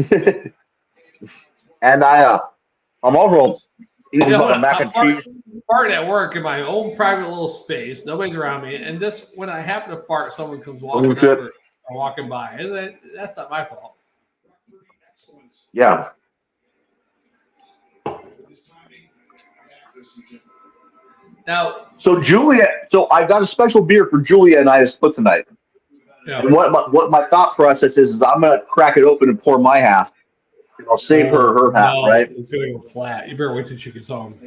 And I'm overall eating mac and cheese. Farting at work in my own private little space. Nobody's around me, and just when I happen to fart, someone comes walking up or walking by. And that's not my fault. Yeah. Now, so I got a special beer for Julia and I to split tonight. Yeah. And what my thought process is I'm gonna crack it open and pour my half. And I'll save her half, right? It's gonna go flat. You better wait till she gets home.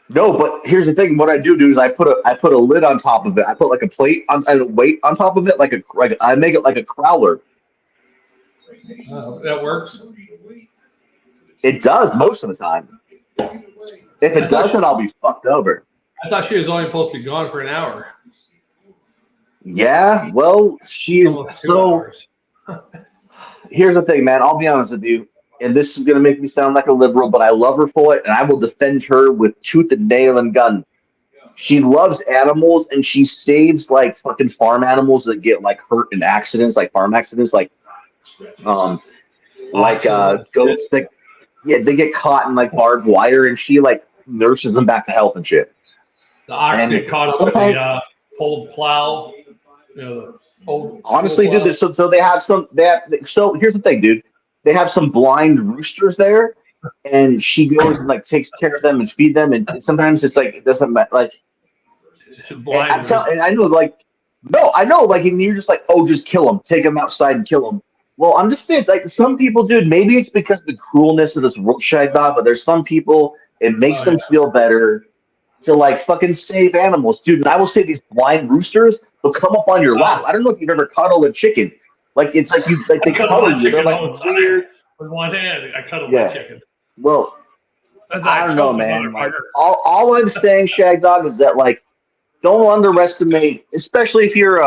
No, but here's the thing. What I do is I put a lid on top of it. I put like a plate on a weight on top of it, like I make it like a crowler. That works. It does most of the time. If it doesn't, I'll be fucked over. I thought she was only supposed to be gone for an hour. Yeah, well, she's so. Here's the thing, man. I'll be honest with you, and this is gonna make me sound like a liberal, but I love her for it, and I will defend her with tooth and nail and gun. She loves animals, and she saves like fucking farm animals that get like hurt in accidents, like farm accidents, like goats that they get caught in like barbed wire, and she like nurses them back to health and shit. The ox get caught up in the pulled plow. Honestly, dude, so they have some. So here's the thing, dude. They have some blind roosters there, and she goes and like takes care of them and feed them. And sometimes it's like it doesn't matter. Like, I know, like, no, I know, like, and you're just like, oh, just kill them, take them outside and kill them. Well, I'm just saying, like, some people, dude, maybe it's because of the cruelness of this world, Shagdog, but there's some people it makes them feel better to like fucking save animals, dude. And I will say these blind roosters, they'll come up on your lap. I don't know if you've ever cuddled a chicken. Like it's like they cuddle you. They're like weird. With one hand, I cuddle my chicken. Well, I don't know, man. Like, all I'm saying, Shagdog, is that like don't underestimate, especially if you're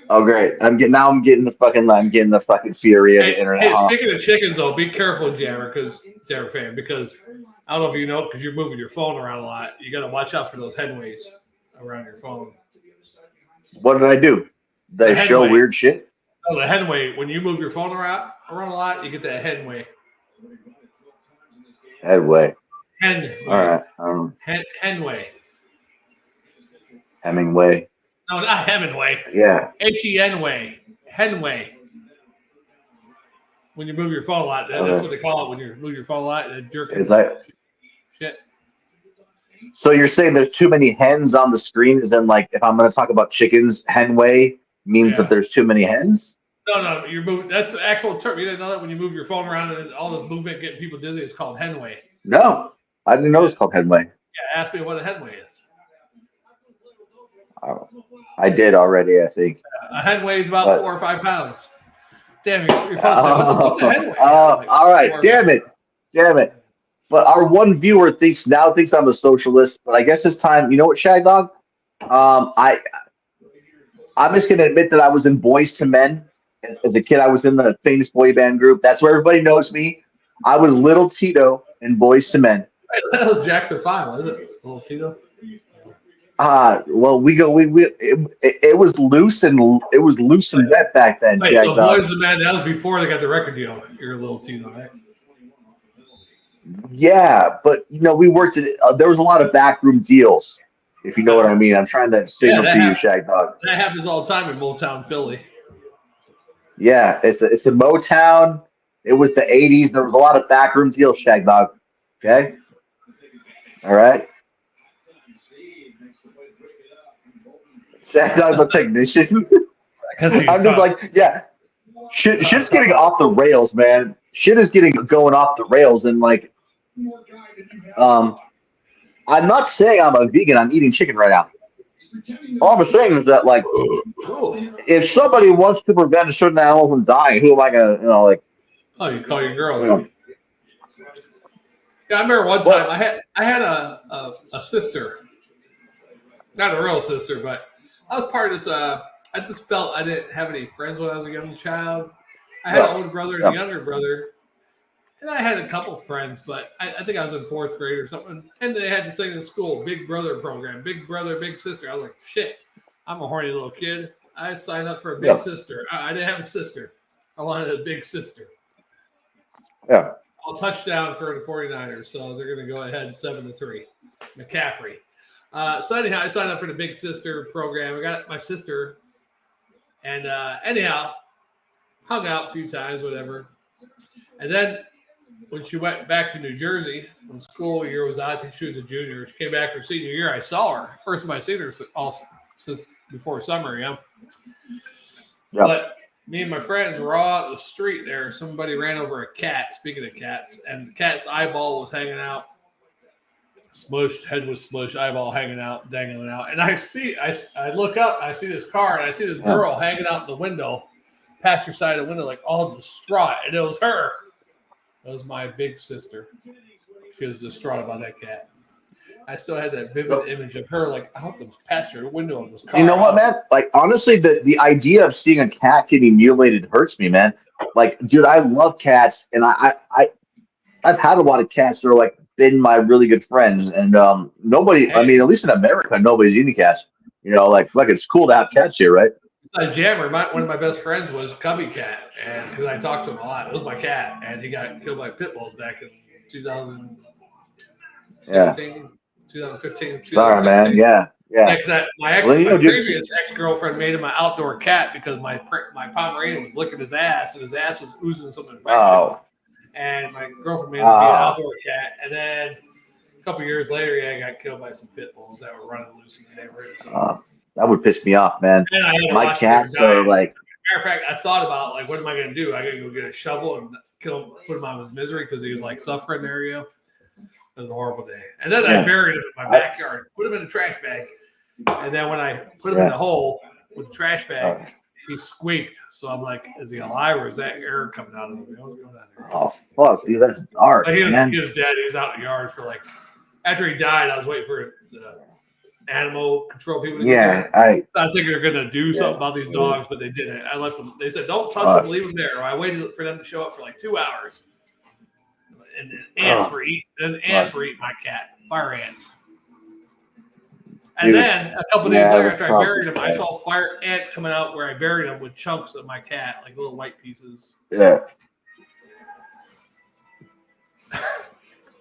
Oh great! I'm getting the fucking fury of the internet. Hey, speaking of chickens, though, be careful, Jammer fan, because I don't know if you know, because you're moving your phone around a lot. You got to watch out for those headways around your phone. What did I do? Did I show weird shit? Oh, the headway. When you move your phone around a lot, you get that headway. Headway. Henway. All right. Henway. Hemingway. No, not Hemingway. Yeah. Henway. Henway. When you move your phone a lot, that's what they call it. When you move your phone a lot, jerking. Is that shit? So you're saying there's too many hens on the screen? Is in like if I'm going to talk about chickens, henway means that there's too many hens? No, you're moving. That's the actual term. You didn't know that when you move your phone around and all this movement getting people dizzy, it's called henway. No, I didn't know it was called henway. Yeah, ask me what a henway is. Oh, I did already, I think. A hen weighs about 4 or 5 pounds. Damn, you're supposed to say, what's a hen weigh? All right, damn it. But our one viewer thinks I'm a socialist, but I guess it's time. You know what, Shagdog? I'm just going to admit that I was in Boys to Men. As a kid, I was in the famous boy band group. That's where everybody knows me. I was Little Tito in Boys to Men. That was Jackson 5, was it? Little Tito? Well, it was loose and wet back then. Wait, so Boys and Men, that was before they got the record deal. You're a Little Tito, right? Yeah, but we worked at. There was a lot of backroom deals, if you know what I mean. I'm trying to signal to you, Shagdog. That happens all the time in Motown, Philly. Yeah, it's in Motown. It was the '80s. There was a lot of backroom deals, Shagdog. Okay, all right. Shagdog's a technician. I'm just like, yeah. Shit's getting off the rails, man. Shit is going off the rails, and like, I'm not saying I'm a vegan. I'm eating chicken right now. All I'm saying is that, like, if somebody wants to prevent a certain animal from dying, who am I gonna, like? Oh, you call your girl. Yeah, I remember one time I had a sister, not a real sister, but I was part of this. I just felt I didn't have any friends when I was a young child. I had an older brother and a younger brother, and I had a couple friends, but I think I was in 4th grade or something. And they had this thing in school, Big Brother program, Big Brother, Big Sister. I was like, shit, I'm a horny little kid. I signed up for a big sister. I didn't have a sister. I wanted a big sister. Yeah. All touchdown for the 49ers, so they're going to go ahead 7-3. McCaffrey. So anyhow, I signed up for the big sister program. I got my sister, and anyhow, hung out a few times, whatever. And then when she went back to New Jersey, when school year was out, I think she was a junior. She came back her senior year. I saw her. First time I seen her since before summer, yeah. But me and my friends were all out the street there. Somebody ran over a cat, speaking of cats, and the cat's eyeball was hanging out. Smushed, head was smushed, eyeball hanging out, dangling out. And I look up, I see this car, and I see this girl hanging out in the window, passenger side of the window, like all distraught. And it was her. It was my big sister. She was distraught about that cat. I still had that vivid image of her, like out the passenger window of this car. You know what, man? Like, honestly, the idea of seeing a cat getting mutilated hurts me, man. Like, dude, I love cats, and I've had a lot of cats that are like been my really good friends, and nobody. I mean, at least in America, nobody's eating cats. Like it's cool to have cats here, right? A jammer. One of my best friends was Cubby Cat, and because I talked to him a lot, it was my cat, and he got killed by pit bulls back in 2016, 2015. Sorry, man. Yeah. My previous ex-girlfriend made him an outdoor cat because my Pomeranian was licking his ass, and his ass was oozing some infection. Oh. And my girlfriend made him be an outdoor cat, and then a couple years later, he got killed by some pit bulls that were running loose in the neighborhood. So. That would piss me off, man. My cats are like. Matter of fact, I thought about like, what am I going to do? I got to go get a shovel and kill him, put him out of his misery because he was like suffering there. It was a horrible day. And then I buried him in my backyard, put him in a trash bag, and then when I put him in the hole with the trash bag, he squeaked. So I'm like, is he alive or is that air coming out of him? What's going on there? Oh fuck, dude, that's dark. He was dead. He was out in the yard for like. After he died, I was waiting for the animal control people to get there. I think they're going to do something about these dogs, but they didn't. I left them. They said, don't touch them, leave them there. I waited for them to show up for like 2 hours. And ants were eating my cat. Fire ants. And then a couple days later after I buried him, I saw fire ants coming out where I buried him with chunks of my cat, like little white pieces. Yeah.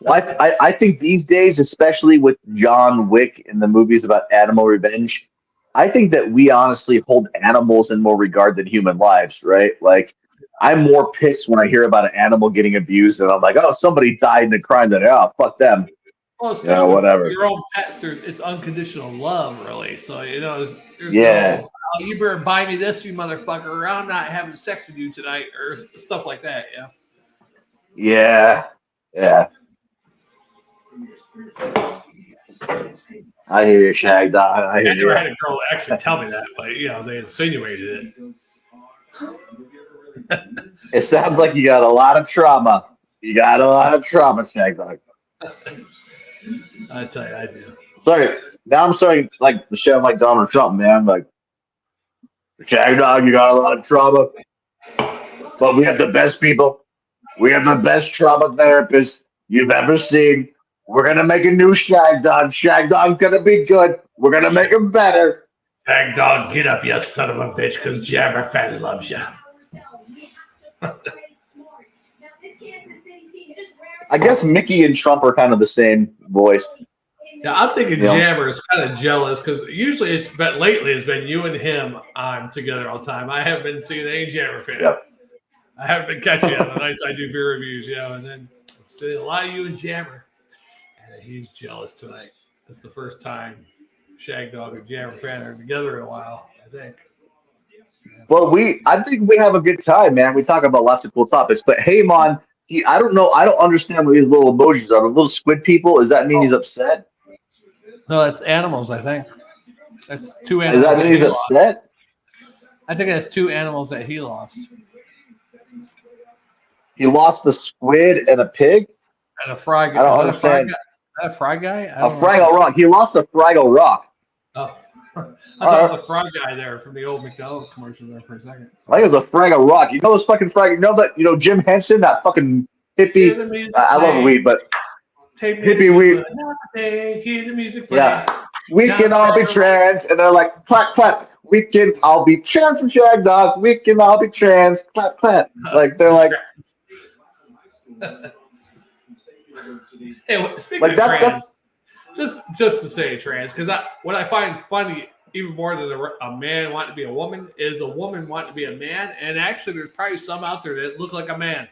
Well, I think these days, especially with John Wick and the movies about animal revenge, I think that we honestly hold animals in more regard than human lives, right? Like, I'm more pissed when I hear about an animal getting abused, and I'm like, oh, somebody died in a crime. That fuck them. Well, especially whatever. Your own pets, it's unconditional love, really. So there's no, oh, you better buy me this, you motherfucker, or I'm not having sex with you tonight, or stuff like that. Yeah. I hear you, Shagdog. I never had a girl actually tell me that, but they insinuated it. It sounds like you got a lot of trauma. Shagdog. I tell you, I do. Sorry, now I'm starting like to sound like Donald Trump, man. Like, Shagdog, you got a lot of trauma, but we have the best people. We have the best trauma therapists you've ever seen. We're going to make a new Shagdog. Shagdog's going to be good. We're going to make him better. Shagdog, get up, you son of a bitch, because Jabber Fan loves you. I guess Mickey and Trump are kind of the same voice. Yeah, I'm thinking Yeah. Jabber is kind of jealous because usually lately it's been you and him on together all the time. I haven't been seeing any Jabber Fan. Yep. I haven't been catching you on the nights I do beer reviews, and then I'm seeing a lot of you and Jabber. And he's jealous tonight. It's the first time Shagdog and Jabber Fan are together in a while, I think. Well, I think we have a good time, man. We talk about lots of cool topics. But hey, Mon, I don't know. I don't understand what these little emojis are. The little squid people. Does that mean he's upset? No, that's animals, I think. That's two Does animals. that mean he's upset? I think that's two animals that he lost. He lost a squid and a pig? And a fry guy. I don't understand. Is that a fry guy? A Fraggle Rock. He lost a Fraggle Rock. Oh. I thought it was a frog guy there from the old McDonald's commercial there for a second. I think it was a Fraggle Rock. You know those fucking Fraggle? You know Jim Henson, that fucking hippie. I love weed, but hippie weed. Hear the music play. Yeah, we can all be trans, and they're like clap clap. We can all be trans from Shagdog. We can all be trans. Clap clap. Like they're like. Hey, speaking Like of that's- trans, just to say trans, because what I find funny even more than a man wanting to be a woman is a woman wanting to be a man, and actually there's probably some out there that look like a man.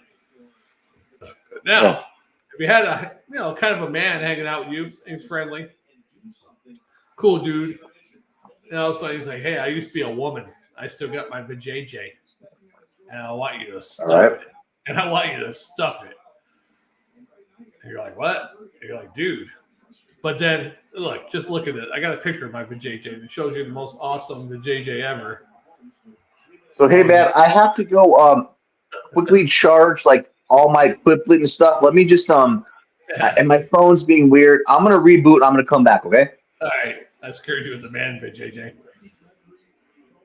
Now, if you had a kind of a man hanging out with you, he's friendly, cool dude, so he's like, hey, I used to be a woman, I still got my vajayjay, and I want you to stuff it, and I want you to stuff it. And you're like, what? And you're like, dude. But then, just look at it. I got a picture of my vajayjay. It shows you the most awesome vajayjay ever. So, hey, man, I have to go quickly charge, like, all my equipment and stuff. Let me just, and my phone's being weird. I'm going to reboot and I'm going to come back, okay? All right. I scared you with the man vajayjay.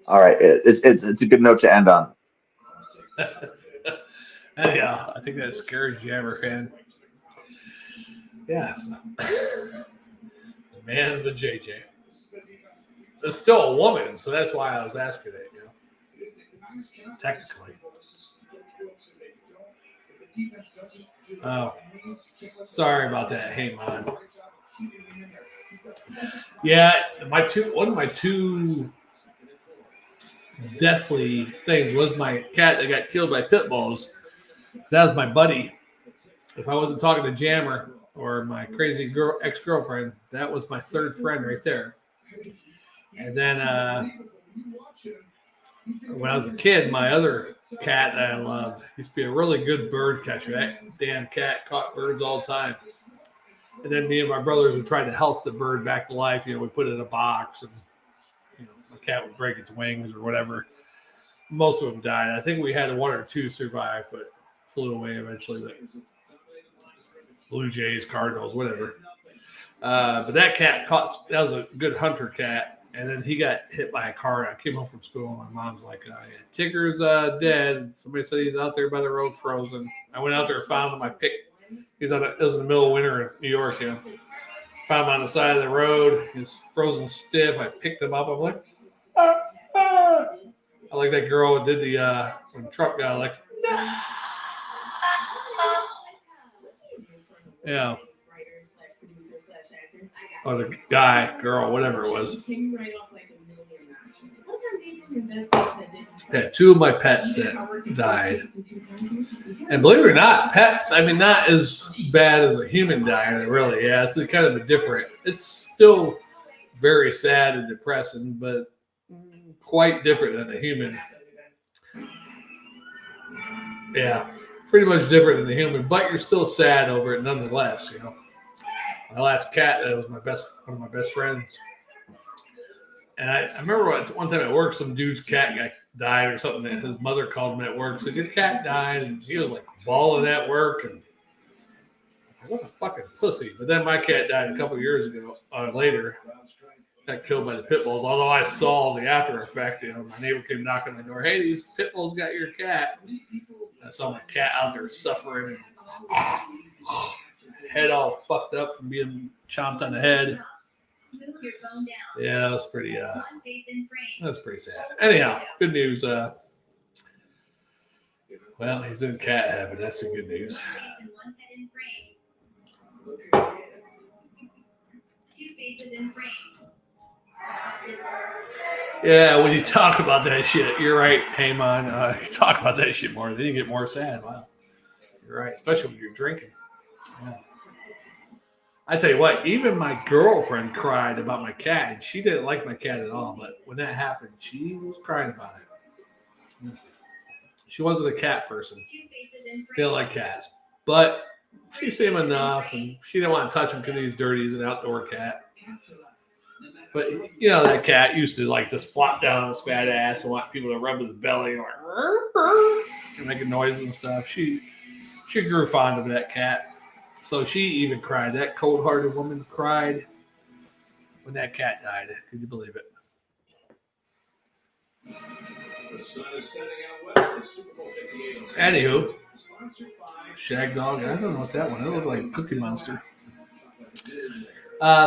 All right. It's a good note to end on. Yeah, I think that scared Jabber Fan. Yeah. So. The man vajayjay. It's still a woman, so that's why I was asking it, technically. Oh, sorry about that. Hey, man. Yeah, one of my two deathly things was my cat that got killed by pit bulls. So that was my buddy. If I wasn't talking to Jammer or my crazy ex-girlfriend, that was my third friend right there. And then when I was a kid, my other cat that I loved used to be a really good bird catcher. That damn cat caught birds all the time. And then me and my brothers would try to health the bird back to life. We put it in a box, and my cat would break its wings or whatever. Most of them died. I think we had one or two survive, but flew away eventually. But Blue Jays, Cardinals, whatever. But that cat that was a good hunter cat. And then he got hit by a car. I came home from school, and my mom's like, Tigger's dead. Somebody said he's out there by the road frozen. I went out there and found him. It was in the middle of winter in New York. Found him on the side of the road. He was frozen stiff. I picked him up. I'm like, I like that girl who did the when Trump got elected. Yeah. Or the girl, whatever it was. Yeah, two of my pets that died. And believe it or not, pets, not as bad as a human dying, really. Yeah, it's kind of a different. It's still very sad and depressing, but quite different than a human. Yeah, pretty much different than the human, but you're still sad over it nonetheless, My last cat, that was one of my best friends. And I remember one time at work, some dude's cat died or something. And his mother called him at work. Said, your cat died. And he was like bawling at work. And I was like, what a fucking pussy. But then my cat died a couple of years ago, later. Got killed by the pit bulls. Although I saw the after effect. My neighbor came knocking on the door. Hey, these pit bulls got your cat. I saw my cat out there suffering. And head all fucked up from being chomped on the head. Yeah, that was pretty sad. Anyhow, good news. Well, he's in cat heaven. That's the good news. Yeah, when you talk about that shit, you're right, Heyman. You talk about that shit more, then you get more sad. Wow. You're right, especially when you're drinking. Yeah. I tell you what, even my girlfriend cried about my cat, and she didn't like my cat at all. But when that happened, she was crying about it. She wasn't a cat person. Didn't like cats. But she seen him enough, and she didn't want to touch him because he's dirty. He's an outdoor cat. But, you know, that cat used to, like, just flop down on his fat ass and want people to rub his belly and, like, making noises and stuff. She grew fond of that cat. So she even cried. That cold-hearted woman cried when that cat died. Could you believe it? Anywho, Shagdog. I don't know what that one. It looked like Cookie Monster.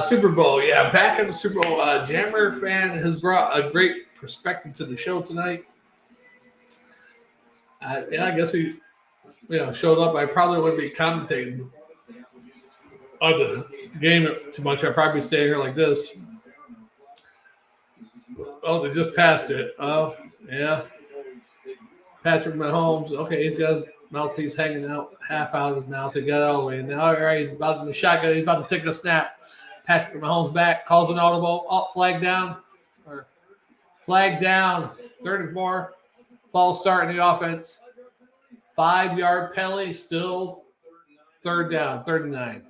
Super Bowl. Yeah, back in the Super Bowl. Jammer fan has brought a great perspective to the show tonight. I guess he, showed up. I probably wouldn't be commentating on the game too much. I'd probably stay here like this. Oh, they just passed it. Oh, yeah. Patrick Mahomes. Okay, he's got his mouthpiece hanging out, half out of his mouth. He got it all the way in. Now, all right, he's about to the shotgun. He's about to take the snap. Patrick Mahomes back, calls an audible. Oh, flag down. 3rd and 4. False start in the offense. 5-yard penalty. Still 3rd down. 3rd and 9.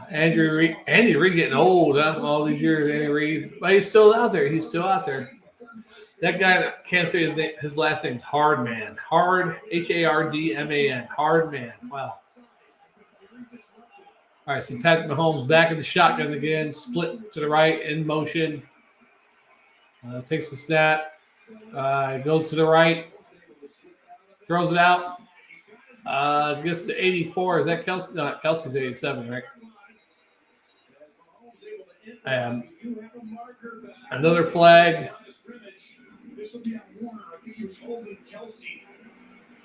Andy Reid getting old, huh? All these years, Andy Reid. But he's still out there. That guy, can't say his name. His last name's Hardman. Hardman. Hardman. Wow. All right, so Patrick Mahomes back in the shotgun again. Split to the right, in motion. Takes the snap. Goes to the right. Throws it out. Gets to 84. Is that Kelsey? No, Kelsey's 87, right? Another flag.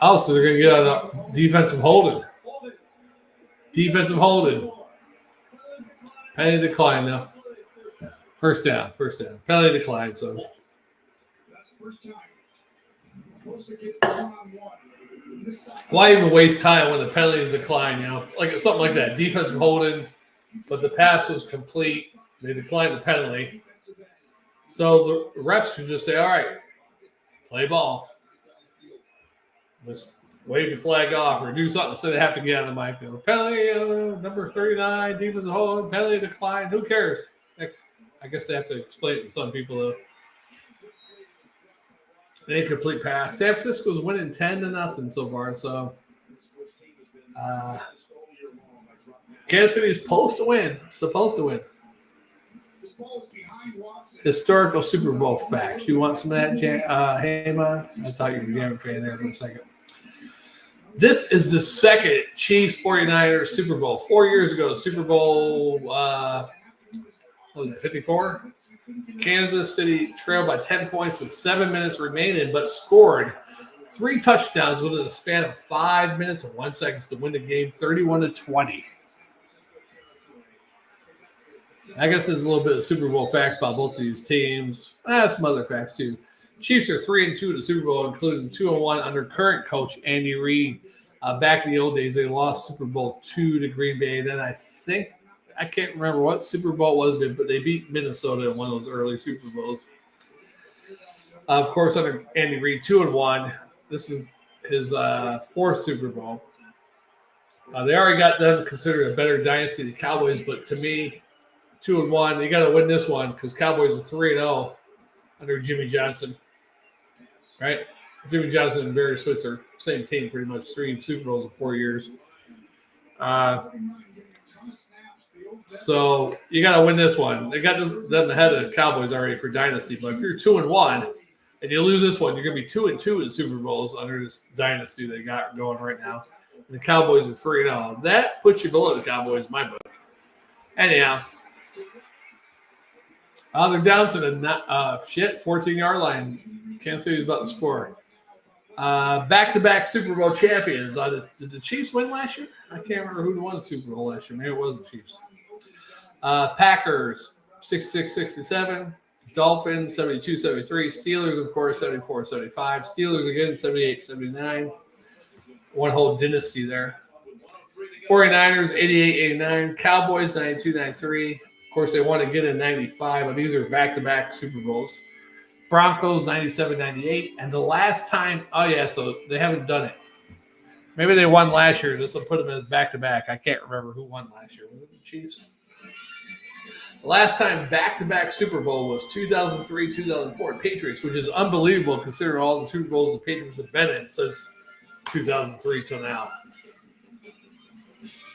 Oh, so they're going to get on a defensive holding. Penalty decline now. First down. Penalty decline. So. Why even waste time when the penalty is declined? Like something like that. Defensive holding, but the pass was complete. They declined the penalty. So the refs should just say, all right, play ball. Let's wave the flag off or do something so they have to get on the mic. Penalty, number 39, defensive hold, penalty decline. Who cares? I guess they have to explain it to some people, though. An incomplete pass. San Francisco's winning 10-0 so far. So Kansas City's supposed to win. Historical Super Bowl facts. You want some of that, Heyman? I thought you were a Jammer fan there for a second. This is the second Chiefs 49ers Super Bowl. 4 years ago, Super Bowl, what was it, 54? Kansas City trailed by 10 points with 7 minutes remaining, but scored 3 touchdowns within a span of 5 minutes and 1 second to win the game 31-20. I guess there's a little bit of Super Bowl facts about both of these teams. Some other facts, too. Chiefs are 3-2 in the Super Bowl, including 2-1 under current coach Andy Reid. Back in the old days, they lost Super Bowl II to Green Bay. Then I can't remember what Super Bowl it was, but they beat Minnesota in one of those early Super Bowls. Of course, under Andy Reid, 2-1. This is his 4th Super Bowl. They already got them considered a better dynasty than the Cowboys, but to me, 2-1. You got to win this one because Cowboys are 3-0 under Jimmy Johnson, right? Jimmy Johnson and Barry Switzer, same team, pretty much 3 Super Bowls in 4 years. So you got to win this one. They got them ahead of the Cowboys already for dynasty, but if you're 2-1, and you lose this one, you're going to be 2-2 in Super Bowls under this dynasty they got going right now. And the Cowboys are 3-0. That puts you below the Cowboys in my book. Anyhow, they're down to the 14-yard line. Kansas City's about to score. Back-to-back Super Bowl champions. Did the Chiefs win last year? I can't remember who won the Super Bowl last year. Maybe it wasn't the Chiefs. Packers, 66-67. Dolphins, 72-73. Steelers, of course, 74-75. Steelers again, 78-79. One whole dynasty there. 49ers, 88-89. Cowboys, 92-93. Of course, they won again in 95, but these are back-to-back Super Bowls. Broncos, 97-98. And the last time, so they haven't done it. Maybe they won last year. This will put them as back-to-back. I can't remember who won last year. Was it the Chiefs? The last time back-to-back Super Bowl was 2003-2004 Patriots, which is unbelievable considering all the Super Bowls the Patriots have been in since 2003 till now.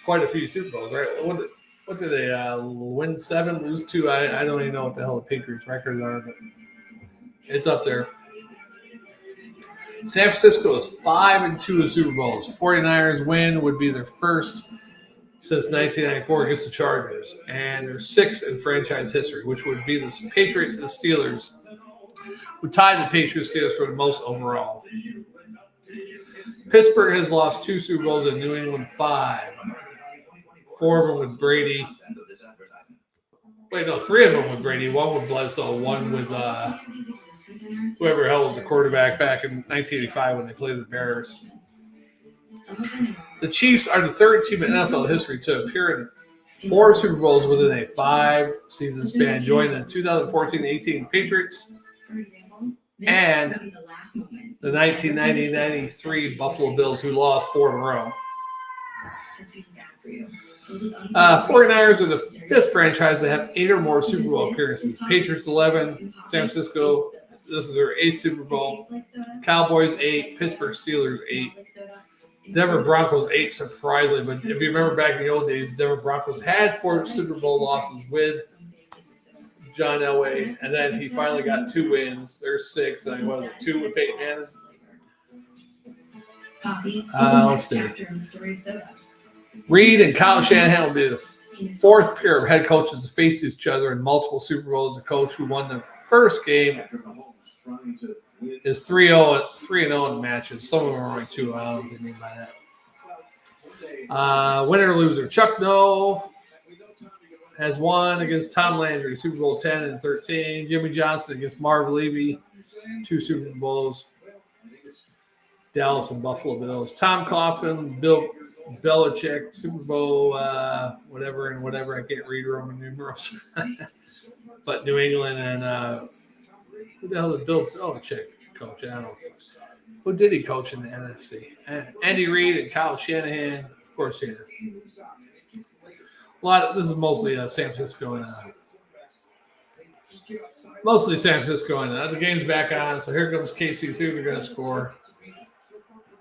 Quite a few Super Bowls, right? What did they win 7, lose 2? I don't even know what the hell the Patriots records are, but it's up there. San Francisco is 5-2 in Super Bowls. 49ers win would be their first since 1994 against the Chargers, and they're 6th in franchise history, which would be the Patriots and the Steelers. Would tie the Patriots Steelers for the most overall. Pittsburgh has lost 2 Super Bowls and New England 5. 4 of them with Brady. Wait, no, 3 of them with Brady. 1 with Bledsoe, 1 with whoever the hell was the quarterback back in 1985 when they played the Bears. The Chiefs are the 3rd team in NFL history to appear in 4 Super Bowls within a 5-season span, joining the 2014-18 Patriots and the 1990-93 Buffalo Bills, who lost 4 in a row. 49ers are the 5th franchise to have 8 or more Super Bowl appearances. Patriots 11, San Francisco, this is their 8th Super Bowl. Cowboys 8, Pittsburgh Steelers 8. Denver Broncos 8, surprisingly. But if you remember back in the old days, Denver Broncos had 4 Super Bowl losses with John Elway, and then he finally got 2 wins. There's 6, and what was it, 2 with Peyton Manning? Let's see. Reed and Kyle Shanahan will be the 4th pair of head coaches to face each other in multiple Super Bowls. The coach who won the first game is 3-0 in matches. Some of them are only 2. I don't know what they mean by that. Winner or loser. Chuck Noll has won against Tom Landry, Super Bowl 10 and 13. Jimmy Johnson against Marv Levy, 2 Super Bowls. Dallas and Buffalo Bills. Tom Coughlin, Bill Belichick, Super Bowl, whatever and whatever. I can't read Roman numerals. But New England and who the hell did Bill Belichick coach? I don't know. Who did he coach in the NFC? Andy Reid and Kyle Shanahan, of course, here. This is mostly San Francisco and the game's back on. So here comes KC. See if they're going to score.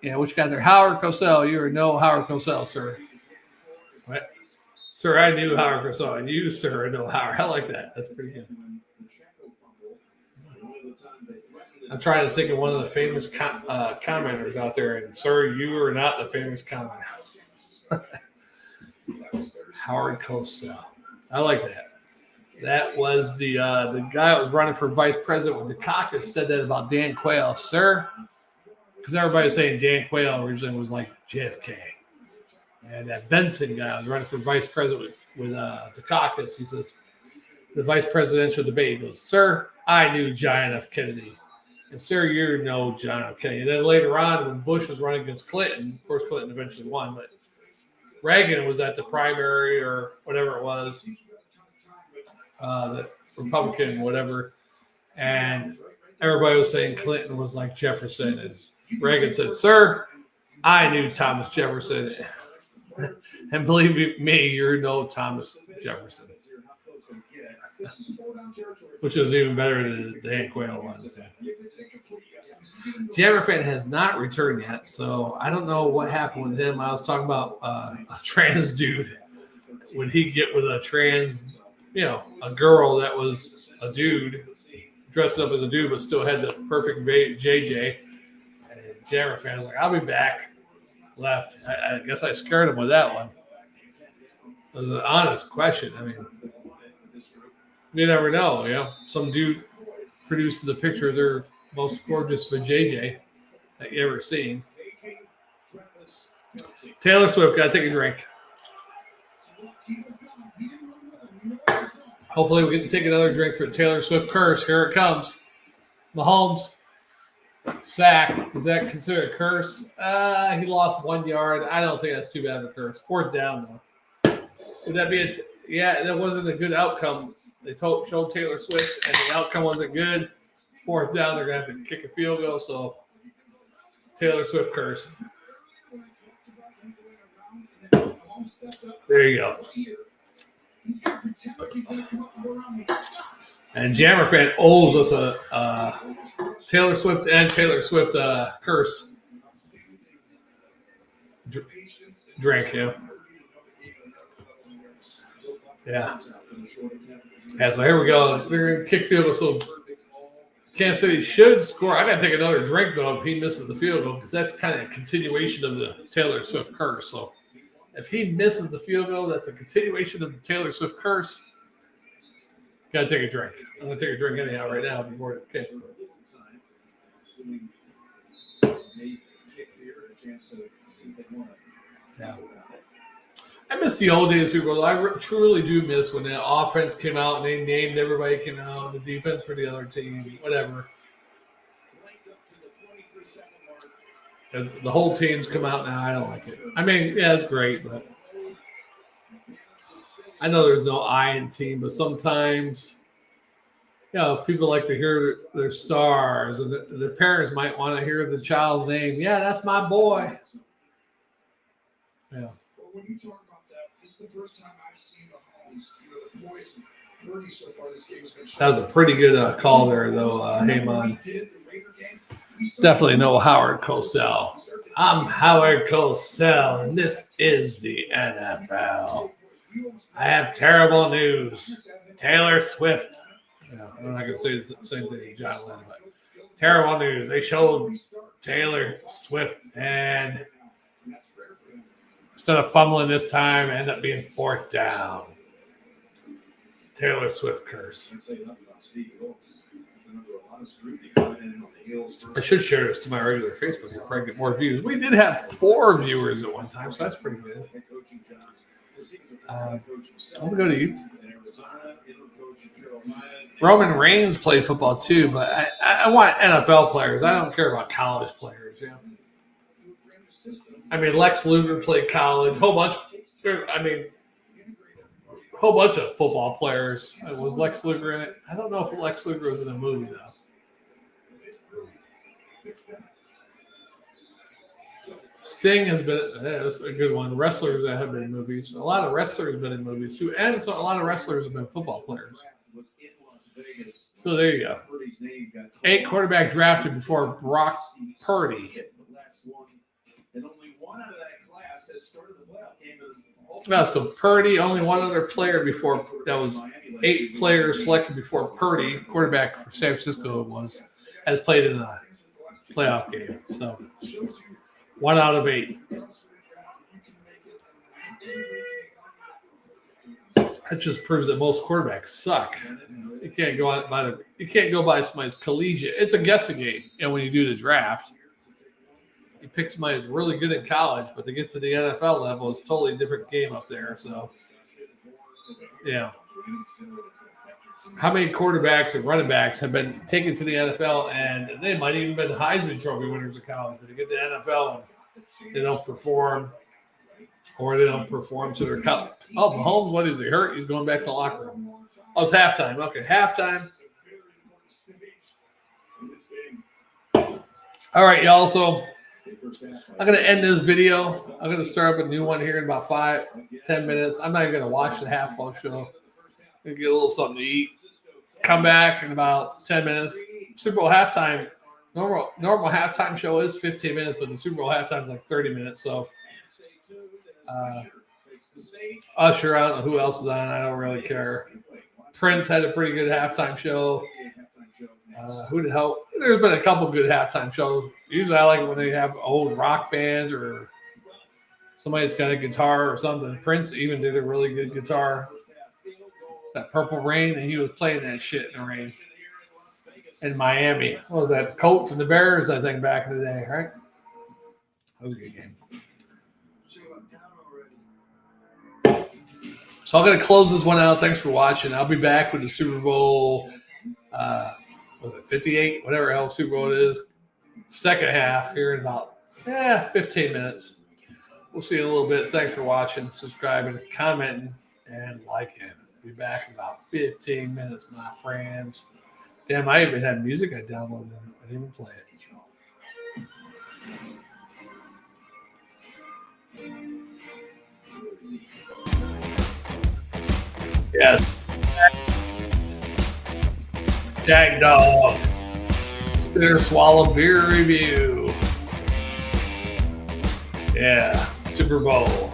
Yeah, which guy there? Howard Cosell. You are no Howard Cosell, sir. What? Sir, I knew Howard Cosell. And you, sir, know Howard. I like that. That's pretty good. I'm trying to think of one of the famous commenters out there. And, sir, you are not the famous commenter. Howard Cosell. I like that. That was the guy that was running for vice president with Dukakis said that about Dan Quayle. Sir, because everybody's saying Dan Quayle originally was like JFK. And that Benson guy was running for vice president with Dukakis. He says, the vice presidential debate, he goes, sir, I knew John F. Kennedy. And sir, you know John F. Kennedy. And then later on, when Bush was running against Clinton, of course, Clinton eventually won, but Reagan was at the primary or whatever it was, the Republican, whatever. And everybody was saying Clinton was like Jefferson. And Reagan said, sir, I knew Thomas Jefferson. And believe me, you're no Thomas Jefferson. Which was even better than Dan Quayle was. Jefferson has not returned yet, so I don't know what happened with him. I was talking about a trans dude. Would he get with a trans, a girl that was a dude? dressed up as a dude, but still had the perfect JJ. And Jammer fan was like, "I'll be back." Left. I guess I scared him with that one. It was an honest question. I mean, you never know. You know, some dude produces a picture of their most gorgeous vajayjay that you ever seen. Taylor Swift, gotta take a drink. Hopefully, we can take another drink for Taylor Swift curse. Here it comes. Mahomes sack. Is that considered a curse? He lost 1 yard. I don't think that's too bad of a curse. 4th down though. Would that be yeah, that wasn't a good outcome. They showed Taylor Swift, and the outcome wasn't good. 4th down, they're going to have to kick a field goal. So, Taylor Swift curse. There you go. And Jammer fan owes us a Taylor Swift and Taylor Swift curse drink. Yeah. Yeah. Yeah, so here we go. They're going to kick field goal. So Kansas City should score. I got to take another drink, though, if he misses the field goal, because that's kind of a continuation of the Taylor Swift curse. So if he misses the field goal, that's a continuation of the Taylor Swift curse. Got to take a drink. I'm going to take a drink anyhow right now before it kicks. Yeah. I miss the old days of Super Bowl. I truly do miss when the offense came out and they named everybody came out, the defense for the other team, whatever. And the whole team's come out now. I don't like it. I mean, yeah, it's great, but I know there's no I in team, but sometimes, you know, people like to hear their stars, and the parents might want to hear the child's name. Yeah, that's my boy. Yeah. When you talk about that, this is the first time I've seen the boys and 30 so far this game has been. That was a pretty good call there, though, Heyman. Definitely no Howard Cosell. I'm Howard Cosell, and this is the NFL. I have terrible news. Taylor Swift. Yeah, I'm not going to say the same thing as John Lennon, but terrible news. They showed Taylor Swift, and instead of fumbling this time, end up being 4th down. Taylor Swift curse. I should share this to my regular Facebook and probably get more views. We did have 4 viewers at one time, so that's pretty good. I'm going to go to you. Roman Reigns played football too, but I want NFL players. I don't care about college players. Yeah. I mean, Lex Luger played college. Whole bunch of football players. Was Lex Luger in it? I don't know if Lex Luger was in a movie though. Sting has been that's a good one. Wrestlers that have been in movies. A lot of wrestlers have been in movies too, and so a lot of wrestlers have been football players. So there you go. 8 quarterback drafted before Brock Purdy. No, so Purdy, only one other player before that was 8 players selected before Purdy, quarterback for San Francisco has played in a playoff game. So 1 out of 8. That just proves that most quarterbacks suck. You can't go by somebody's collegiate. It's a guessing game. And when you do the draft, you pick somebody who's really good in college, but they get to the NFL level, it's a totally different game up there. So, yeah. How many quarterbacks and running backs have been taken to the NFL, and they might even been Heisman Trophy winners in college, but they get to the NFL and they don't perform, or they don't perform to their college. Oh, Mahomes, what is he hurt? He's going back to the locker room. Oh, it's halftime. Okay, halftime. All right, y'all. So I'm going to end this video. I'm going to start up a new one here in about 5-10 minutes. I'm not even going to watch the half-ball show. Get a little something to eat. Come back in about 10 minutes. Super Bowl halftime. Normal halftime show is 15 minutes, but the Super Bowl halftime is like 30 minutes. So Usher, I don't know who else is on. I don't really care. Prince had a pretty good halftime show. Who the hell? There's been a couple good halftime shows. Usually I like it when they have old rock bands or somebody's got a guitar or something. Prince even did a really good guitar. It's that Purple Rain, and he was playing that shit in the rain in Miami. What was that? Colts and the Bears, I think, back in the day, right? That was a good game. So I'm going to close this one out. Thanks for watching. I'll be back with the Super Bowl, was it 58? Whatever the hell Super Bowl it is. Second half here in about 15 minutes. We'll see you in a little bit. Thanks for watching, subscribing, commenting, and liking. Be back in about 15 minutes, my friends. Damn, I even had music I downloaded. I didn't even play it. Yes. Shagdog. Spinner Swallow Beer Review. Yeah. Super Bowl.